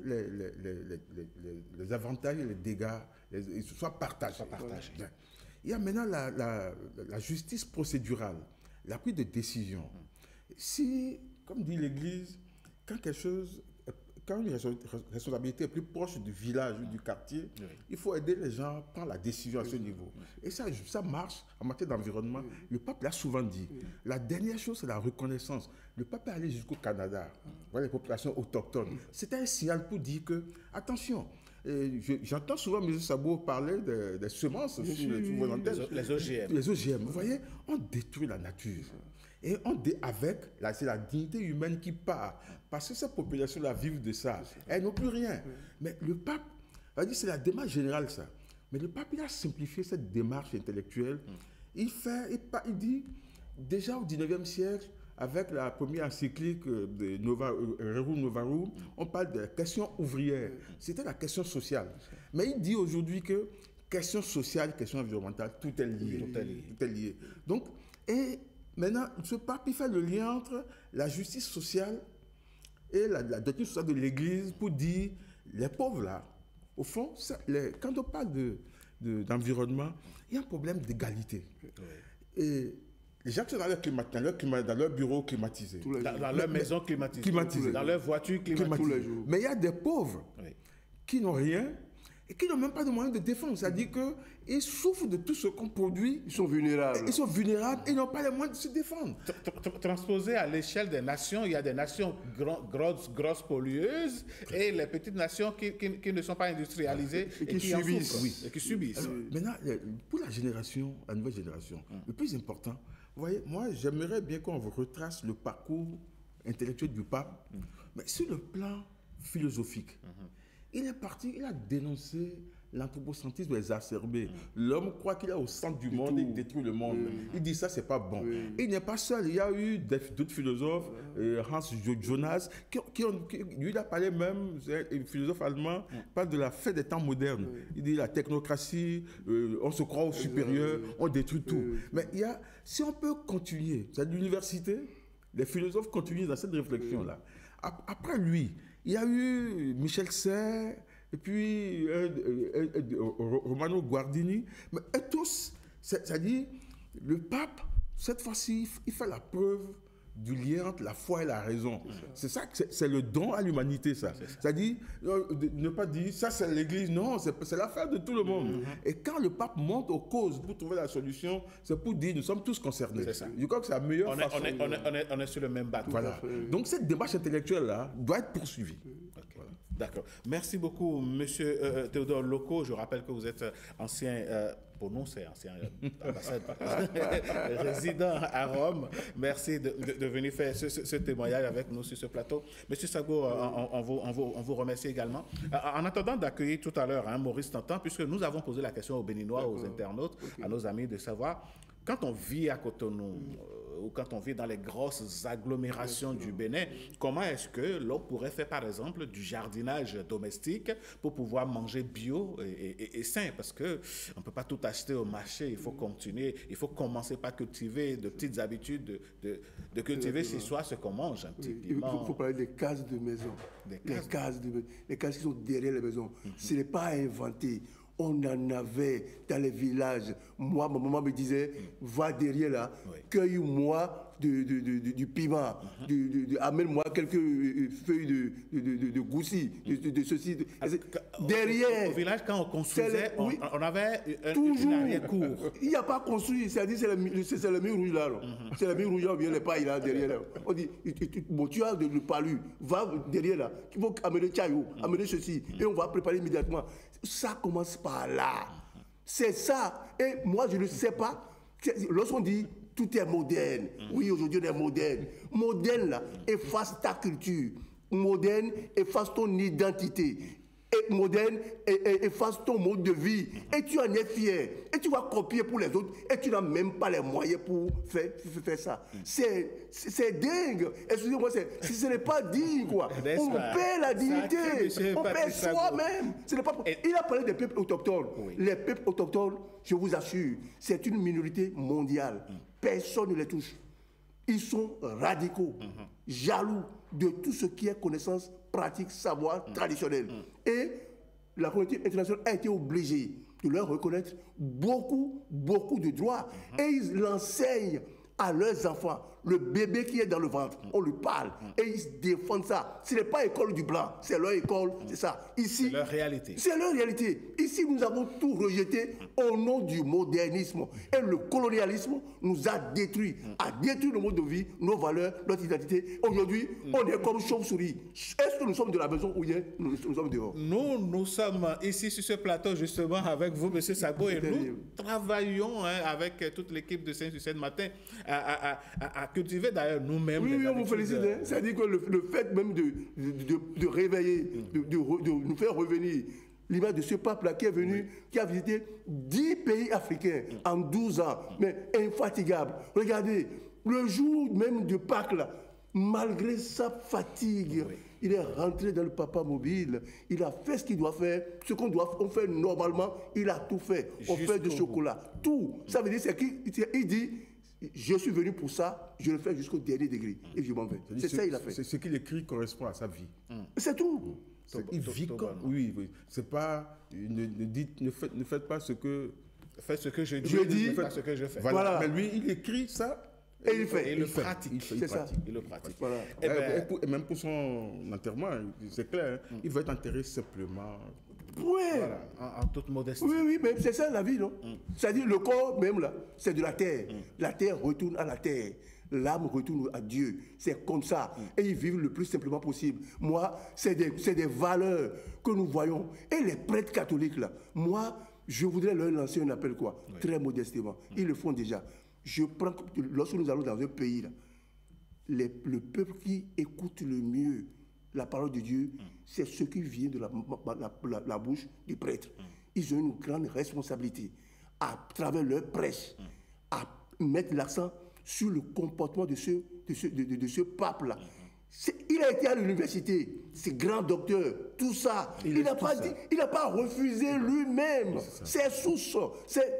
les avantages et les dégâts soient partagés? Il y a maintenant la justice procédurale, la prise de décision. Si, comme dit l'Église, quand une responsabilité est plus proche du village ou du quartier, il faut aider les gens à prendre la décision à ce niveau. Et ça marche en matière d'environnement. Le pape l'a souvent dit. La dernière chose, c'est la reconnaissance. Le pape est allé jusqu'au Canada, voir les populations autochtones. C'était un signal pour dire que, attention, j'entends souvent M. Sabou parler des semences sur vos antennes. Les OGM. Les OGM. Vous voyez, on détruit la nature. Et c'est la dignité humaine qui part. Parce que ces populations-là vivent de ça. Elles n'ont plus rien. Mais le pape, c'est la démarche générale, ça. Mais le pape, il a simplifié cette démarche intellectuelle. Il dit, déjà au 19e siècle, avec la première encyclique de Rerum Novarum, on parle de la question ouvrière. C'était la question sociale. Mais il dit aujourd'hui que question sociale, question environnementale, tout est lié. Tout est lié. Donc, et maintenant, ce pape, il fait le lien entre la justice sociale et la doctrine sociale de l'Église pour dire, les pauvres là, au fond, quand on parle d'environnement, il y a un problème d'égalité. Et les gens qui sont dans leur bureau climatisé, dans leur maison climatisée, dans leur voiture climatisée. Mais il y a des pauvres qui n'ont rien et qui n'ont même pas de moyens de défense. C'est-à-dire qu'ils souffrent de tout ce qu'on produit. Ils sont vulnérables. Ils sont vulnérables et n'ont pas les moyens de se défendre. Transposé à l'échelle des nations, il y a des nations grosses pollueuses et les petites nations qui ne sont pas industrialisées et qui subissent. Et qui subissent. Maintenant, pour la nouvelle génération, le plus important, vous voyez, moi, j'aimerais bien qu'on retrace le parcours intellectuel du pape, mais sur le plan philosophique. Il est parti, il a dénoncé l'anthropocentrisme exacerbé. L'homme croit qu'il est au centre du monde et il détruit le monde. Il dit ça, c'est pas bon. Il n'est pas seul. Il y a eu d'autres philosophes, Hans Jonas, lui, il a parlé même, un philosophe allemand, parle de la fin des temps modernes. Il dit la technocratie, on se croit au supérieur, on détruit tout. Mais si on peut continuer, c'est à l'université, les philosophes continuent dans cette réflexion-là. Après lui, il y a eu Michel Serres, et puis Romano Guardini, mais tous, c'est-à-dire, le pape, cette fois-ci, il fait la preuve du lien entre la foi et la raison. C'est ça, c'est le don à l'humanité, ça. C'est-à-dire, ne pas dire, ça c'est l'Église, non, c'est l'affaire de tout le monde. Et quand le pape monte aux causes pour trouver la solution, c'est pour dire, nous sommes tous concernés. C'est ça. Je crois que c'est la meilleure façon. On est sur le même bateau. Voilà. Donc cette démarche intellectuelle-là doit être poursuivie. Okay. Voilà. D'accord. Merci beaucoup, Monsieur Théodore Loco. Je rappelle que vous êtes ancien, pour nous c'est ancien ambassadeur, résident à Rome. Merci de venir faire ce témoignage avec nous sur ce plateau. Monsieur Sabou, on vous remercie également. En attendant d'accueillir tout à l'heure Maurice Tantan, puisque nous avons posé la question aux Béninois, aux internautes, à nos amis, de savoir, quand on vit à Cotonou, ou quand on vit dans les grosses agglomérations du Bénin, comment est-ce que l'on pourrait faire, par exemple, du jardinage domestique pour pouvoir manger bio et sain? Parce qu'on ne peut pas tout acheter au marché, il faut continuer, il faut commencer par cultiver de petites habitudes, de cultiver chez soi ce qu'on mange, un petit piment. Il faut parler des cases de maison. Les cases qui sont derrière les maisons. Ce n'est pas inventé. On en avait dans les villages. Moi, ma maman me disait, va derrière là, cueille-moi du piment, amène-moi quelques feuilles de goussi, de ceci. Derrière. Au village, quand on construisait, on avait toujours une arrière-cour. Il n'y a pas construit, c'est-à-dire c'est le mur rouge là. C'est le mur rouge là, bien les pailles là, derrière là. On dit, tu as le palu, va derrière là. Il faut amener Tchaïou, amener ceci, et on va préparer immédiatement. Ça commence par là. C'est ça. Et moi, je ne sais pas. Lorsqu'on dit tout est moderne. Oui, aujourd'hui, on est moderne. Moderne, là, efface ta culture. Moderne, efface ton identité. Et moderne, efface ton mode de vie. Et tu en es fier. Et tu vas copier pour les autres. Et tu n'as même pas les moyens pour faire ça. C'est dingue. Excusez-moi, ce n'est pas digne, quoi. On perd la dignité. On perd soi-même. Il a parlé des peuples autochtones. Oui. Les peuples autochtones, je vous assure, c'est une minorité mondiale. Personne ne les touche. Ils sont radicaux, jaloux de tout ce qui est connaissance, pratique, savoir traditionnel. Et la communauté internationale a été obligée de leur reconnaître beaucoup de droits. Et ils l'enseignent à leurs enfants. Le bébé qui est dans le ventre, on lui parle et ils défendent ça. Ce n'est pas l'école du blanc, c'est leur école, c'est ça. Ici, c'est leur réalité. C'est leur réalité. Ici, nous avons tout rejeté au nom du modernisme. Et le colonialisme nous a détruit, a détruit le mode de vie, nos valeurs, notre identité. Aujourd'hui, on est comme chauve-souris. Est-ce que nous sommes de la maison ou bien nous sommes dehors? Nous sommes ici sur ce plateau justement avec vous, M. Sagbo, et nous travaillons avec toute l'équipe de Saint-Sucède matin à cultiver d'ailleurs nous-mêmes. Oui, on vous félicite. C'est-à-dire que le fait même de réveiller, de nous faire revenir l'image de ce peuple-là qui est venu, qui a visité 10 pays africains en 12 ans, mais infatigable. Regardez, le jour même de Pâques, là, malgré sa fatigue, il est rentré dans le Papa Mobile, il a fait ce qu'il doit faire, ce on fait normalement, il a tout fait. On fait du chocolat, tout. Ça veut dire, il dit, je suis venu pour ça, je le fais jusqu'au dernier degré. Et je m'en vais. C'est ça qu'il a fait. C'est ce qu'il écrit correspond à sa vie. C'est tout. Il vit comme... Oui. C'est pas... Ne faites pas ce que... Faites ce que je dis, ne faites pas ce que je fais. Voilà. Mais lui, il écrit ça... Et il fait. Et il le pratique. C'est ça. Il le pratique. Voilà. Et même pour son enterrement, c'est clair, il va être enterré simplement... Oui. Voilà, en toute modestie. Oui, mais c'est ça la vie, non? C'est-à-dire le corps même là, c'est de la terre. La terre retourne à la terre. L'âme retourne à Dieu. C'est comme ça. Et ils vivent le plus simplement possible. Moi, c'est des valeurs que nous voyons. Et les prêtres catholiques là, moi, je voudrais leur lancer un appel quoi, très modestement. Ils le font déjà. Lorsque nous allons dans un pays là, le peuple qui écoute le mieux la parole de Dieu, c'est ce qui vient de la bouche du prêtre. Ils ont une grande responsabilité à travers leur prêche, à mettre l'accent sur le comportement de ce pape-là. Il a été à l'université, c'est grand docteur, tout ça. Il n'a pas refusé lui-même. C'est source.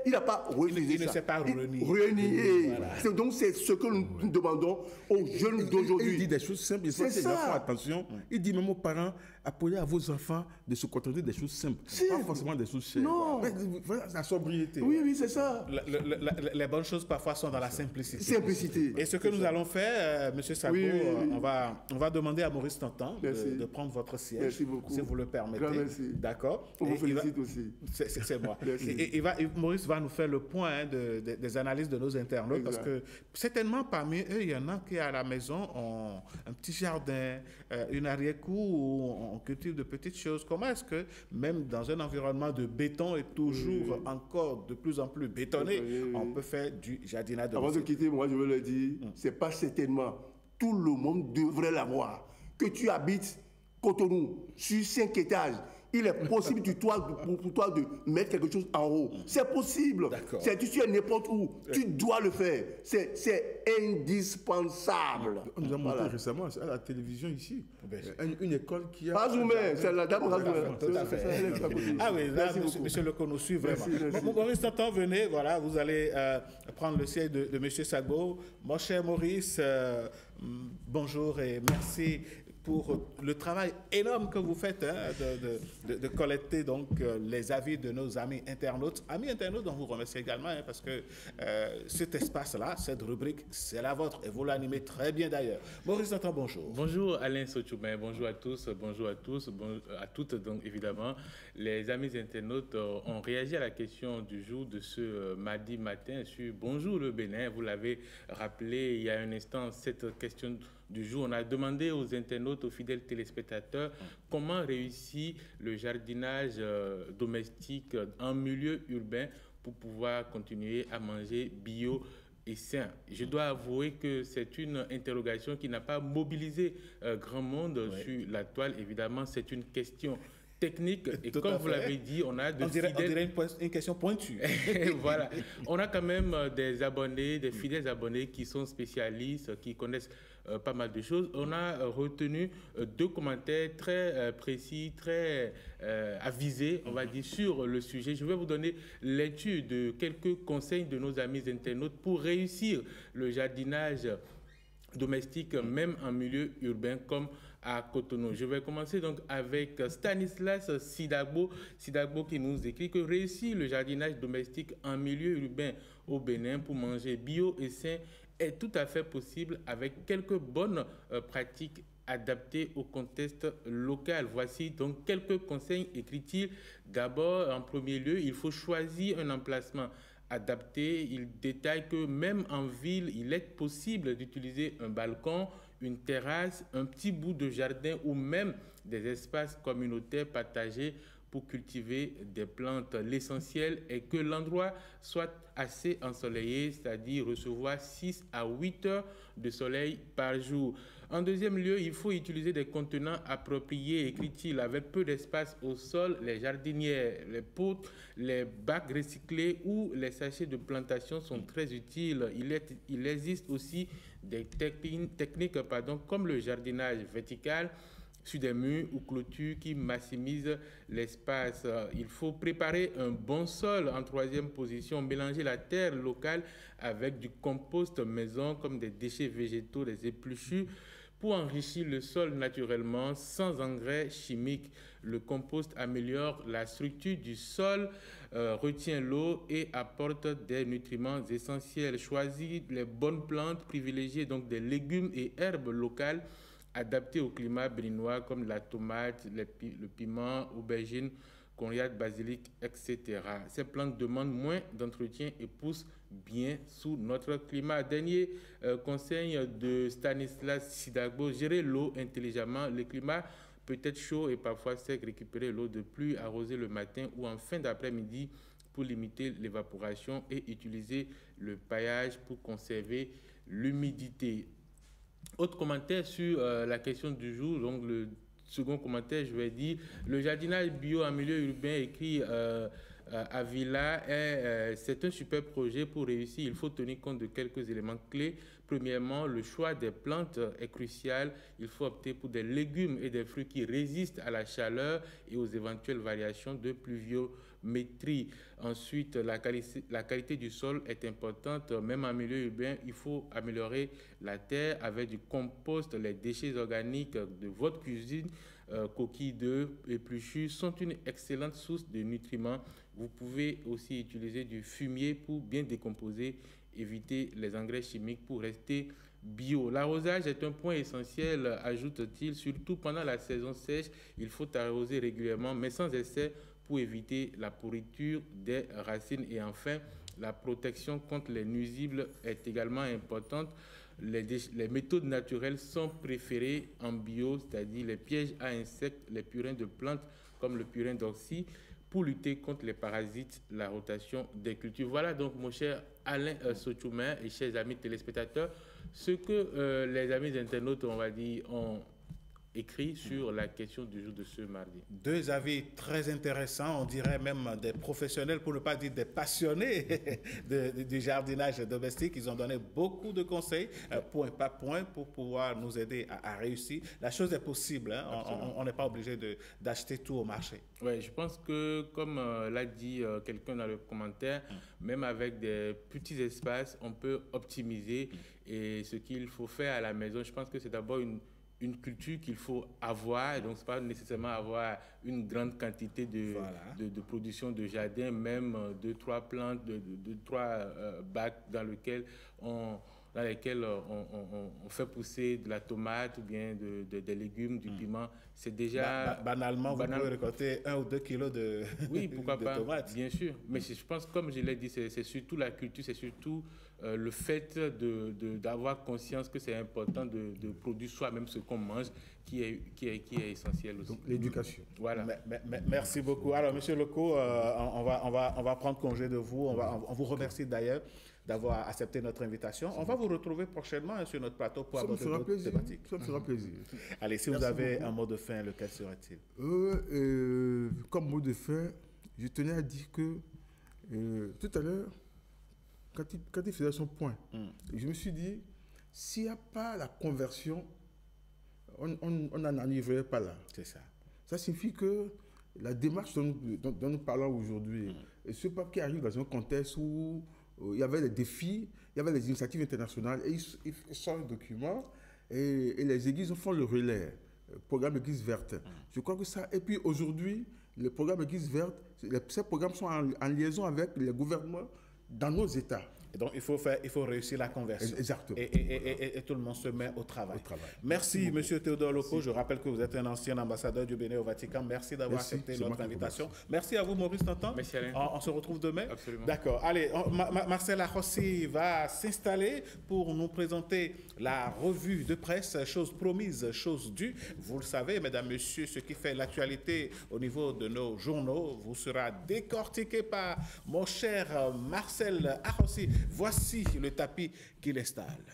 Il n'a pas refusé. Il ne s'est pas renié. Voilà. Donc c'est ce que nous demandons aux jeunes d'aujourd'hui. Il dit des choses simples. C'est ça. Les enfants, attention. Il dit même aux parents, apprenez à vos enfants de se contenter des choses simples. Pas forcément des choses chères. Non. Voilà la sobriété. Oui, c'est ça. Les bonnes choses parfois sont dans la simplicité. Et ce que nous allons faire, M. Sagbo, on va demander à Maurice Tantan de prendre votre siège. Merci beaucoup. Si vous le permettez. Merci. D'accord. On vous félicite aussi. C'est moi. Et Maurice va nous faire le point des analyses de nos internautes. Exact. Parce que certainement parmi eux, il y en a qui à la maison ont un petit jardin, une arrière-cour où on cultive de petites choses. Comment est-ce que même dans un environnement de béton et toujours encore de plus en plus bétonné, on peut faire du jardinage de Avant de quitter, moi je veux le dire, c'est pas certainement tout le monde devrait l'avoir. Que tu habites Cotonou sur 5 étages, il est possible pour toi de mettre quelque chose en haut. C'est possible. Tu es n'importe où. Tu dois le faire. C'est indispensable. On nous a montré récemment à la télévision ici une école qui a... Razoumé, c'est la dame Razoumé. Tout à fait. Ah oui, là, monsieur Leco nous suit vraiment. Maurice Tantan, venez, voilà, vous allez prendre le siège de monsieur Sagbo. Mon cher Maurice, bonjour et merci pour le travail énorme que vous faites de collecter donc les avis de nos amis internautes. Amis internautes, dont vous remercie également parce que cet espace-là, cette rubrique, c'est la vôtre et vous l'animez très bien d'ailleurs. Maurice Tantan, bonjour. Bonjour Alain Sochouben, bonjour à tous, bonjour à toutes donc évidemment. Les amis internautes ont réagi à la question du jour de ce mardi matin sur Bonjour le Bénin. Vous l'avez rappelé il y a un instant, cette question du jour. On a demandé aux internautes, aux fidèles téléspectateurs, comment réussit le jardinage domestique en milieu urbain pour pouvoir continuer à manger bio et sain. Je dois avouer que c'est une interrogation qui n'a pas mobilisé grand monde sur la toile. Évidemment, c'est une question technique et Tout comme à vous fait. l'avez dit, on a de On dirait une question pointue. Voilà. On a quand même des abonnés, des fidèles abonnés qui sont spécialistes, qui connaissent pas mal de choses. On a retenu 2 commentaires très précis, très avisés, on va dire, sur le sujet. Je vais vous donner l'étude de quelques conseils de nos amis internautes pour réussir le jardinage domestique, même en milieu urbain comme à Cotonou. Je vais commencer donc avec Stanislas Sidagbo qui nous écrit que réussir le jardinage domestique en milieu urbain au Bénin pour manger bio et sain est tout à fait possible avec quelques bonnes pratiques adaptées au contexte local. Voici donc quelques conseils, écrit-il. D'abord, en premier lieu, il faut choisir un emplacement adapté. Il détaille que même en ville, il est possible d'utiliser un balcon, une terrasse, un petit bout de jardin ou même des espaces communautaires partagés pour cultiver des plantes. L'essentiel est que l'endroit soit assez ensoleillé, c'est-à-dire recevoir 6 à 8 heures de soleil par jour. En deuxième lieu, il faut utiliser des contenants appropriés, écrit-il, avec peu d'espace au sol. Les jardinières, les pots, les bacs recyclés ou les sachets de plantation sont très utiles. Il existe aussi des techniques comme le jardinage vertical sur des murs ou clôtures qui maximisent l'espace. Il faut préparer un bon sol. En troisième position, mélanger la terre locale avec du compost maison comme des déchets végétaux, des épluchures pour enrichir le sol naturellement sans engrais chimiques. Le compost améliore la structure du sol, retient l'eau et apporte des nutriments essentiels. Choisir les bonnes plantes, privilégier donc des légumes et herbes locales adaptés au climat béninois comme la tomate, le piment, aubergine, coriandre, basilic, etc. Ces plantes demandent moins d'entretien et poussent bien sous notre climat. Dernier conseil de Stanislas Sidagbo, gérer l'eau intelligemment. Le climat peut être chaud et parfois sec, récupérer l'eau de pluie, arroser le matin ou en fin d'après-midi pour limiter l'évaporation et utiliser le paillage pour conserver l'humidité. Autre commentaire sur la question du jour, donc le second commentaire, je vais dire, le jardinage bio en milieu urbain écrit Avila, c'est un super projet pour réussir. Il faut tenir compte de quelques éléments clés. Premièrement, le choix des plantes est crucial. Il faut opter pour des légumes et des fruits qui résistent à la chaleur et aux éventuelles variations de pluviométrie. Ensuite, la qualité du sol est importante. Même en milieu urbain, il faut améliorer la terre avec du compost. Les déchets organiques de votre cuisine, coquilles d'œufs, épluchures sont une excellente source de nutriments. Vous pouvez aussi utiliser du fumier pour bien décomposer, éviter les engrais chimiques pour rester bio. L'arrosage est un point essentiel, ajoute-t-il, surtout pendant la saison sèche. Il faut arroser régulièrement, mais sans excès pour éviter la pourriture des racines. Et enfin, la protection contre les nuisibles est également importante. Les méthodes naturelles sont préférées en bio, c'est-à-dire les pièges à insectes, les purins de plantes comme le purin d'oxy, pour lutter contre les parasites, la rotation des cultures. Voilà donc, mon cher Alain Sochoumen et chers amis téléspectateurs, ce que les amis internautes, on va dire, ont écrit sur la question du jour de ce mardi. 2 avis très intéressants, on dirait même des professionnels, pour ne pas dire des passionnés du jardinage domestique. Ils ont donné beaucoup de conseils, point par point, pour pouvoir nous aider à réussir. La chose est possible, hein? On n'est pas obligé d'acheter tout au marché. Oui, je pense que, comme l'a dit quelqu'un dans le commentaire, même avec des petits espaces, on peut optimiser. Et ce qu'il faut faire à la maison, je pense que c'est d'abord une culture qu'il faut avoir, donc c'est pas nécessairement avoir une grande quantité de production de jardin, même 2-3 plantes, 2-3 bacs dans lesquels on fait pousser de la tomate ou bien des légumes, du piment. C'est déjà... Banalement, vous pouvez récolter 1 ou 2 kilos de oui, pourquoi de pas, tomates. bien sûr. Mais je pense, comme je l'ai dit, c'est surtout la culture, c'est surtout le fait d'avoir conscience que c'est important de produire soi-même ce qu'on mange qui est essentiel aussi. L'éducation. Voilà. Merci beaucoup. Alors, Monsieur Leco, on va prendre congé de vous. On vous remercie d'ailleurs d'avoir accepté notre invitation. On va vous retrouver prochainement sur notre plateau pour aborder d'autres thématiques. Ça me fera plaisir. Allez, si vous avez un mot de fin, lequel serait-il? Comme mot de fin, je tenais à dire que tout à l'heure, quand il faisait son point, je me suis dit, s'il n'y a pas la conversion, on n'en arriverait pas là. C'est ça. Ça signifie que la démarche dont nous parlons aujourd'hui, ce pape qui arrive dans un contexte où il y avait des défis, il y avait des initiatives internationales, et il sort un document, et les églises font le relais, programme Église verte. Je crois que ça, et puis aujourd'hui, le programme Église verte, ces programmes sont en liaison avec les gouvernements dans nos États. Et donc, il faut réussir la conversion. Exactement. Et tout le monde se met au travail. Merci, M. Théodore Loco. Je rappelle que vous êtes un ancien ambassadeur du Bénin au Vatican. Merci d'avoir accepté notre invitation. Merci à vous, Maurice Tantan. Merci, Alain. On se retrouve demain. Absolument. D'accord. Allez, Marcel Arrossi va s'installer pour nous présenter la revue de presse, chose promise, chose due. Vous le savez, mesdames, messieurs, ce qui fait l'actualité au niveau de nos journaux vous sera décortiqué par mon cher Marcel Arrossi. Voici le tapis qu'il installe.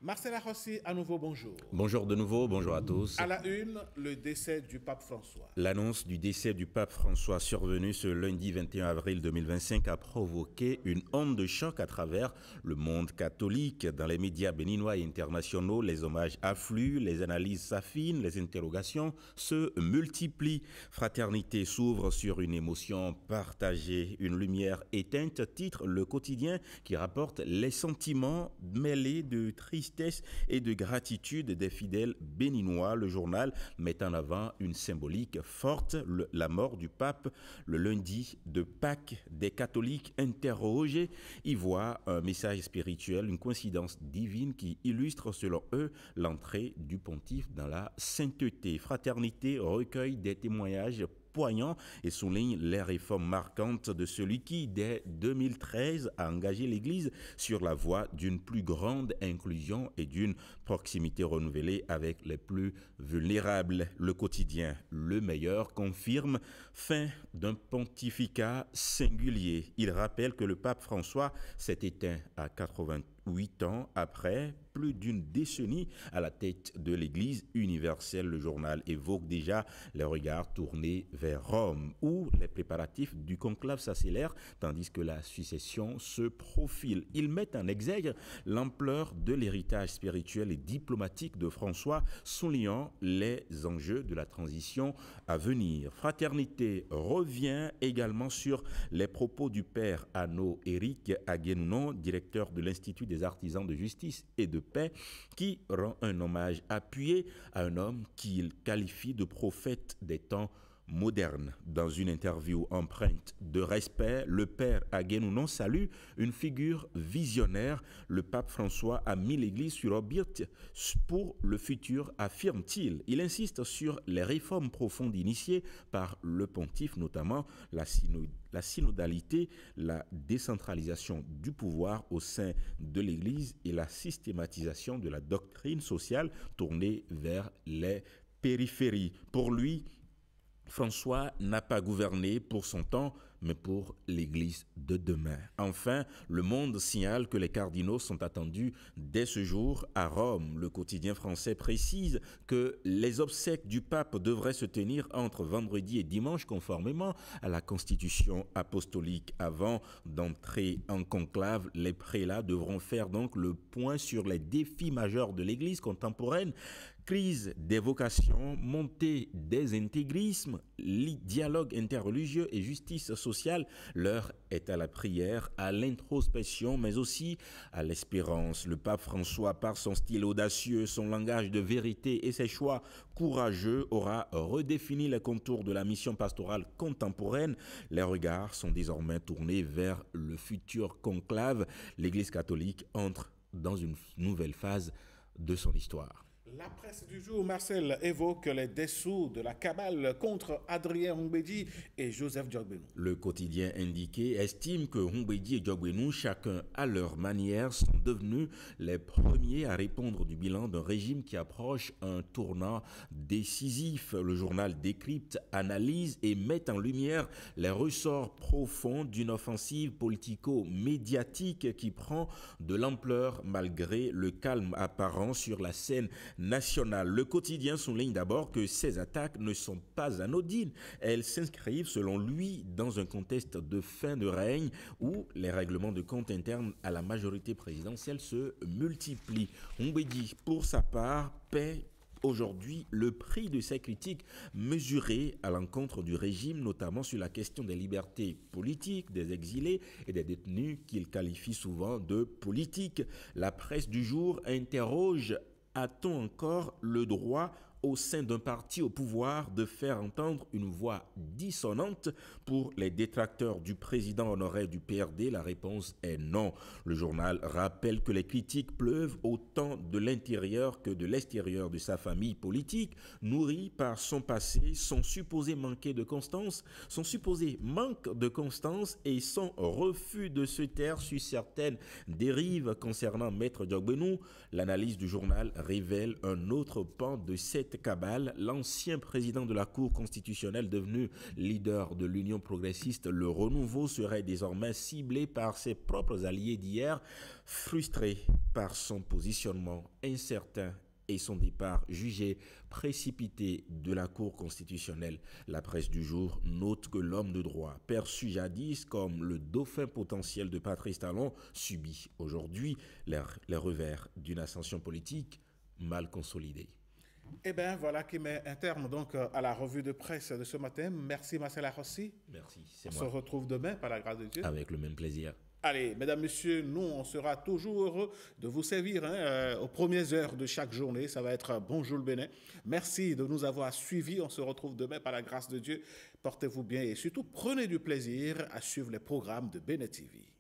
Marcel Arrossi, à nouveau, bonjour. Bonjour de nouveau, bonjour à tous. À la une, le décès du pape François. L'annonce du décès du pape François survenu ce lundi 21 avril 2025 a provoqué une onde de choc à travers le monde catholique. Dans les médias béninois et internationaux, les hommages affluent, les analyses s'affinent, les interrogations se multiplient. Fraternité s'ouvre sur une émotion partagée, une lumière éteinte, titre Le Quotidien qui rapporte les sentiments mêlés de tristesse et de gratitude des fidèles béninois. Le journal met en avant une symbolique forte, la mort du pape le lundi de Pâques. Des catholiques interrogés y voient un message spirituel, une coïncidence divine qui illustre selon eux l'entrée du pontife dans la sainteté. Fraternité recueille des témoignages poignant et souligne les réformes marquantes de celui qui, dès 2013, a engagé l'Église sur la voie d'une plus grande inclusion et d'une proximité renouvelée avec les plus vulnérables. Le quotidien Le Meilleur confirme fin d'un pontificat singulier. Il rappelle que le pape François s'est éteint à 88 ans après plus d'une décennie à la tête de l'Église universelle. Le journal évoque déjà les regards tournés vers Rome, où les préparatifs du conclave s'accélèrent tandis que la succession se profile. Ils mettent en exergue l'ampleur de l'héritage spirituel et diplomatique de François, soulignant les enjeux de la transition à venir. Fraternité revient également sur les propos du père Anno Éric Aguenounon, directeur de l'Institut des artisans de justice et de paix, qui rend un hommage appuyé à un homme qu'il qualifie de prophète des temps moderne. Dans une interview empreinte de respect, le père Aguenounon salue une figure visionnaire. Le pape François a mis l'Église sur orbite pour le futur, affirme-t-il. Il insiste sur les réformes profondes initiées par le pontife, notamment la synodalité, la décentralisation du pouvoir au sein de l'Église et la systématisation de la doctrine sociale tournée vers les périphéries. Pour lui, François n'a pas gouverné pour son temps, mais pour l'Église de demain. Enfin, Le Monde signale que les cardinaux sont attendus dès ce jour à Rome. Le quotidien français précise que les obsèques du pape devraient se tenir entre vendredi et dimanche, conformément à la constitution apostolique. Avant d'entrer en conclave, les prélats devront faire donc le point sur les défis majeurs de l'Église contemporaine: crise des vocations, montée des intégrismes, dialogue interreligieux et justice sociale. L'heure est à la prière, à l'introspection, mais aussi à l'espérance. Le pape François, par son style audacieux, son langage de vérité et ses choix courageux, aura redéfini les contours de la mission pastorale contemporaine. Les regards sont désormais tournés vers le futur conclave. L'Église catholique entre dans une nouvelle phase de son histoire. La presse du jour, Marcel, évoque les dessous de la cabale contre Adrien Humbedi et Joseph Diogbenou. Le quotidien indiqué estime que Humbedi et Diogbenou, chacun à leur manière, sont devenus les premiers à répondre du bilan d'un régime qui approche un tournant décisif. Le journal décrypte, analyse et met en lumière les ressorts profonds d'une offensive politico-médiatique qui prend de l'ampleur malgré le calme apparent sur la scène nationale. Le quotidien souligne d'abord que ces attaques ne sont pas anodines. Elles s'inscrivent, selon lui, dans un contexte de fin de règne où les règlements de compte internes à la majorité présidentielle se multiplient. Humbedi, pour sa part, paie aujourd'hui le prix de ces critiques mesurées à l'encontre du régime, notamment sur la question des libertés politiques, des exilés et des détenus qu'il qualifie souvent de politiques. La presse du jour interroge: a-t-on encore le droit au sein d'un parti au pouvoir de faire entendre une voix dissonante? Pour les détracteurs du président honoraire du PRD, la réponse est non. Le journal rappelle que les critiques pleuvent autant de l'intérieur que de l'extérieur de sa famille politique, nourrie par son passé, son supposé manque de constance et son refus de se taire sur certaines dérives concernant Maître Diogbenou. L'analyse du journal révèle un autre pan de cette cabale. L'ancien président de la Cour constitutionnelle, devenu leader de l'Union progressiste, le Renouveau, serait désormais ciblé par ses propres alliés d'hier, frustrés par son positionnement incertain et son départ jugé précipité de la Cour constitutionnelle. La presse du jour note que l'homme de droit, perçu jadis comme le dauphin potentiel de Patrice Talon, subit aujourd'hui les revers d'une ascension politique mal consolidée. Eh bien, voilà qui met un terme donc à la revue de presse de ce matin. Merci Marcel Arrossi. Merci, c'est moi. On se retrouve demain, par la grâce de Dieu. Avec le même plaisir. Allez, mesdames, messieurs, nous, on sera toujours heureux de vous servir aux premières heures de chaque journée. Ça va être Bonjour le Bénin. Merci de nous avoir suivis. On se retrouve demain, par la grâce de Dieu. Portez-vous bien et surtout, prenez du plaisir à suivre les programmes de Bénin TV.